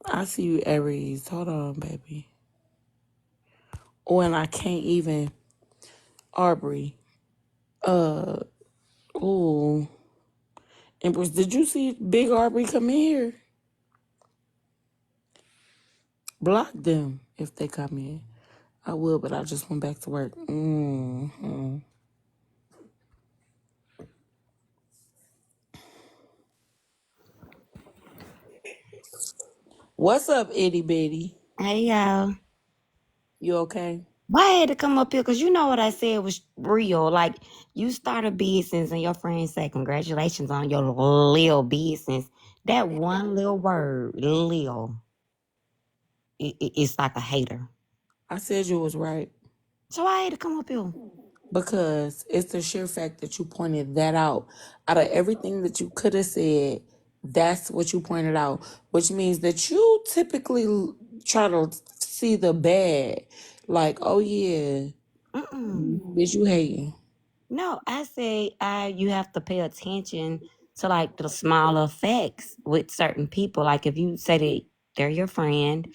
I see you, Aries. Hold on, baby. Oh, and I can't even. Aubrey. Ooh. Empress, did you see Big Aubrey come in here? Block them if they come in. I will, but I just went back to work. What's up, itty bitty? Hey y'all. You okay? Why I had to come up here? Because you know what I said was real. Like, you start a business and your friends say, congratulations on your little business. That one little word, little, it's like a hater. I said you was right. So I had to come up here. Because it's the sheer fact that you pointed that out. Out of everything that you could have said, that's what you pointed out, which means that you typically try to see the bad. Like, oh yeah, bitch, you hating. No, I say you have to pay attention to like the smaller facts with certain people. Like if you say that they're your friend,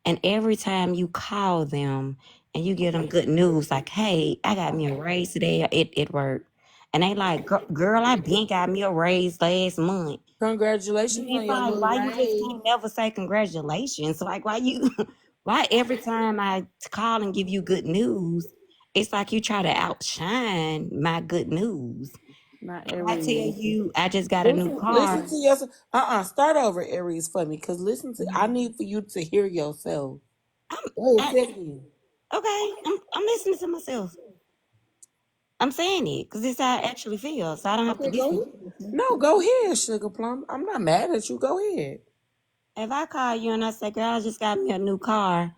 and every time you call them and you give them good news, like, hey, I got me a raise today, it worked. And they like, girl, I been got me a raise last month. And Congratulations on it's your like, little why you just raise. can't never say congratulations? Like, why you, why every time I call and give you good news, it's like you try to outshine my good news. Not If I tell Aries. you I just got a new Listen car, to yourself. Start over, Aries, for me. Cause I need for you to hear yourself. I'm, Go ahead, I, say it again. okay, I'm listening to myself. I'm saying it because it's how I actually feel, so I don't have to Okay, go listen ahead. to myself. No, go ahead, Sugar Plum. I'm not mad at you. Go ahead. If I call you and I say, girl, I just got me a new car,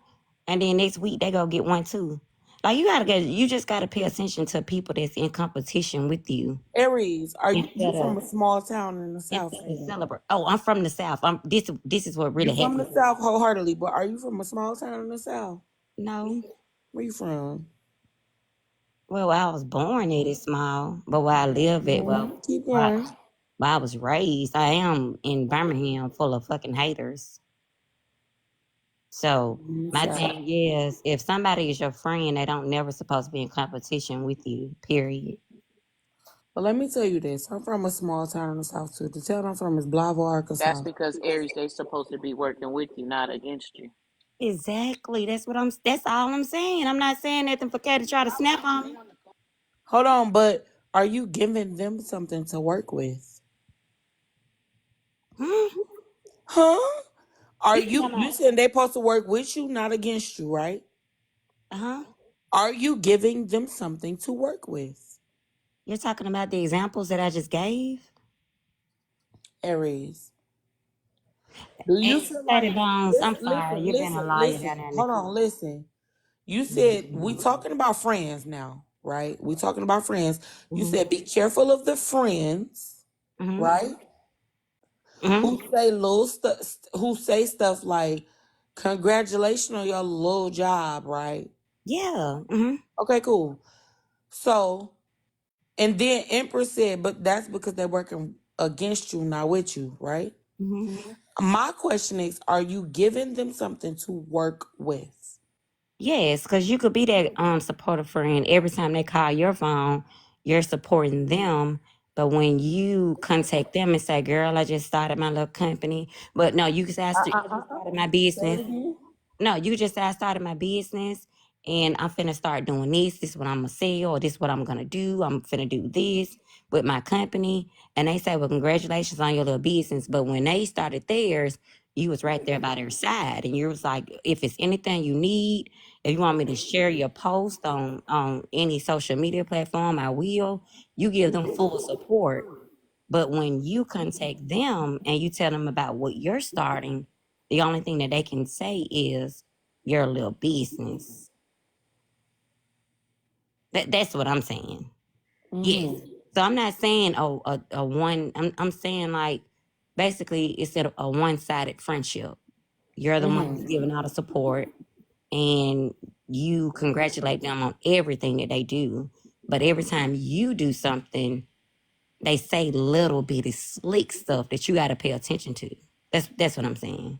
and then next week they go get one too. Like you just gotta pay attention to people that's in competition with you Aries, are you instead from of a small town in the South? instead of celebrate. Oh, I'm from the South. This is what You really from the happened. South wholeheartedly, but are you from a small town in the South? No. Where you from? Well, I was born it is small, but where I live at, Keep where going. where I was raised, I am in Birmingham full of fucking haters. So my South. thing is, if somebody is your friend, they don't never supposed to be in competition with you. Period. But let me tell you this: I'm from a small town in the South too. The town I'm from is Blavo, That's Arkansas. because Aries, they supposed to be working with you, not against you. Exactly. That's all I'm saying. I'm not saying nothing for Kay to try to snap on me. Hold on, but are you giving them something to work with? Hmm? Huh? Are You can tell you my saying they supposed to work with you, not against you, right? uh-huh. Are you giving them something to work with? You're talking about the examples that I just gave? Aries. Do you And feel Lady like Bones, I'm sorry, listen, you're being a listen, liar listen. down there in the Hold on, comments. listen. You said we talking about friends now, right? We talking about friends. You Mm-hmm. said be careful of the friends, Mm-hmm. right? Mm-hmm. Who say stuff like congratulations on your little job, right? Yeah. Mm-hmm. Okay, cool. So, and then Empress said, but that's because they're working against you, not with you, right? Mm-hmm. My question is, are you giving them something to work with? Yes, because you could be that supportive friend. Every time they call your phone, you're supporting them. But when you contact them and say, "Girl, I just started my little company," but no, you can say, I just started my Say it business." again. No, you just say I started my business and I'm finna start doing this. This is what I'm gonna sell, or this is what I'm gonna do. I'm finna do this with my company. And they say, well, congratulations on your little business. But when they started theirs, you was right there by their side. And you was like, if it's anything you need, if you want me to share your post on any social media platform, I will. You give them full support. But when you contact them and you tell them about what you're starting, the only thing that they can say is your little business. That's what I'm saying. Yes. Mm-hmm. So I'm not saying a one. I'm saying like basically it's a one sided friendship. You're the one Mm-hmm. who's giving all the support, and you congratulate them on everything that they do. But every time you do something, they say little bitty slick stuff that you got to pay attention to. That's what I'm saying.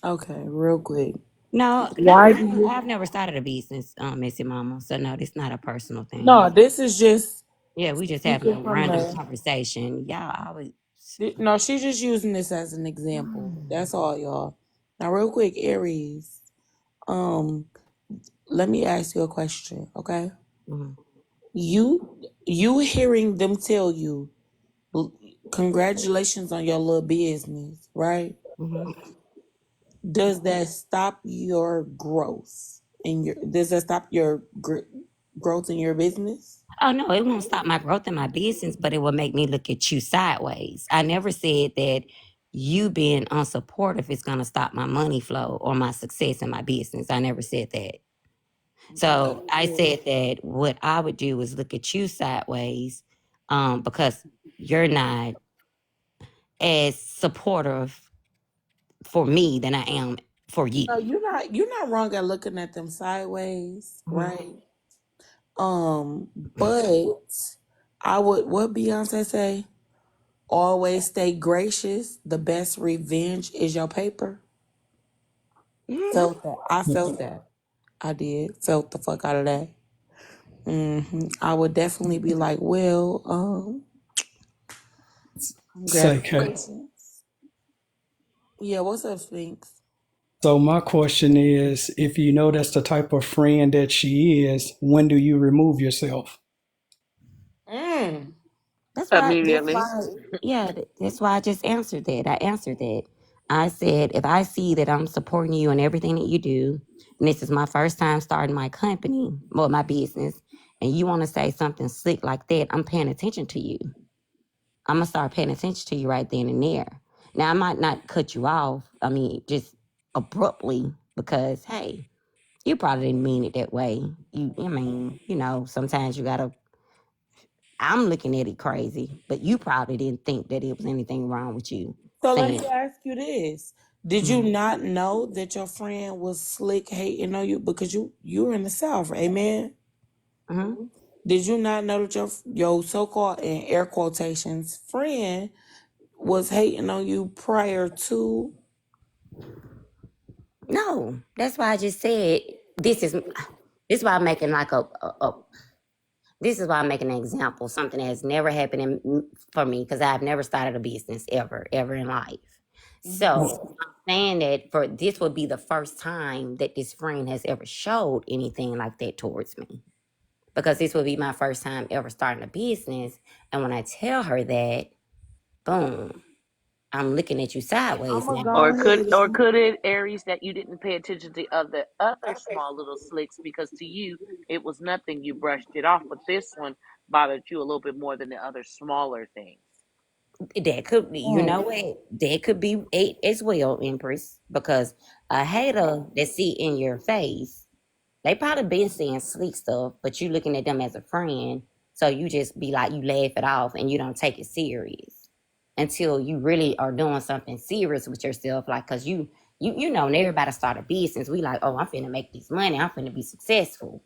Okay, real quick. No, Why do you? I've never started a business, Missy Mama. So no, it's not a personal thing. No, this is just Yeah, we just having speaking a from random the. conversation. Y'all always. No, she's just using this as an example. That's all, y'all. Now, real quick, Aries. Um, let me ask you a question, okay? Mhm, You hearing them tell you, congratulations on your little business, right? mhm. Does that stop your growth in your? Does that stop your growth in your business? Oh no, it won't stop my growth in my business, but it will make me look at you sideways. I never said that you being unsupportive is gonna stop my money flow or my success in my business. I never said that. So I said that what I would do is look at you sideways, because you're not as supportive for me than I am for you. No, you're not wrong at looking at them sideways, Mhm. right? But I would what Beyonce say? Always stay gracious. The best revenge is your paper. Mhm. Felt that. I felt that. I did. Felt the fuck out of that. I would definitely be like, well, Say, Kay. congratulations. Yeah, what's up, Sphinx? So my question is, if you know that's the type of friend that she is, when do you remove yourself? Mm. That's why. That's Immediately. why. Yeah, that's why I just answered that. I answered that. I said if I see that I'm supporting you in everything that you do, and this is my first time starting my company, well, my business, and you want to say something slick like that, I'm paying attention to you. I'm gonna start paying attention to you right then and there. Now I might not cut you off. I mean, just abruptly because hey. You probably didn't mean it that way. I mean, sometimes you gotta. I'm looking at it crazy, but you probably didn't think that it was anything wrong with you So let saying. me ask you this. Did you not know that your friend was slick hating on you because you were in the South, amen? Mm-hmm. Did you not know that your so-called in air quotations friend was hating on you prior to? No, that's why I just said this is. This is why I'm making like this is why I'm making an example. Something that has never happened for me because I've never started a business ever in life. So I'm saying that for this would be the first time that this friend has ever showed anything like that towards me. Because this would be my first time ever starting a business. And when I tell her that, boom, I'm looking at you I'm sideways gonna now. go ahead Or and could it, Aries, that you didn't pay attention to the other small little slicks because to you it was nothing, you brushed it off, but this one bothered you a little bit more than the other smaller things. That could be, you know what? That could be it as well, Empress. Because a hater that see in your face, they probably been saying slick stuff, but you looking at them as a friend, so you just be like you laugh it off and you don't take it serious until you really are doing something serious with yourself. Like, cause you know, and everybody start a business. We like, oh, I'm finna make this money. I'm finna be successful.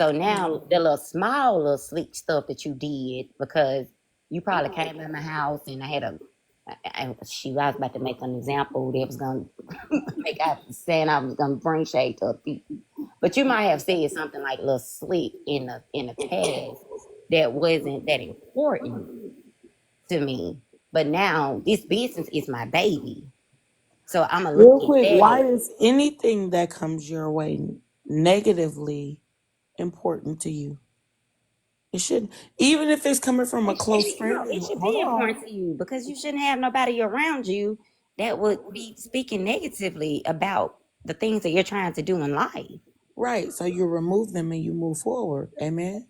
So now the little small little sleek stuff that you did because you probably came in my house and I had I was about to make an example that was gonna make out saying I was gonna bring shade to a people. But you might have said something like little sleek in the past that wasn't that important to me. But now this business is my baby. So I'ma look real at quick, why that. is anything that comes your way negatively important to you? It shouldn't, even if it's coming from a close friend. It should Hold be on. important to you because you shouldn't have nobody around you that would be speaking negatively about the things that you're trying to do in life. Right. So you remove them and you move forward. Amen.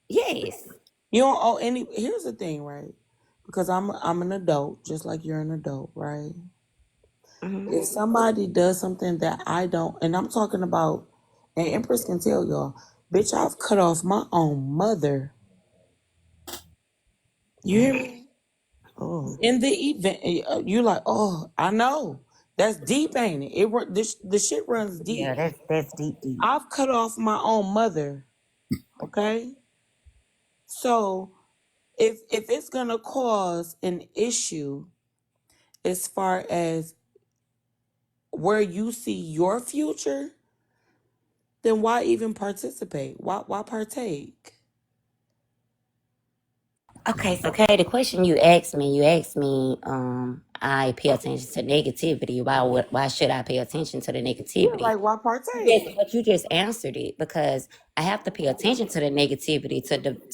Yes. You don't owe any. Here's the thing, right? Because I'm an adult, just like you're an adult, right? Hmm. If somebody does something that I don't, and I'm talking about, and Empress can tell y'all, bitch, I've cut off my own mother. You hear me? Oh, In the event, you like, oh, I know. That's deep, ain't it? This the shit runs yeah, deep. that's deep, deep. I've cut off my own mother. Okay, so if it's gonna cause an issue as far as where you see your future, then why even participate? Why partake? Okay, so Kay, the question you asked me, I pay attention to negativity. Why should I pay attention to the Yeah, negativity? like why partake? But you just answered it because I have to pay attention to the negativity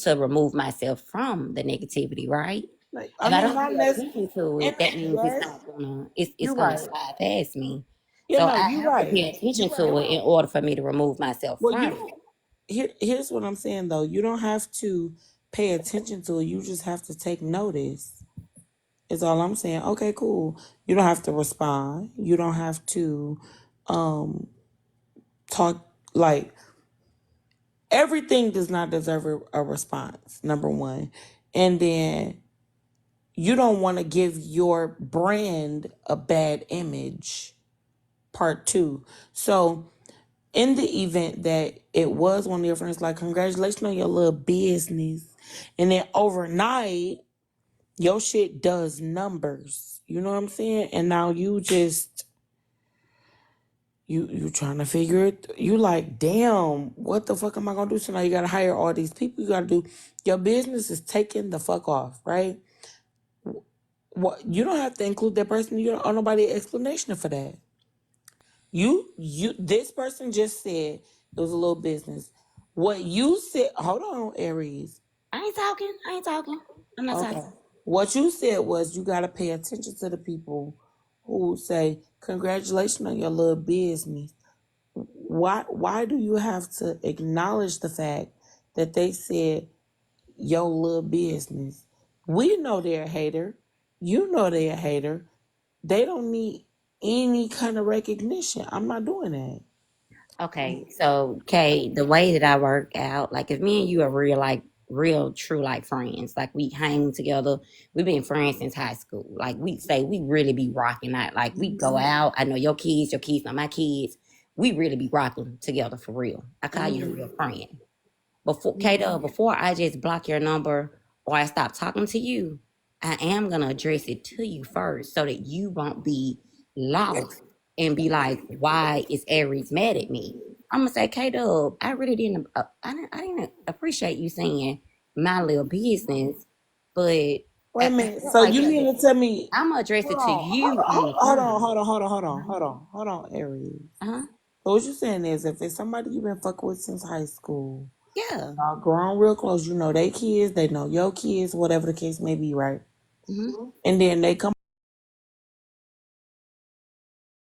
to remove myself from the negativity, right? Like I If I mean, don't not pay necessarily. attention to it, that means Yes, it's you're gonna right. slide past me. You So know, I you're have to right. pay attention to it in order for me to remove myself Well, from you it. don't. Here's what I'm saying though. You don't have to pay attention to it. You just have to take notice. Is all I'm saying. Okay, cool. You don't have to respond. You don't have to um talk like everything does not deserve a response. Number one, and then you don't want to give your brand a bad image. Part two. So in the event that it was one of your friends, like, congratulations on your little business. And then overnight, your shit does numbers. You know what I'm saying? And now you trying to figure it. You like, damn, what the fuck am I gonna do? So now you gotta hire all these people. You gotta do your business is taking the fuck off, right? What you don't have to include that person. You don't owe nobody an explanation for that. This person just said it was a little business. What you said, hold on, Aries. I ain't talking. I ain't talking. I'm not Okay. talking. What you said was you got to pay attention to the people who say, congratulations on your little business. Why do you have to acknowledge the fact that they said your little business? We know they're a hater. You know they're a hater. They don't need any kind of recognition. I'm not doing that. Okay, so Kay, the way that I work out, like if me and you are real, like real, true, like friends, like we hang together, we've been friends since high school. Like we say, we really be rocking out. Like we go out. I know your kids know my kids. We really be rocking together for real. I call you a real friend. Before Kato, before I just block your number or I stop talking to you, I am gonna address it to you first so that you won't be lost and be like, why is Aries mad at me? I'm gonna say, K-Dub, I really didn't, I didn't appreciate you saying my little business, but Wait a I minute. felt So like you that. mean to tell me? I'm gonna address Hold it to on, you on the hold on, phone. hold on, hold on, hold on, hold on, hold on, Aries. Uh-huh. So what you saying is, if it's somebody you've been fucking with since high school, Yeah. y'all grown real close, you know they kids, they know your kids, whatever the case may be, right? Mm-hmm. And then they come,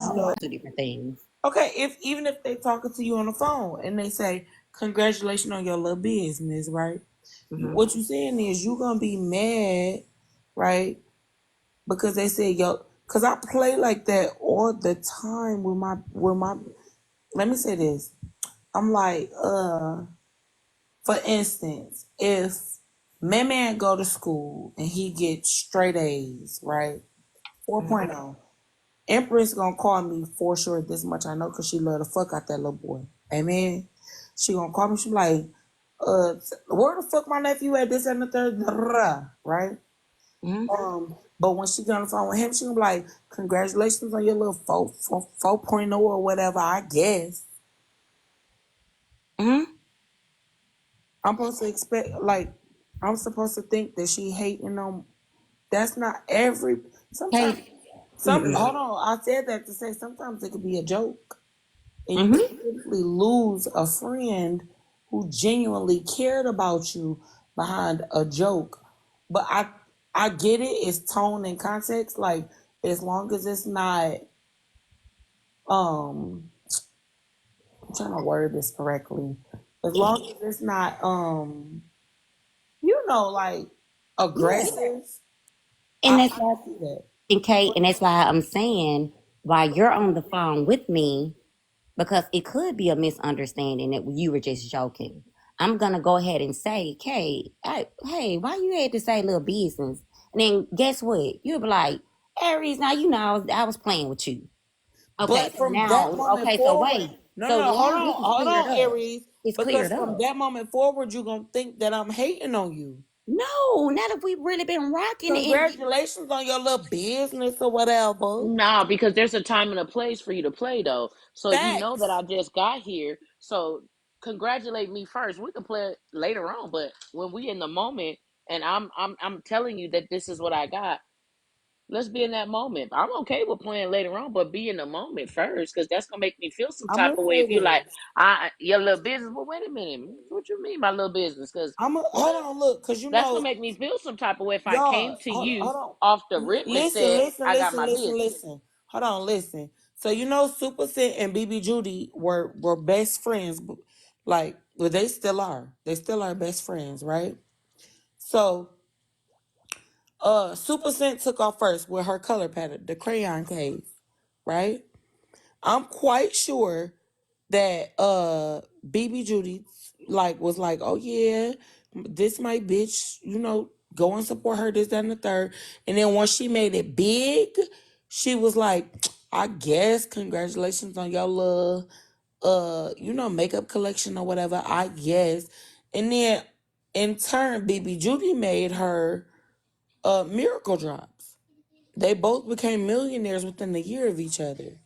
you know, Two different things. okay, if even if they talking to you on the phone and they say, congratulations on your little business, right? Mm-hmm. What you saying is you gonna be mad, right? Because they said yo, cause I play like that all the time with my. Let me say this. I'm like, for instance, if my man go to school and he gets straight A's, right? 4.0. Empress gonna call me for sure this much I know because she love the fuck out that little boy. Amen. She gonna call me, she be like, where the fuck my nephew at this and the third, right? Mm-hmm. But when she get on the phone with him, she gonna be like, congratulations on your little 4.0 or whatever, I guess. Mm-hmm. I'm supposed to expect, like, I'm supposed to think that she hating on. That's not every. Sometimes, Hey. hold on. I said that to say sometimes it could be a joke, and you Mm-hmm. can simply lose a friend who genuinely cared about you behind a joke. But I get it. It's tone and context. Like as long as it's not, um, I'm trying to word this correctly. As long as it's not, like Yeah. aggressive. And I that's why, see that. and Kate, and that's why I'm saying while you're on the phone with me, because it could be a misunderstanding that you were just joking. I'm gonna go ahead and say, Kate, hey, why you had to say little business? And then guess what? You'll be like, Aries, now you know I was playing with you. Okay, But so from that now, moment okay, so forward, wait. no, So no, now this is hold cleared on, up. Aries. It's Because cleared from up. that moment forward, you're gonna think that I'm hating on you. No, not if we've really been rocking and Congratulations on your little business or whatever. Nah, because there's a time and a place for you to play though. So you know that Facts. I just got here. So congratulate me first. We can play it later on, but when we in the moment and I'm telling you that this is what I got, let's be in that moment. I'm okay with playing later on, but be in the moment first, because that's gonna make me feel some I'm type gonna of way say if you like, this. your little business. Well, wait a minute. What you mean my little business? Because Hold on, look, cause that's gonna make me feel some type of way if I y'all, came to you hold on. off the rip and Listen, said listen, I got listen, my listen, business. listen. Hold on, listen. So Super Scent and BB Judy were best friends, like well, they still are. They still are best friends, right? So Super Scent took off first with her color palette, the crayon cave, right? I'm quite sure that BB Judy was like, oh yeah, this my bitch, go and support her, this, that, and the third. And then once she made it big, she was like, I guess congratulations on your little makeup collection or whatever, I guess. And then in turn, BB Judy made her miracle drops. They both became millionaires within a year of each other.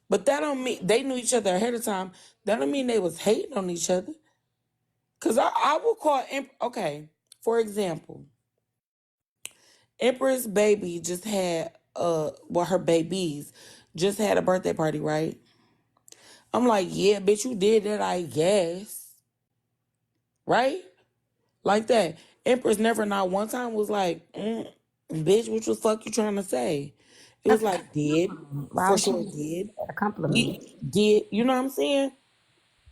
But that don't mean they knew each other ahead of time. That don't mean they was hating on each other. Cause I will call okay. For example, Empress baby just had her babies just had a birthday party, right? I'm like, yeah, bitch, you did that, I guess. Right? Like that. Empress never not one time was like, bitch, what the fuck you trying to say? It was that's like, did, why for would sure she did. a compliment? Did, you know what I'm saying?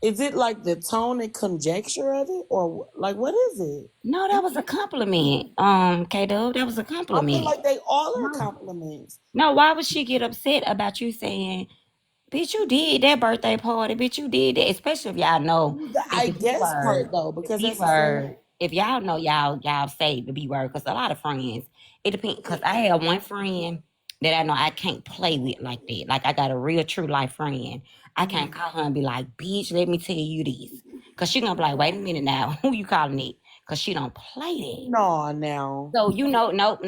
Is it like the tone and conjecture of it, or like what is it? No, that was a compliment. K Dub, that was a I feel compliment. like they all are No. compliments. No, why would she get upset about you saying Bitch, you did that birthday party. Bitch, you did that. Especially if y'all know The that I the B guess part word, though, the because B that's the same. word. If y'all know y'all say the B word, because a lot of friends, it depends. Because I have one friend that I know I can't play with like that. Like I got a real true life friend. I can't call her and be like, bitch, let me tell you this. Because she gonna be like, wait a minute now, who you calling it? Because she don't play that. No, now. So you know, nope,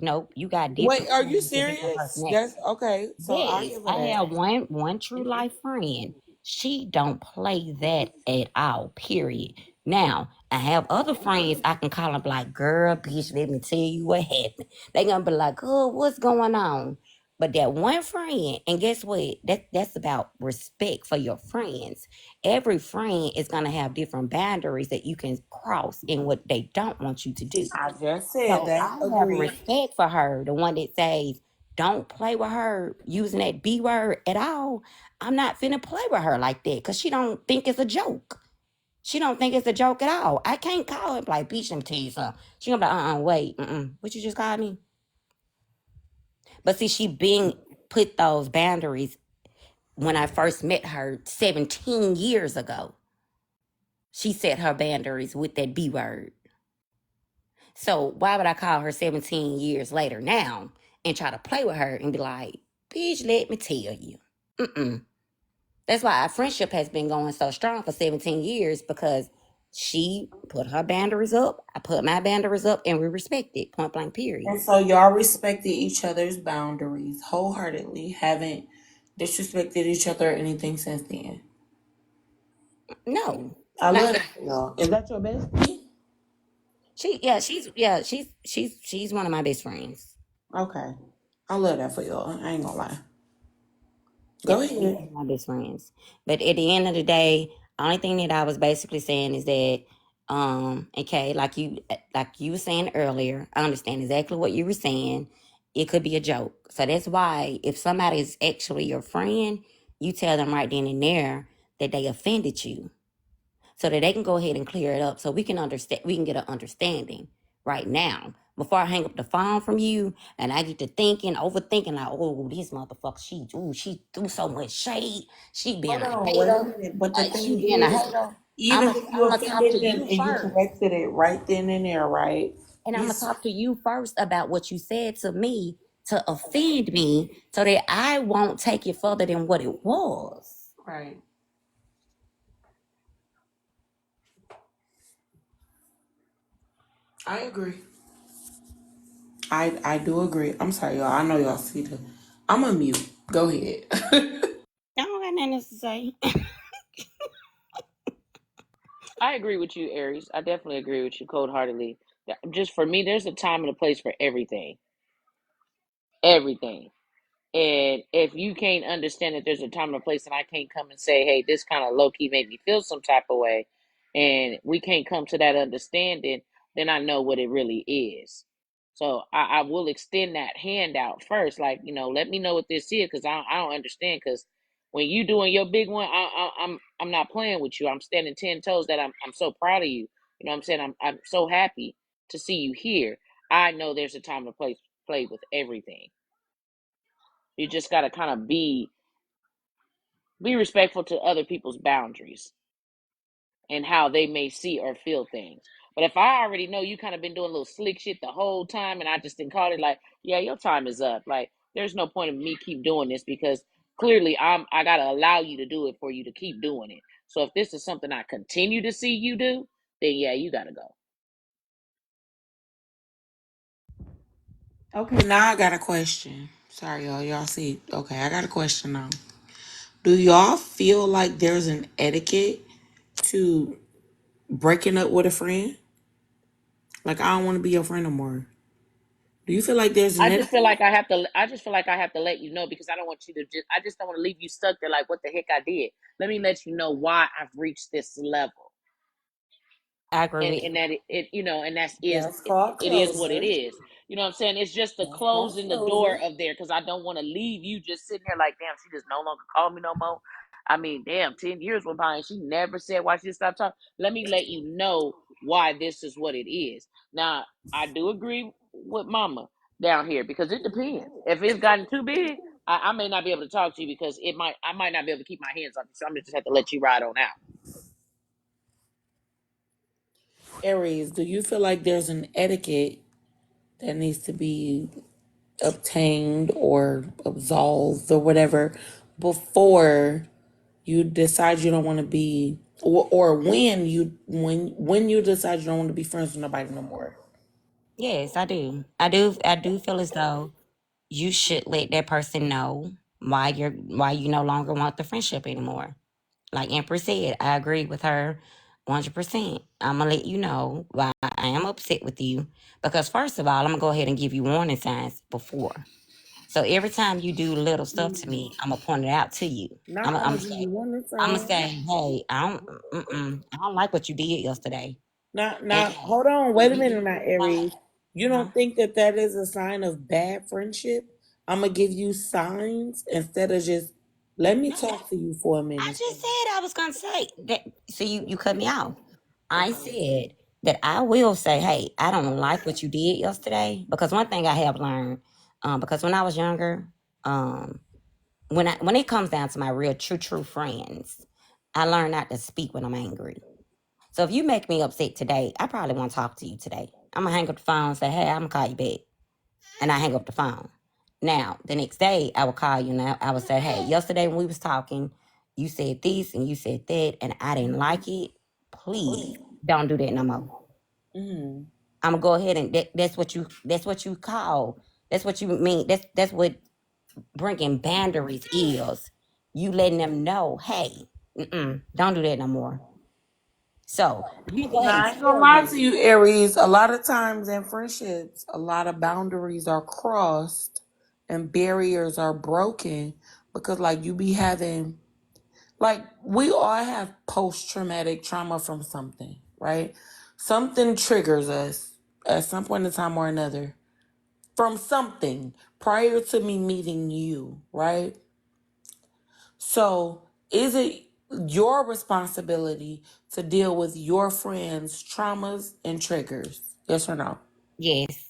nope. You got Wait, different are you friends with different serious? personalities. That's okay. So I Yes, give her I that. have one true life friend. She don't play that at all. Period. Now I have other friends I can call them like, girl, bitch, let me tell you what happened. They gonna be like, oh, what's going on? But that one friend, and guess what? That's about respect for your friends. Every friend is gonna have different boundaries that you can cross in what they don't want you to do. I just said So that. I have Agreed. respect for her, the one that says, don't play with her using that B word at all. I'm not finna play with her like that because she don't think it's a joke. She don't think it's a joke at all. I can't call her like, bitch, let me tell you something. She gonna be like, wait, what you just called me? But see, she been put those boundaries when I first met her 17 years ago. She set her boundaries with that B word. So why would I call her 17 years later now and try to play with her and be like, bitch, let me tell you. Mm-mm. That's why our friendship has been going so strong for 17 years because she put her boundaries up, I put my boundaries up, and we respect it, point blank, And period. so y'all respected each other's boundaries wholeheartedly. Haven't disrespected each other or anything since then. No, I not love that for y'all. Is that your bestie? she's one of my best friends. Okay. I love that for y'all. I ain't gonna lie. Go Yep, she's ahead. one of my best friends. But at the end of the day, only thing that I was basically saying is that, okay, like you were saying earlier, I understand exactly what you were saying. It could be a joke. So that's why if somebody is actually your friend, you tell them right then and there that they offended you so that they can go ahead and clear it up so we can get an understanding right now before I hang up the phone from you and I get to thinking, overthinking, like, oh, this motherfucker, she threw so much shade. She being Hold a on, wait a hater. minute. But the She thing being a is, hater. even if you I'm gonna talk to offended them you and you first. corrected it right then and there, right? And I'm You gonna talk to you first about what you said to me to offend me so that I won't take it further than what it was. right. I agree. I do agree. I'm sorry, y'all. I know y'all see the. I'm a mute. Go ahead. I don't got nothing else to say. I agree with you, Aries. I definitely agree with you cold heartedly. Just for me, there's a time and a place for everything. Everything. And if you can't understand that there's a time and a place, and I can't come and say, hey, this kind of low key made me feel some type of way, and we can't come to that understanding, then I know what it really is. So I will extend that hand out first, like, let me know what this is, because I don't understand. Because when you doing your big one, I'm not playing with you. I'm standing 10 toes. That I'm so proud of you. You know what I'm saying? I'm so happy to see you here. I know there's a time and a place play with everything. You just got to kind of be respectful to other people's boundaries and how they may see or feel things. But if I already know you kind of been doing a little slick shit the whole time and I just didn't call it, like, yeah, your time is up. Like, there's no point of me keep doing this, because clearly I got to allow you to do it for you to keep doing it. So if this is something I continue to see you do, then yeah, you got to go. Okay, now I got a question. Sorry, y'all. Y'all see? Okay, I got a question now. Do y'all feel like there's an etiquette to breaking up with a friend? Like, I don't want to be your friend no more. Do you feel like there's an I just feel etiquette? like I just feel like I have to let you know, because I don't want you to I just don't want to leave you stuck there like, what the heck I did. Let me let you know why I've reached this level. I and agree. and that and that's is That's called it is what closure. it is. You know what I'm saying? It's just the That's called closing the door closure. of there, because I don't want to leave you just sitting here like, damn, she just no longer call me no more. I mean, damn, 10 years went by and she never said why she stopped talking. Let me let you know why this is what it is. Now, I do agree with mama down here, because it depends. If it's gotten too big, I may not be able to talk to you because I might not be able to keep my hands on you. So I'm just have to let you ride on out. Aries, do you feel like there's an etiquette that needs to be obtained or absolved or whatever before you decide you don't want to be, or when you decide you don't want to be friends with nobody no more? Yes, I do. I do feel as though you should let that person know why you no longer want the friendship anymore. Like Empress said, I agree with her 100%. I'm gonna let you know why I am upset with you because first of all, I'm gonna go ahead and give you warning signs before. So every time you do little stuff to me, I'm gonna point it out to you. Not only do you want to I'm gonna sign. say, hey, I don't like what you did yesterday. And Now, hold on. if Wait a you minute, do now, that, Aries. You uh-huh. don't think that that is a sign of bad friendship? I'm gonna give you signs instead of just let me No, talk to you for a I minute. just said I was gonna say that. So you cut me off. I said that I will say, hey, I don't like what you did yesterday because one thing I have learned, because when I was younger, um, when it comes down to my real true friends, I learned not to speak when I'm angry. So if you make me upset today, I probably won't talk to you today. I'm gonna hang up the phone and say, hey, I'm gonna call you back, and I hang up the phone. Now, the next day, I will call you and I would say, hey, yesterday when we was talking, you said this and you said that, and I didn't like it. Please don't do that no more. Mm-hmm. I'm gonna go ahead and that's what you call that's what you mean that's what bringing boundaries is. You letting them know, hey, don't do that no more. So you go ahead Now, and I ain't gonna tell lie to them. you, Aries. A lot of times in friendships, a lot of boundaries are crossed and barriers are broken because, like, you be having, like, we all have post traumatic trauma from something, right? Something triggers us at some point in time or another from something prior to me meeting you, right? So, is it your responsibility to deal with your friends' traumas and triggers? Yes or no? Yes,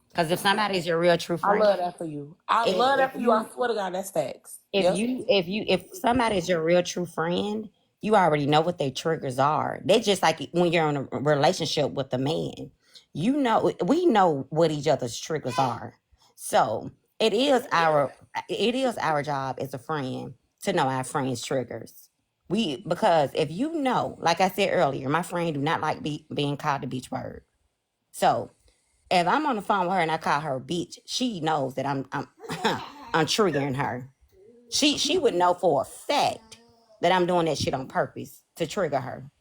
because if somebody's your real true I friend, love that for you. I love if that for you. I you swear to God, that's facts. if Yep. you if you if somebody is your real true friend, you already know what their triggers are. They just like when you're in a relationship with a man. You know we know what each other's triggers are. So it is our job as a friend to know our friends' triggers. Because if you know, like I said earlier, my friend do not like being called the beach word. So if I'm on the phone with her and I call her a bitch, she knows that I'm I'm triggering her. She would know for a fact that I'm doing that shit on purpose to trigger her.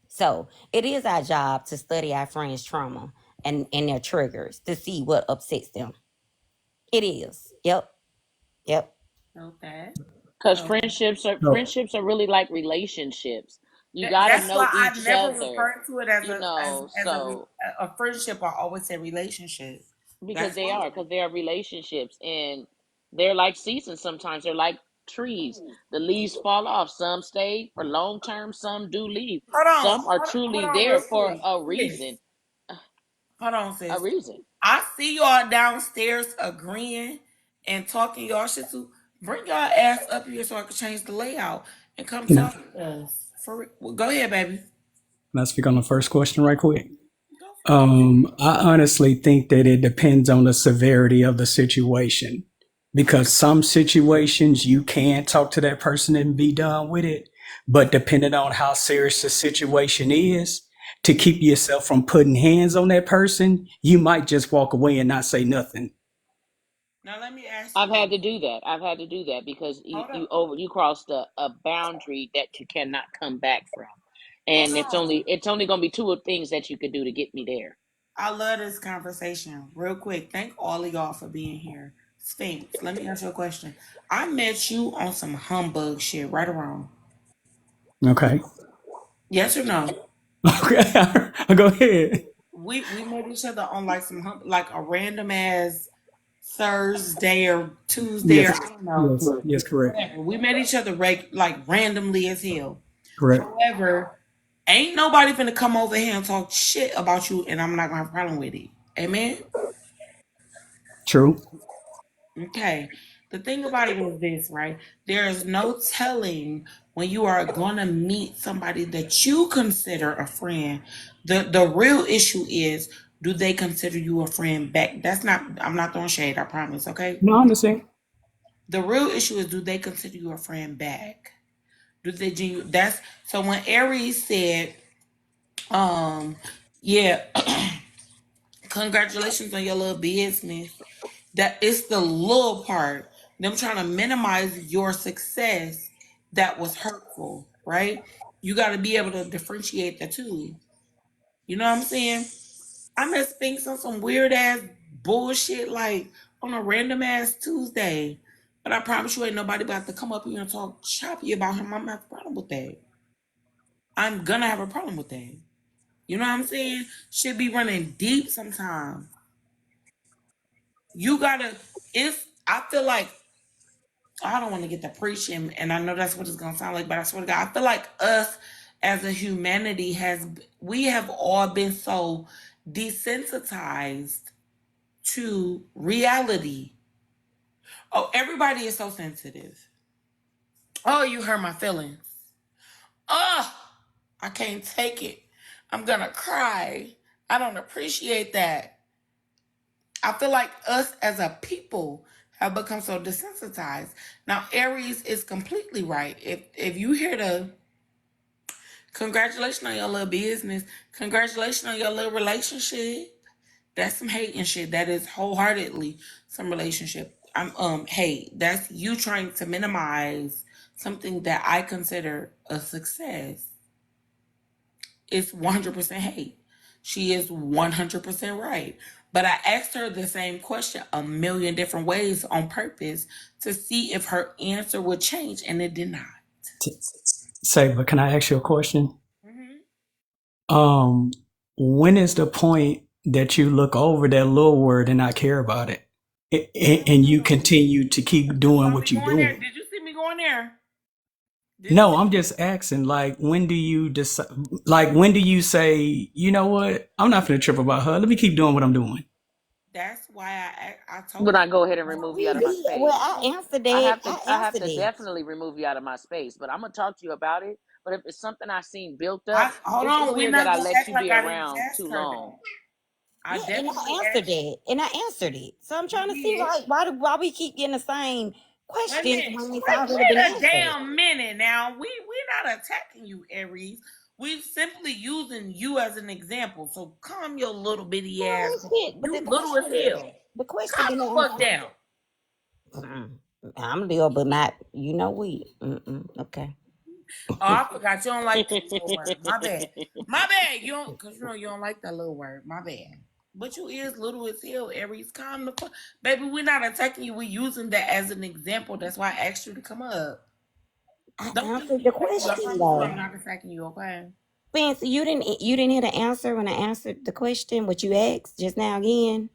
So it is our job to study our friends' trauma and their triggers to see what upsets them. It is. Yep. Yep. Okay. Because So So, friendships are really like relationships. You got to that's know why I each never other, refer to it as you know. So a friendship. I always say relationship. because That's why. they are relationships, and they're like seasons. Sometimes they're like trees. The leaves fall off. Some stay for long term. Some do leave. Some are Hold truly on, there real for quick. a Sis, reason. hold on, A sis. reason. I see y'all downstairs agreeing and talking y'all shit too. Bring y'all ass up here so I can change the layout and come you know, talk to us. Well, go ahead, baby. can I speak on the first question right quick? Go for it. I honestly think that it depends on the severity of the situation because some situations you can talk to that person and be done with it. But depending on how serious the situation is, to keep yourself from putting hands on that person, you might just walk away and not say nothing. Now let me ask you I've had this. to do that. I've had to do that because Hold up. you crossed a boundary that you cannot come back from, Hold and on. it's only going to be two things that you could do to get me there. I love this conversation. Real quick, thank all of y'all for being here. Sphinx, let me ask you a question. I met you on some humbug shit, right or wrong? Okay. Yes or no? Okay. Go ahead. We met each other on like like a random ass Thursday or Tuesday or Yes. I don't know. Yes. Yes. Correct. Whatever. We met each other like randomly as hell. Correct. However, ain't nobody finna come over here and talk shit about you, and I'm not gonna have a problem with it. Amen. True. Okay. The thing about it is this, right? There is no telling when you are going to meet somebody that you consider a friend. The real issue is, do they consider you a friend back? That's not, I'm not throwing shade, I promise, okay? No, I understand. The real issue is, do they consider you a friend back? Do they that's so when Aries said, yeah, congratulations on your little business. That it's the little part, them trying to minimize your success that was hurtful, right? You got to be able to differentiate the two. You know what I'm saying? I met Spinks on some weird ass bullshit, like on a random ass Tuesday. But I promise you, ain't nobody about to come up here and talk choppy about him. I'm not have a problem with that. I'm gonna have a problem with that. You know what I'm saying? Should be running deep sometimes. You gotta, if I feel like, I don't want to get to preaching, and I know that's what it's gonna sound like, but I swear to God, I feel like us as a humanity we have all been so desensitized to reality. Oh, everybody is so sensitive. Oh, you hurt my feelings. Oh, I can't take it. I'm gonna cry. I don't appreciate that. I feel like us as a people have become so desensitized. Now, Aries is completely right. If you hear the congratulations on your little business, congratulations on your little relationship, that's some hate and shit. That is wholeheartedly some relationship. Hey, that's you trying to minimize something that I consider a success. It's 100% hate. She is 100% right. But I asked her the same question a million different ways on purpose to see if her answer would change, and it did not. Say, but can I ask you a question? Mm-hmm. Um, when is the point that you look over that little word and not care about it, and you continue to keep You doing saw me what you're going there. doing? Did you see me going there? Did you No, see? I'm just asking. Like, when do you decide? Like, when do you say, you know what? I'm not gonna trip about her. Let me keep doing what I'm doing. That's why I When told I you. go ahead and Well, remove you we out of my did. Well, space. I answered I that. have to I I have answered to that. definitely remove you out of my space. But I'm gonna talk to you about it. But if it's something I seen built up, I hold it's on. We're clear that not I gonna let act you like be I didn't around ask too her long. that. I Yeah, and definitely I answered asked. that. And I answered it. So I'm You trying to see did. why we keep getting the same Wait a questions minute. when it's already been Wait a answered. damn minute now. We're not attacking you, Aries. We're simply using you as an example. So calm your little bitty No, ass. it's shit. But You little as hell. the question Calm been the fuck answered. down. I'm little, but not we. Okay. Oh, I forgot you don't like that little word. My bad. My bad. You don't, cause you know you don't like that little word. My bad. But you is little as hell, Aries. Calm the fuck. Baby, we're not attacking you. We're using that as an example. That's why I asked you to come up. I Don't think answered me the attacking you. I question promise you I'm though. not attacking you, okay? Fancy, you didn't hear the answer when I answered the question, what you asked just now again.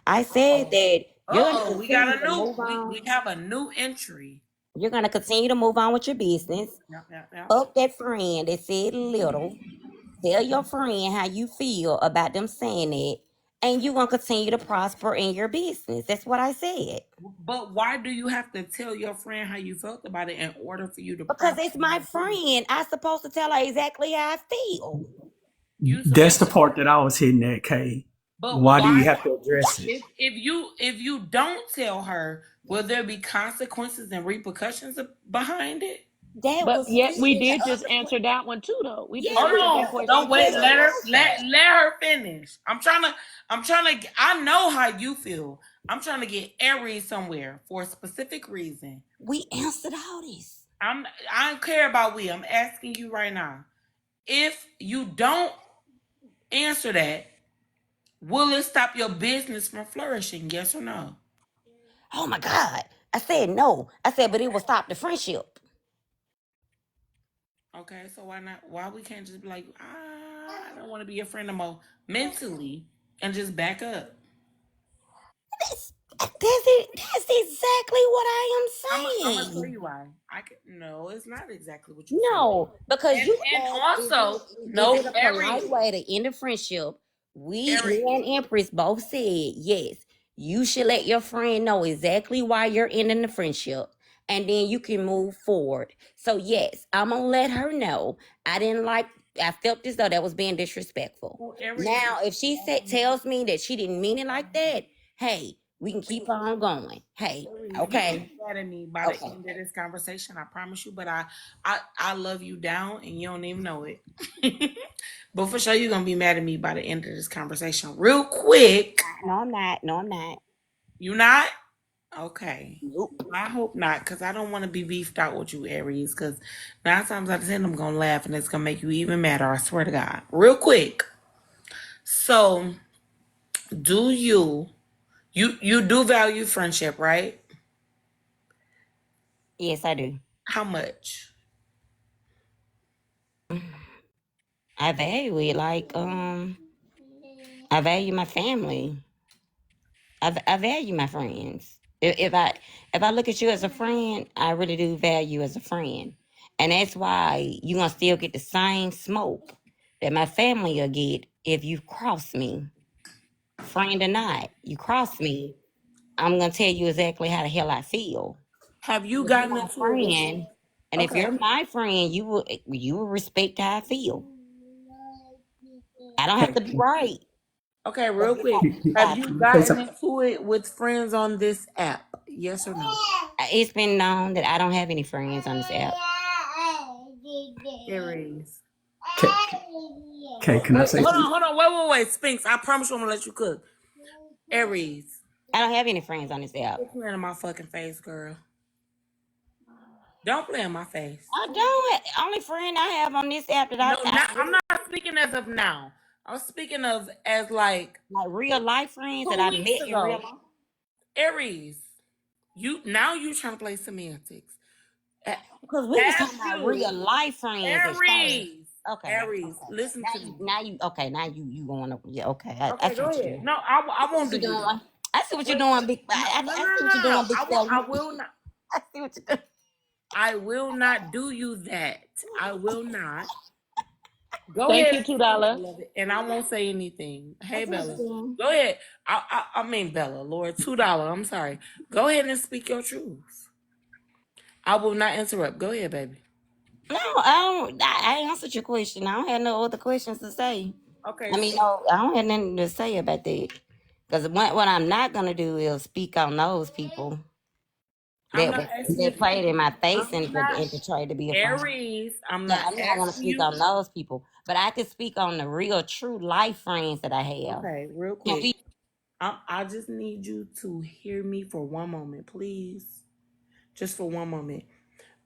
I said Uh-oh. that you're gonna Uh-oh. We got continue a to new move we on. have a new entry. You're gonna continue to move on with your business. Yep, yep, yep. Up that friend that said little. Tell your friend how you feel about them saying it, and you're gonna continue to prosper in your business. That's what I said. But why do you have to tell your friend how you felt about it in order for you to Because prosper it's in my your business? friend. I supposed to tell her exactly how I feel. You That's supposed the to, part that I was hitting at, Kay. but Why do you why? have to address it? If you don't tell her, will there be consequences and repercussions behind it? That But was yet we still the did just other answer that one too, though. We just Yeah, Hold but answered on. that that's the question Don't question too, wait. been Let though. her answered. let her finish. I'm trying to I know how you feel. I'm trying to get Aries somewhere for a specific reason. We answered all this. I don't care about we. I'm asking you right now. If you don't answer that, will it stop your business from flourishing? Yes or no? Oh my God. I said no. I said, but it will stop the friendship. Okay, so why not? Why we can't just be like, I don't want to be a friend no more mentally and just back up? That's it. That's exactly what I I'm am gonna tell saying. you why. I can no, it's not exactly what you saying. No, because you And asked, also, is no, it a polite Aries, way to end a friendship? Me Aries. and Empress both said yes. You should let your friend know exactly why you're ending the friendship, and then you can move forward. So yes, I'm gonna let her know I felt as though that was being disrespectful. Well, Aries, Now, if she tells me that she didn't mean it like that, hey, we can keep on going. Hey, you okay, mad at me by the okay. end of this conversation. I promise you. But I love you down, and you don't even know it. But for sure, you're gonna be mad at me by the end of this conversation, real quick. No, I'm not. No, I'm not. You not? Okay. Nope. I hope not, because I don't want to be beefed out with you, Aries. Because 9 times out of 10, I'm gonna laugh, and it's gonna make you even madder. I swear to God. Real quick. So, do you do value friendship, right? Yes, I do. How much? I value it. I value my family. I value my friends. If I look at you as a friend, I really do value you as a friend, and that's why you gonna still get the same smoke that my family will get if you cross me, friend or not. You cross me, I'm gonna tell you exactly how the hell I feel. Have you If you're gotten my into it with? friend, and if Okay. you're my friend, you will respect how I feel. I don't have to be right, Okay, but real you quick. got Have to you be Say gotten something. into it with friends on this app? Yes or no? it's been known that I don't have any friends on this app. Aries. Okay, okay, can I Wait, say hold something? on, wait. Spinks, I promise you I'm gonna let you cook. Aries. I don't have any friends on this app. Quit playing in my fucking face, girl. Don't play in my face. I don't. Only friend I have on this app that No, I I'm really not speaking as of now. I'm speaking of as like like real life friends that 2 I weeks met in real ago. life. Aries. You trying to play semantics. A- Because we was Have talking about you, real life friends at first. Aries, Okay, Aries, okay. listen to me. Now you going up. Yeah, okay. I Okay, see go what you're ahead. doing. No, I I won't see do what you're you that. doing. I see what you're But doing, big. no, no, no, I see no, what you're no. doing, big I fella. will not. I see what you're doing. I will not do you that. I will not. Go Thank ahead you, and speak, $2. beloved, and I won't say anything. I Hey, see what Bella, you're doing. go ahead. I mean, Bella, Lord, $2. I'm sorry. Go ahead and speak your truth. I will not interrupt. Go ahead, baby. No, I don't. I answered your question. I don't have no other questions to say. Okay, I mean, so no, I don't have nothing to say about that. Because what I'm not gonna do is speak on those people I'm not asking you that to played speak. in my face I'm not and portrayed to be a friend. Aries. I'm Yeah, not I'm not gonna asking speak you. on those people, but I can speak on the real, true life friends that I have. Okay, real Can quick. we? I just need you to hear me for one moment, please. Just for one moment.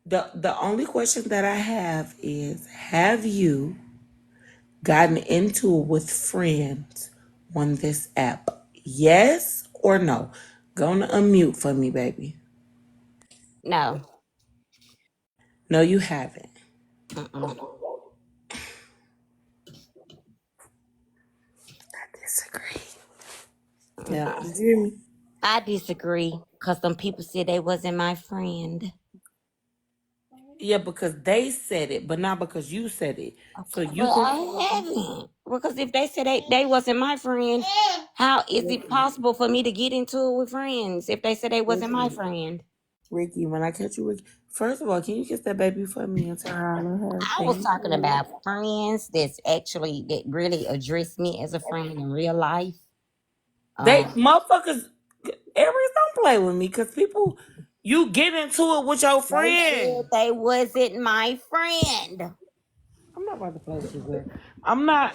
The only question that I have is, have you gotten into it with friends on this app? Yes or no? Gonna unmute for me, baby. No. No, you haven't. Mm-mm. I disagree. Yeah, Mm-mm. did you hear me? I disagree because some people said they wasn't my friend. Yeah, because they said it, but not because you said it. So Okay, you but can I haven't. Because if they said they wasn't my friend, how is it Ricky, possible for me to get into it with friends if they said they wasn't my Ricky, friend? Ricky, when I catch you, Ricky, first of all, can you kiss that baby for me and tell her I love her? I was Thank talking you. about friends that really address me as a friend in real life. They Um, motherfuckers, Aries, don't play with me because people, you get into it with your they said friend. they wasn't my friend. I'm not about to play with you, girl. I'm not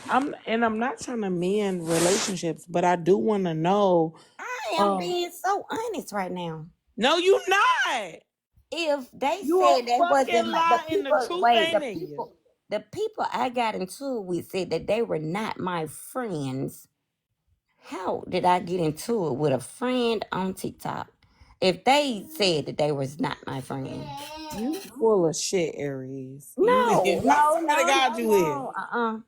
trying to mend relationships, but I do want to know. I am Um, being so honest right now. no, you not. If they You a said that fucking wasn't lie, and the truth ain't in you. the people I got into with said that they were not my friends. How did I get into it with a friend on TikTok? If they said that they was not my friend. You full of shit, Aries. You No, is. I no, swear to no, God, no, you is.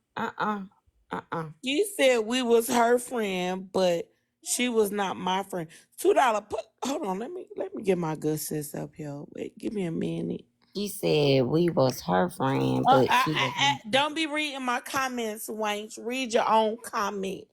no. She said we was her friend, but she was not my friend. $2. Put hold on. Let me get my good sis up here. Wait, give me a minute. She said we was her friend, but she was not. Don't be reading my comments, Wanch. Read your own comments.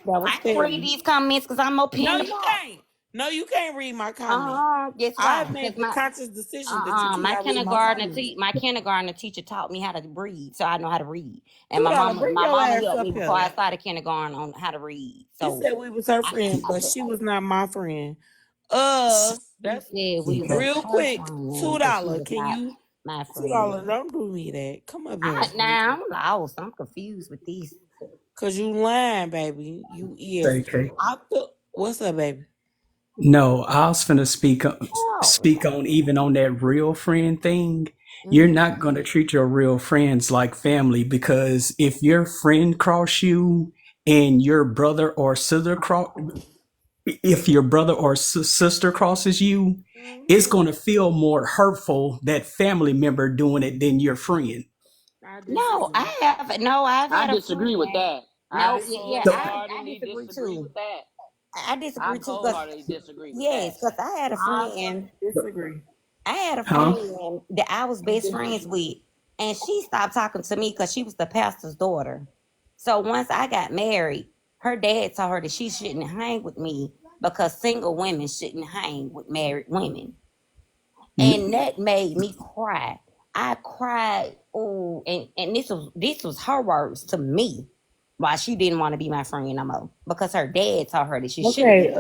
That was I can read petty. these comments because I'm more No, pen the you box. can't. No, you can't read my comment. Guess I why? Because made the conscious decision that you my cannot read my comments. my kindergarten teacher taught me how to read, so I know how to read. And $2. Bring my your mama ass helped up me before here. I started kindergarten on how to read. She So said we was her I, friend, I but said, she was not my friend. she That's said we was real her quick. friend, but she $2. was Can not you my $2? friend. Don't do me that. Come up here. Now I'm lost. I'm confused with these. Cause you lying, baby. You is. Say, Kay. What's up, baby? No, I was finna Oh, speak on even on that real friend thing. You're Mm-hmm. not gonna treat your real friends like family because if your friend cross you and your brother or sister cross, if your brother or sister crosses you, Mm-hmm. it's gonna feel more hurtful that family member doing it than your friend. I no, disagree. I've I had a disagree with friend. that. I No, I yeah, disagree. So, I wholeheartedly disagree disagree too. with that. I I disagree too, cause wholeheartedly disagree with that. yes, cause I'm gonna disagree. I had a huh? friend that I was best friends with, and she stopped talking to me because she was the pastor's daughter. So once I got married, her dad told her that she shouldn't hang with me because single women shouldn't hang with married women, and that made me cry. I cried. Oh, and this was her words to me. Why she didn't want to be my friend no more because her dad told her that she shouldn't Okay, be.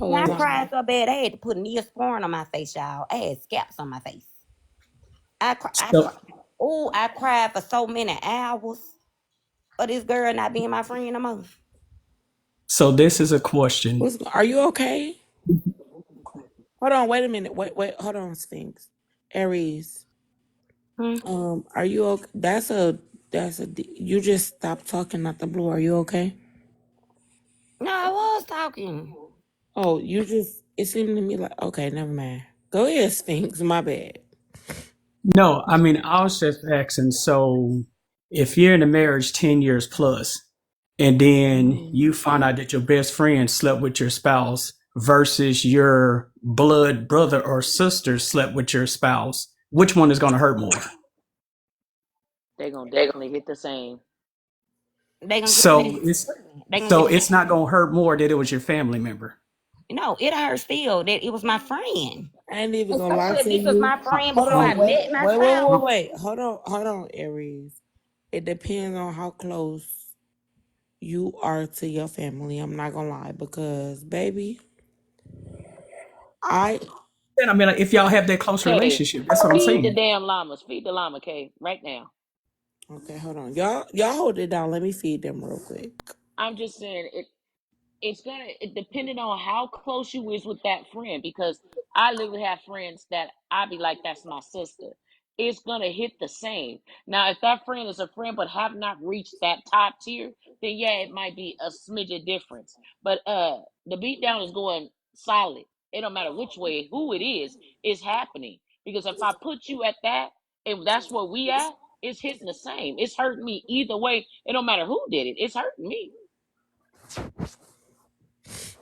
And bipolar I line. cried so bad I had to put Neosporin on my face, y'all. I had scalps on my face. I So, cried. Oh, I cried for so many hours of this girl not being my friend no more. so this is a question. Are you okay? Hold on, wait a minute. Wait, hold on, Sphinx. Aries. Hmm? Are you okay? You just stopped talking out the blue. Are you okay? No, I was talking. Oh, it seemed to me like, okay, never mind. Go ahead, Sphinx. My bad. No, I mean, I was just asking. So, if you're in a marriage 10 years plus, and then Mhm. you find out that your best friend slept with your spouse versus your blood brother or sister slept with your spouse, which one is going to hurt more? They're gonna definitely hit the same. They gonna get the So, same it's treatment. They gonna get so the same it's not going to treatment. hurt more that it was your family member. No, it hurt still that it was my friend. I ain't even gonna lie Especially if to this was you. my friend Hold before I on, wait, met my wait, wait, spouse. wait, wait. Hold on, Aries. It depends on how close you are to your family. I'm not gonna lie because, baby, I And I mean, like, if y'all have that close Kay, relationship, that's what I'm feed the saying. damn llamas. Feed the llama, Kay, right now. okay. Hold on, y'all hold it down. Let me feed them real quick. I'm just saying it's gonna it depending on how close you is with that friend because I literally have friends that I be like that's my sister. It's gonna hit the same. Now, if that friend is a friend but have not reached that top tier, then yeah, it might be a smidge difference. But the beat down is going solid. It don't matter which way, who it is happening. Because if I put you at that, and that's where we at, it's hitting the same. It's hurting me either way. It don't matter who did it. It's hurting me.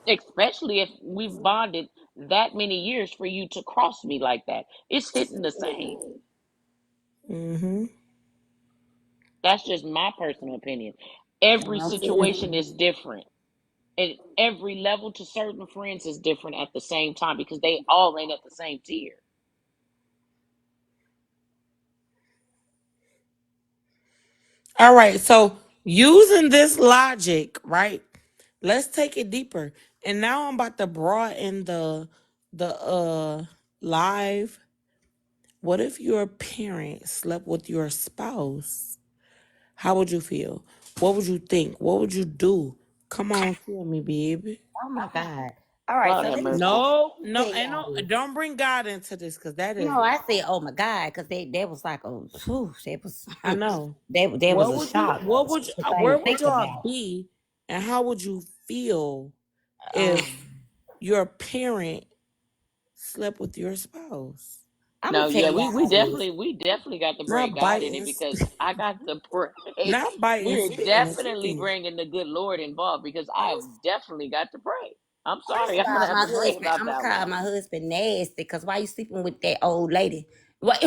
Especially if we've bonded that many years for you to cross me like that. It's hitting the same. Mm-hmm. That's just my personal opinion. Every I feel situation you. is different. And every level to certain friends is different at the same time because they all ain't at the same tier. All right, so using this logic, right? Let's take it deeper. And now I'm about to broaden the live. What if your parent slept with your spouse? How would you feel? What would you think? What would you do? Come on, tell me, baby. Oh my God. All right, Lord so have let me mercy. No, let me no, tell ain't y'all no. this. Don't bring God into this, because that is. No, I said, oh my God, because that was like a whew, that was I know. that was What a would you? shock What would you? to Where think would y'all about. be, and how would you feel Um, if your parent slept with your spouse? I'm gonna No, tell yeah, we y'all this. definitely got to bring Not God in biting, it because I got to pray. not biting, We're spitting, and definitely kicking. bringing the good Lord involved because I have definitely got to pray. I'm First sorry, of I'm gonna all, have my to pray husband, about I'm gonna that call one. my husband nasty because why you sleeping with that old lady? What?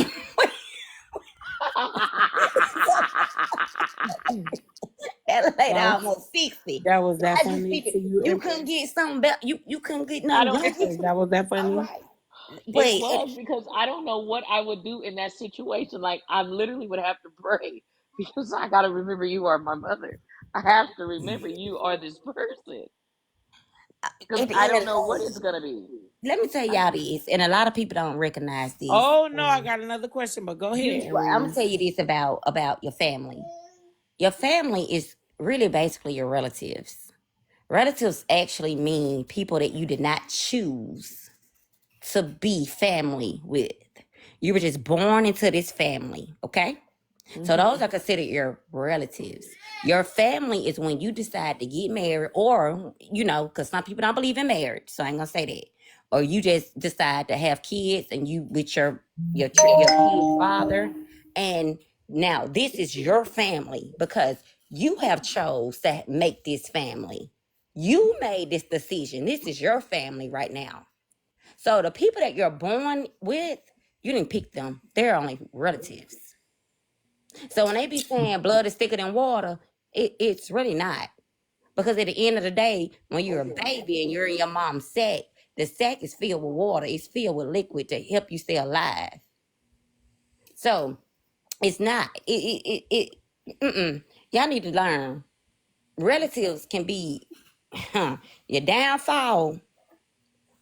That lady That was, almost 60. that was that Why you funny speaking? to you, You couldn't Empress? get something better. You couldn't get I nothing don't. younger. Empress, that was that All funny. right. It But was because I don't know what I would do in that situation. Like I literally would have to pray because I got to remember you are my mother. I have to remember you are this person because at the I end of don't the know what it's day, gonna be. let me tell y'all this, and a lot of people don't recognize this. Oh no, I got another question, but go ahead, I'm gonna Aries. tell you this about your family. Your family is really basically your relatives. Relatives actually mean people that you did not choose to be family with. You were just born into this family, okay? So Mm-hmm. those are considered your relatives. Your family is when you decide to get married, or because some people don't believe in marriage, so I ain't gonna say that. Or you just decide to have kids, and you with your kid's father, and now this is your family because you have chose to make this family. You made this decision. This is your family right now. So the people that you're born with, you didn't pick them. They're only relatives. So when they be saying blood is thicker than water, it's really not. Because at the end of the day, when you're a baby and you're in your mom's sack, the sack is filled with water. It's filled with liquid to help you stay alive. So it's not. Y'all need to learn. Relatives can be your downfall,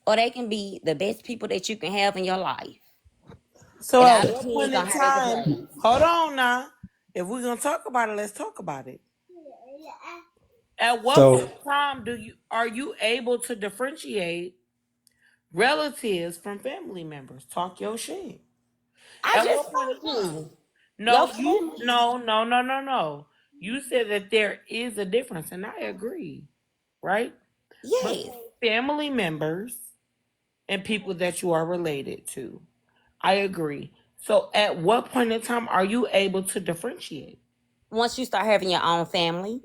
or they can be the best people that you can have in your life. So It at all what depends point in on how they was time? raised. Hold on now. If we're gonna talk about it, let's talk about it. At what point So in time are you able to differentiate relatives from family members? Talk your shit. I At just what point in told time? you. Your No, you family. no no no no no. You said that there is a difference, and I agree, right? Yes. Between family members and people that you are related to. I agree. So at what point in time are you able to differentiate? Once you start having your own family,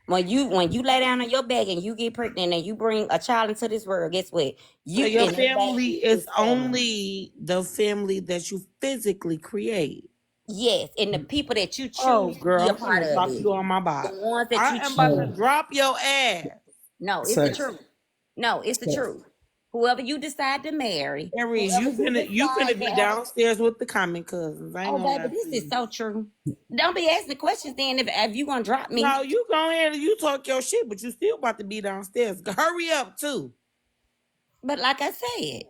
when you lay down on your bed and you get pregnant and you bring a child into this world, guess what? So You your and that family baby is is family. only the family that you physically create. Yes, and the people that you Oh choose to girl, be a I'm part finna of drop it, you on my the bot. ones that I you am about to choose. drop your ass. No, it's the so truth. No, it's the so truth. Whoever you decide to marry, Aries, whoever you you finna you decide finna to be have. downstairs with the common cousins. I ain't Oh, gonna baby, lie to this is you. so true. Don't be asking questions then if you gonna drop me. No, you go ahead and you talk your shit, but you still about to be downstairs. Hurry up too. But like I said,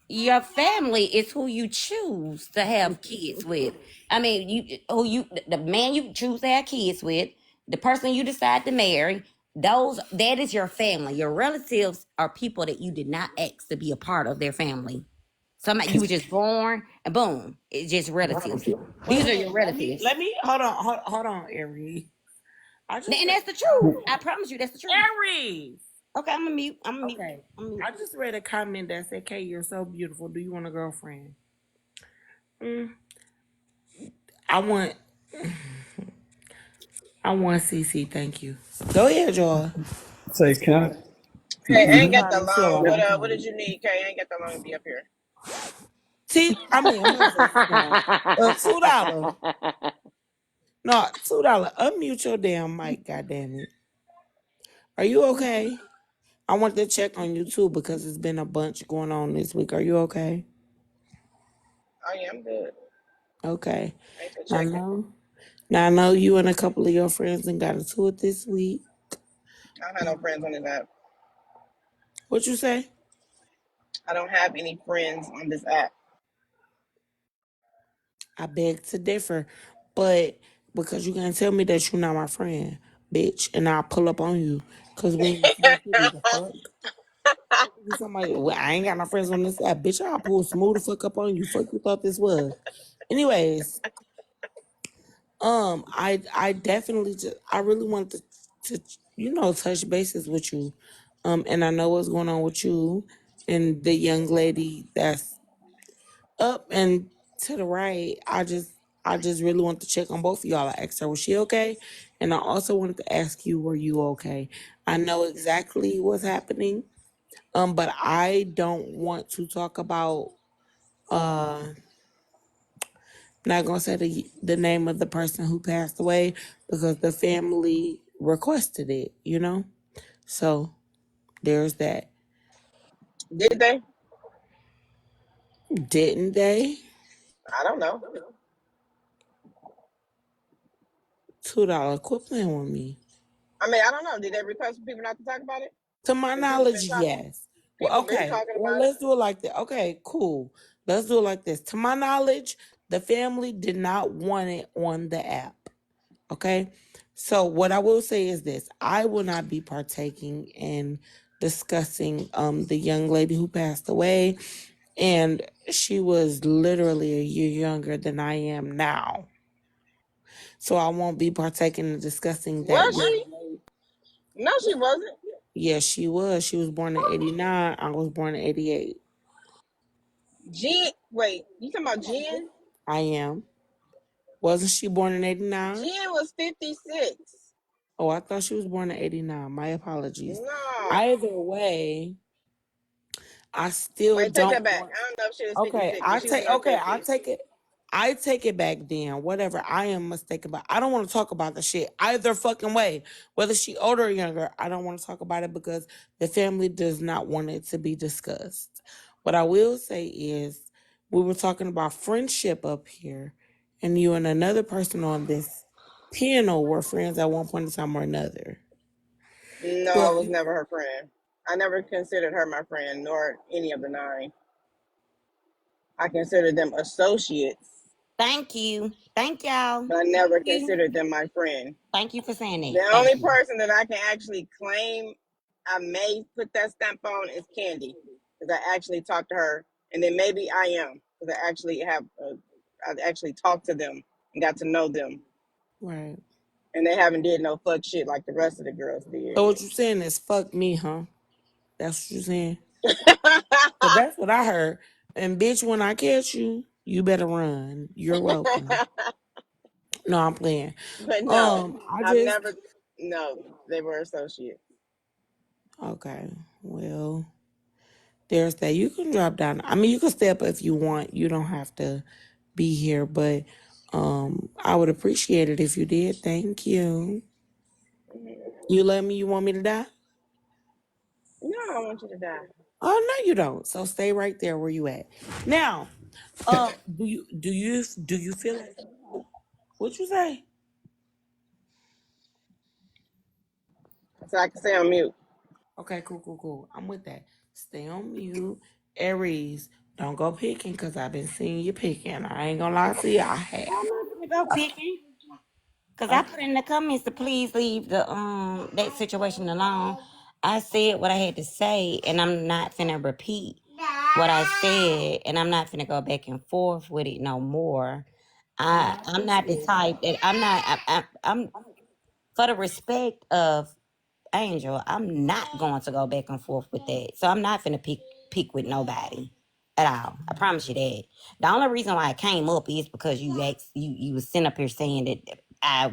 your family is who you choose to have kids with. I mean, the man you choose to have kids with, the person you decide to marry, that is your family. Your relatives are people that you did not ask to be a part of their family. Somebody you were just born and boom, it's just relatives. Wait These a are your minute. relatives. Let me hold on, Aries. I just And read that's the truth. I promise you that's the truth. Aries. Okay, I'm gonna mute. I'm gonna mute. Okay. I'm gonna mute. I just read a comment that said, "Kay, you're so beautiful. Do you want a girlfriend?" Mm, I want CC. Thank you. Go ahead, Joy. say can I Hey, I I'm ain't got trying that to chill long. out my What did comment. you need, Kay? I ain't got that long to be up here. I mean, I'm gonna say $2. No, $2. Unmute your damn mic. God damn it. Are you okay? I want to check on you too because it's been a bunch going on this week. Are you okay? Oh yeah, I'm good. Okay. Thanks for I checking. know. Now I know you and a couple of your friends and got into it this week. I don't have no friends on this app. What you say? I don't have any friends on this app. I beg to differ, but because you can't tell me that you're not my friend, bitch, and I'll pull up on you because we ain't in the same city. The fuck? Somebody, well, I ain't got no friends on this app, bitch. I'll pull smooth the fuck up on you. Fuck you thought this was. Anyways, I definitely just I really wanted to touch bases with you, and I know what's going on with you and the young lady that's up and to the right. I just really want to check on both of y'all. I asked her, was she okay? And I also wanted to ask you, were you okay? I know exactly what's happening. But I don't want to talk about not gonna say the name of the person who passed away because the family requested it, you know? So there's that. Did they? Didn't they? I don't know. $2. Quit playing with me. I mean, I don't know. Did they request for people not to talk about it? To my Because people knowledge, been talking. yes. Well, People been okay. talking Well, about it. let's do it like that. Okay, cool. Let's do it like this. To my knowledge, the family did not want it on the app. Okay. So what I will say is this: I will not be partaking in discussing the young lady who passed away, and she was literally a year younger than I am now. So I won't be partaking in discussing that Was young she? lady. No, she wasn't. Yes, she was. She was born in 89. I was born in 88. Jen, wait, you talking about Jen? I am. Wasn't she born in 89? Jen was 56. Oh, I thought she was born in 89. My apologies. No. Either way, I still Wait, take don't that back. want. I don't know if she was Okay, 56, but I she was in take. her Okay, I 50s. take it. I take it back then. Whatever. I am mistaken, but I don't want to talk about the shit either fucking way. Whether she older or younger, I don't want to talk about it because the family does not want it to be discussed. What I will say is, we were talking about friendship up here, and you and another person on this panel were friends at one point in time or another. No, I So was never her friend. I never considered her my friend, nor any of the nine. I considered them associates, Thank you. Thank y'all. but I Thank never you. considered them my friend. Thank you for saying The that. Thank only you. person that I can actually claim I may put that stamp on is Candy, because I actually talked to her, and then maybe I am, because I actually talked to them and got to know them, right. and they haven't did no fuck shit like the rest of the girls did. So what you saying is fuck me, huh? That's what you saying. Cause that's what I heard. And bitch, when I catch you, you better run. You're welcome. No, I'm playing. But no, I I've just never. No, they were associates. okay. Well, there's that. You can drop down. I mean, you can stay up if you want. You don't have to be here, but I would appreciate it if you did. Thank you. You love me. You want me to die? No, I don't want you to die. Oh no, you don't. So stay right there where you at. Now, do you feel like what you say? So I can stay on mute. Okay, cool. I'm with that. Stay on mute. Aries, don't go picking because I've been seeing you picking. I ain't gonna lie to you, I have. I'm not gonna go picking. Cause I Okay. put in the comments to please leave the that situation alone. I said what I had to say, and I'm not finna repeat what I said, and I'm not finna go back and forth with it no more. I'm not the type that I'm not. I'm for the respect of Angel. I'm not going to go back and forth with that. So I'm not finna pick with nobody at all. I promise you that. The only reason why I came up is because you was sitting up here saying that I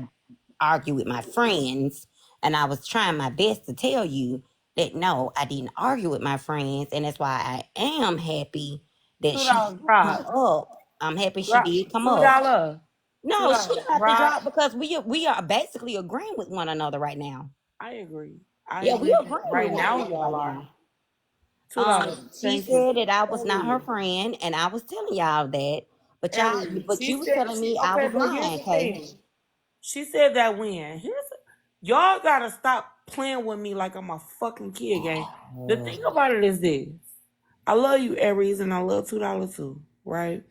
argue with my friends, and I was trying my best to tell you that no, I didn't argue with my friends, and that's why I am happy that Two she dollars come drop. up. I'm happy she Drop did come two up. dollar. Two No, she dollars didn't have to drop. drop because we are basically agreeing with one another right now. I agree. I Yeah, we agree. agreeing with Right one now, another y'all right are. now. $2. She Thank you. said that I was not her Aries. friend, and I was telling y'all that. Aries. But She you was said telling she me I okay, was but here's lying, the Kay. thing. She said that when. Y'all gotta stop playing with me like I'm a fucking kid game. The thing about it is this. I love you, Aries, and I love $2 too, right?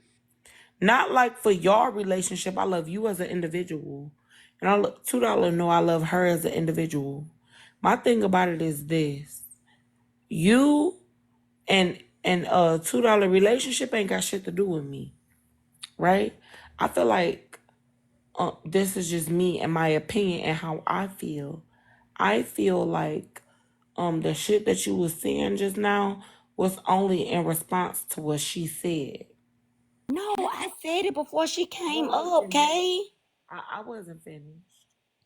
Not like for your relationship. I love you as an individual. And I look $2 know I love her as an individual. My thing about it is this. You and $2 relationship ain't got shit to do with me. Right? I feel like this is just me and my opinion and how I feel. I feel like the shit that you was saying just now was only in response to what she said. No, I said it before she came No, up, Kay. I wasn't finished.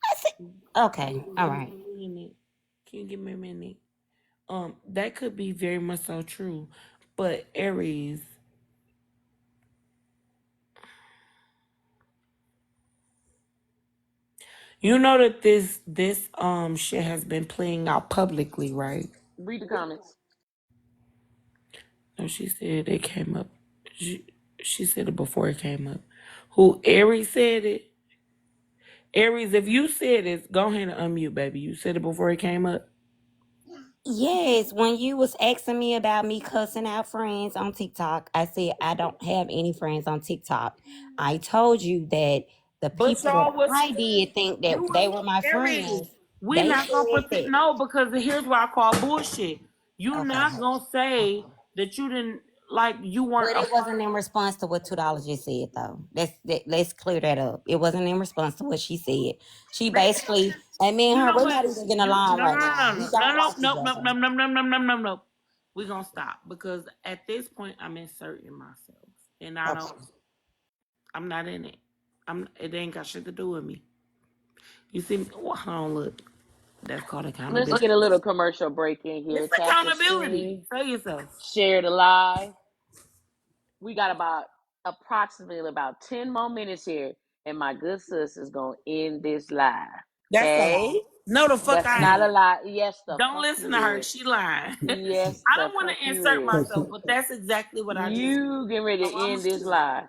I said, okay, all Give me right. a minute. Can you give me a minute? That could be very much so true. But Aries, You know that this shit has been playing out publicly, right? Read the comments. No, she said it came up. She said it before it came up. Who Aries said it? Aries, if you said it, go ahead and unmute, baby. You said it before it came up. Yes, when you was asking me about me cussing out friends on TikTok, I said I don't have any friends on TikTok. I told you that the But people that y'all was I did think that you they were my Aries. friends, We they not gonna said pretend that. no, because here's what I call bullshit. You Okay. not gonna say that you didn't like you weren't But a it part. wasn't in response to what $2 just said, though. Let's clear that up. It wasn't in response to what she said. She basically, and me and You her, know we're what? not even getting You along no right no no now. no We no no don't like each no no other. no no no no no no no. We're gonna stop because at this point I'm inserting myself. And I don't Okay. I'm not in it. It ain't got shit to do with me. You see me? Well, hold on, look. That's called Let's get accountability. a little commercial break in here. It's Tap the accountability. stream, Tell yourself. share the live. We got approximately about 10 more minutes here, and my good sis is gonna end this live. That's a lie. Okay? No, the fuck That's I not a ain't. lie. Yes, the Don't fuck listen to you her. is. She lying. Yes, I the don't want fuck to you insert is. myself, but that's exactly what I just. You getting ready So to I'm end this sure. live.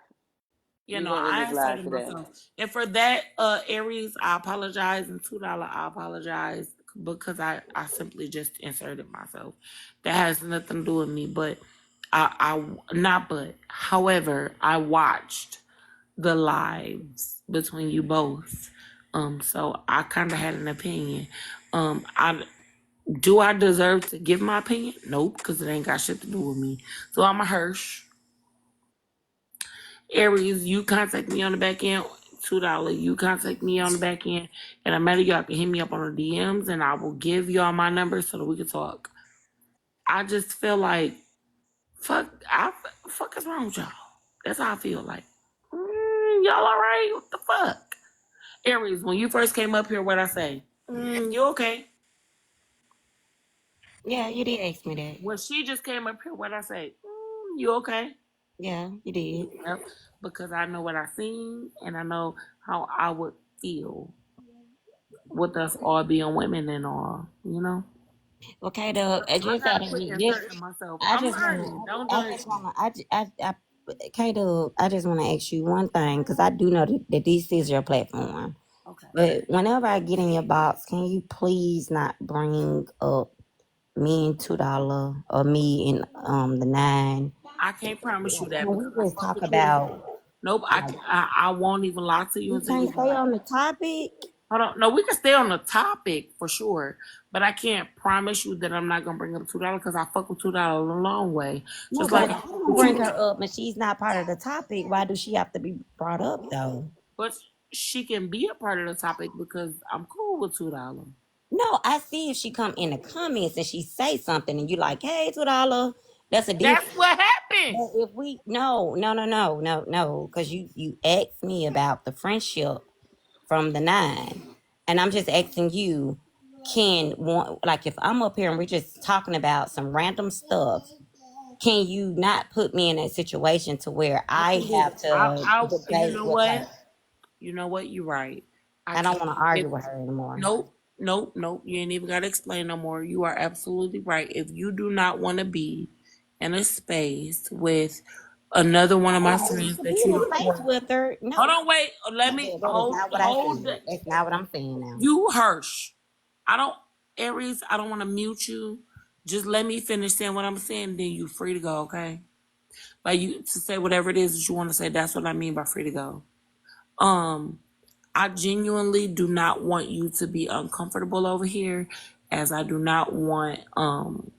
You You know, gonna end I this live inserted today. myself. And for that, Aries, I apologize. And $2, I apologize because I simply just inserted myself. That has nothing to do with me. But however, I watched the lives between you both. So I kind of had an opinion. I deserve to give my opinion? Nope, because it ain't got shit to do with me. So I'm a Hirsch. Aries, you contact me on the back end, $2. You contact me on the back end, and I'm mad at y'all can hit me up on the DMs, and I will give y'all my number so that we can talk. I just feel like fuck is wrong with y'all? That's how I feel like. Y'all all right? What the fuck? Aries, when you first came up here, what I say? You okay? Yeah, you did ask me that. When she just came up here, what I say? You okay? Yeah, you did. Yep, because I know what I seen and I know how I would feel with us all being women and all, you know. Okay, Doug. I I just gotta out of quit just, inserting myself. I I'm just learning. wanna, Don't I judge just me. wanna, K Doug, I just wanna ask you one thing because I do know that this is your platform. Okay. But whenever I get in your box, can you please not bring up me and $2 or me and the nine? I can't promise you that Can because we I just fuck talk with you. about Nope. like I won't even lie to you we and tell can't you stay that. on the topic? Hold on. No, we can stay on the topic for sure, but I can't promise you that I'm not gonna bring up $2 because I fuck with $2 a long way. No, Just but like if I I fuck don't with bring you. her up and she's not part of the topic, why does she have to be brought up though? But she can be a part of the topic because I'm cool with $2. No, I see if she come in the comments and she say something and you like, hey, $2, that's a That's different. what happened. But if we no, because you asked me about the friendship from the nine, and I'm just asking you, can one like if I'm up here and we're just talking about some random stuff, can you not put me in a situation to where I I can do have it. to You debate know with what? her? You know what? You're right. I I don't can't. want to argue with her anymore. Nope, nope, nope. You ain't even got to explain no more. You are absolutely right. If you do not want to be in a space with another one of my friends To be that in you a don't space want. with her, Hold no. on, wait. Let me That is not what I hold. said. That's not what I'm saying now. You Hirsch. I don't, Aries. I don't want to mute you. Just let me finish saying what I'm saying. Then you free to go. Okay. Like you to say whatever it is that you want to say. That's what I mean by free to go. Um, I genuinely do not want you to be uncomfortable over here, as I do not want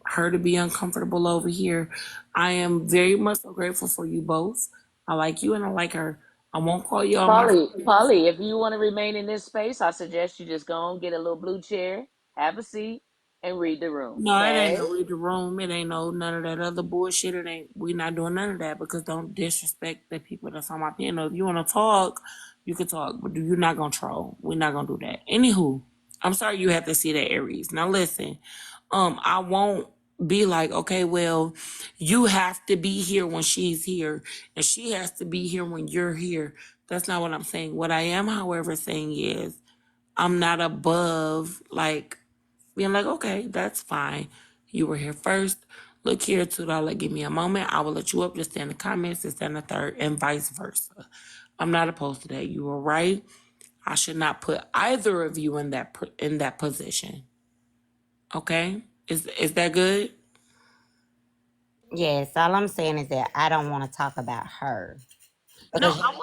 her to be uncomfortable over here. I am very much so grateful for you both. I like you and I like her. I won't call you all my friends. Polly, if you want to remain in this space, I suggest you just go and get a little blue chair, have a seat, and read the room. No, it ain't Okay? no read the room. It ain't no none of that other bullshit. It ain't. We not doing none of that because don't disrespect the people that's on my panel. If you want to talk, you can talk, but you're not gonna troll. We're not gonna do that. Anywho, I'm sorry you have to see that, Aries. Now listen, I won't be like, okay, well, you have to be here when she's here, and she has to be here when you're here. That's not what I'm saying. What I am, however, saying is I'm not above like being like, okay, that's fine. You were here first. Look here, $2. Give me a moment. I will let you up. Just stay in the comments, just stay in the third, and vice versa. I'm not opposed to that. You were right. I should not put either of you in that position. Okay, is that good? Yes, all I'm saying is that I don't want to talk about her. No, Because you know,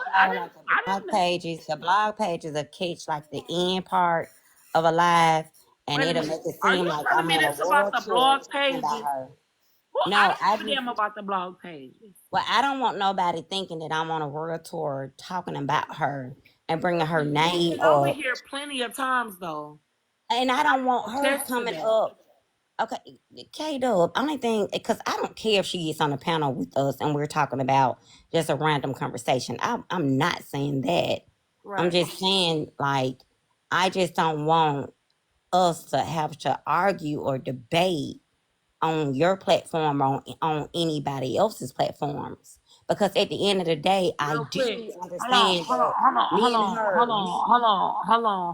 like the blog pages will catch like the end part of a live and Wait a it'll minute. make it Are seem you like telling I'm me on a this about world the tour blog talking about pages? her. Well, I No, don't give a damn about the blog pages. well, I don't want nobody thinking that I'm on a world tour talking about her and bringing her You've name been over up. here plenty of times though. And I don't want her Attest to coming that. up. Okay, K-Dub, only thing, because I don't care if she gets on the panel with us and we're talking about just a random conversation. I'm not saying that. I'm Right. just saying, like, I just don't want us to have to argue or debate on your platform or on anybody else's platforms. Because at the end of the day, I Real do quick. understand that me and her,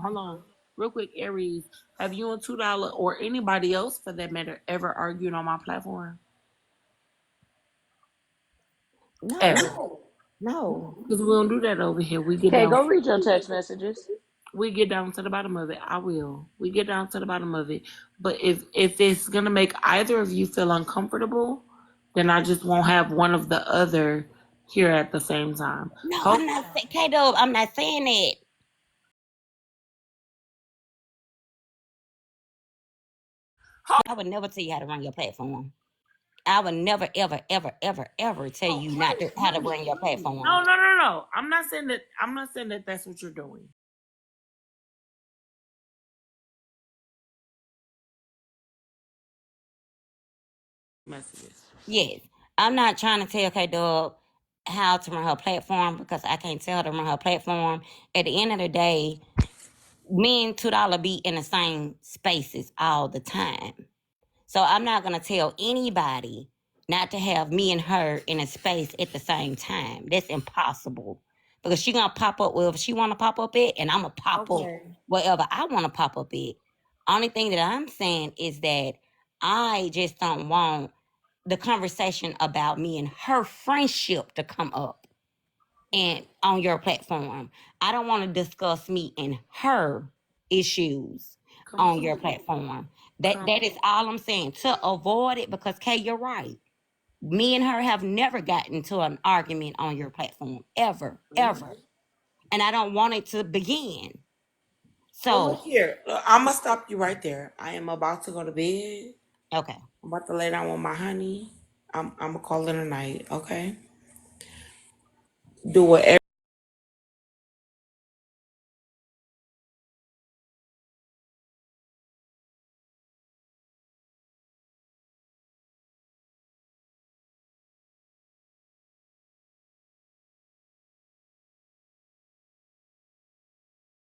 Hold on. Real quick, Aries, have you and $2 or anybody else for that matter ever argued on my platform? Ever. no. Because we don't do that over here. We get Okay, down. go read your text messages. We get down to the bottom of it. I will. We get down to the bottom of it. But if it's gonna make either of you feel uncomfortable, then I just won't have one of the other here at the same time. No, Hope I'm not saying, K-Dub, I'm not saying that. I would never tell you how to run your platform. I would never, ever, ever, ever, ever tell you not to how to run your platform. no. I'm not saying that. I'm not saying that that's what you're doing. Messages. Yes, I'm not trying to tell K-Dub how to run her platform because I can't tell her to run her platform. At the end of the day, me and $2 be in the same spaces all the time. So I'm not gonna tell anybody not to have me and her in a space at the same time. That's impossible. Because she gonna pop up wherever she wanna pop up at, and I'm gonna pop up Okay. wherever I wanna pop up at. Only thing that I'm saying is that I just don't want the conversation about me and her friendship to come up and on your platform. I don't want to discuss me and her issues on your platform. That is all I'm saying to avoid it because Kay, you're right. Me and her have never gotten into an argument on your platform ever, ever, and I don't want it to begin. Well, So look here. I'm gonna stop you right there. I am about to go to bed. okay. I'm about to lay down with my honey. I'm gonna call it a night. Okay. Do whatever.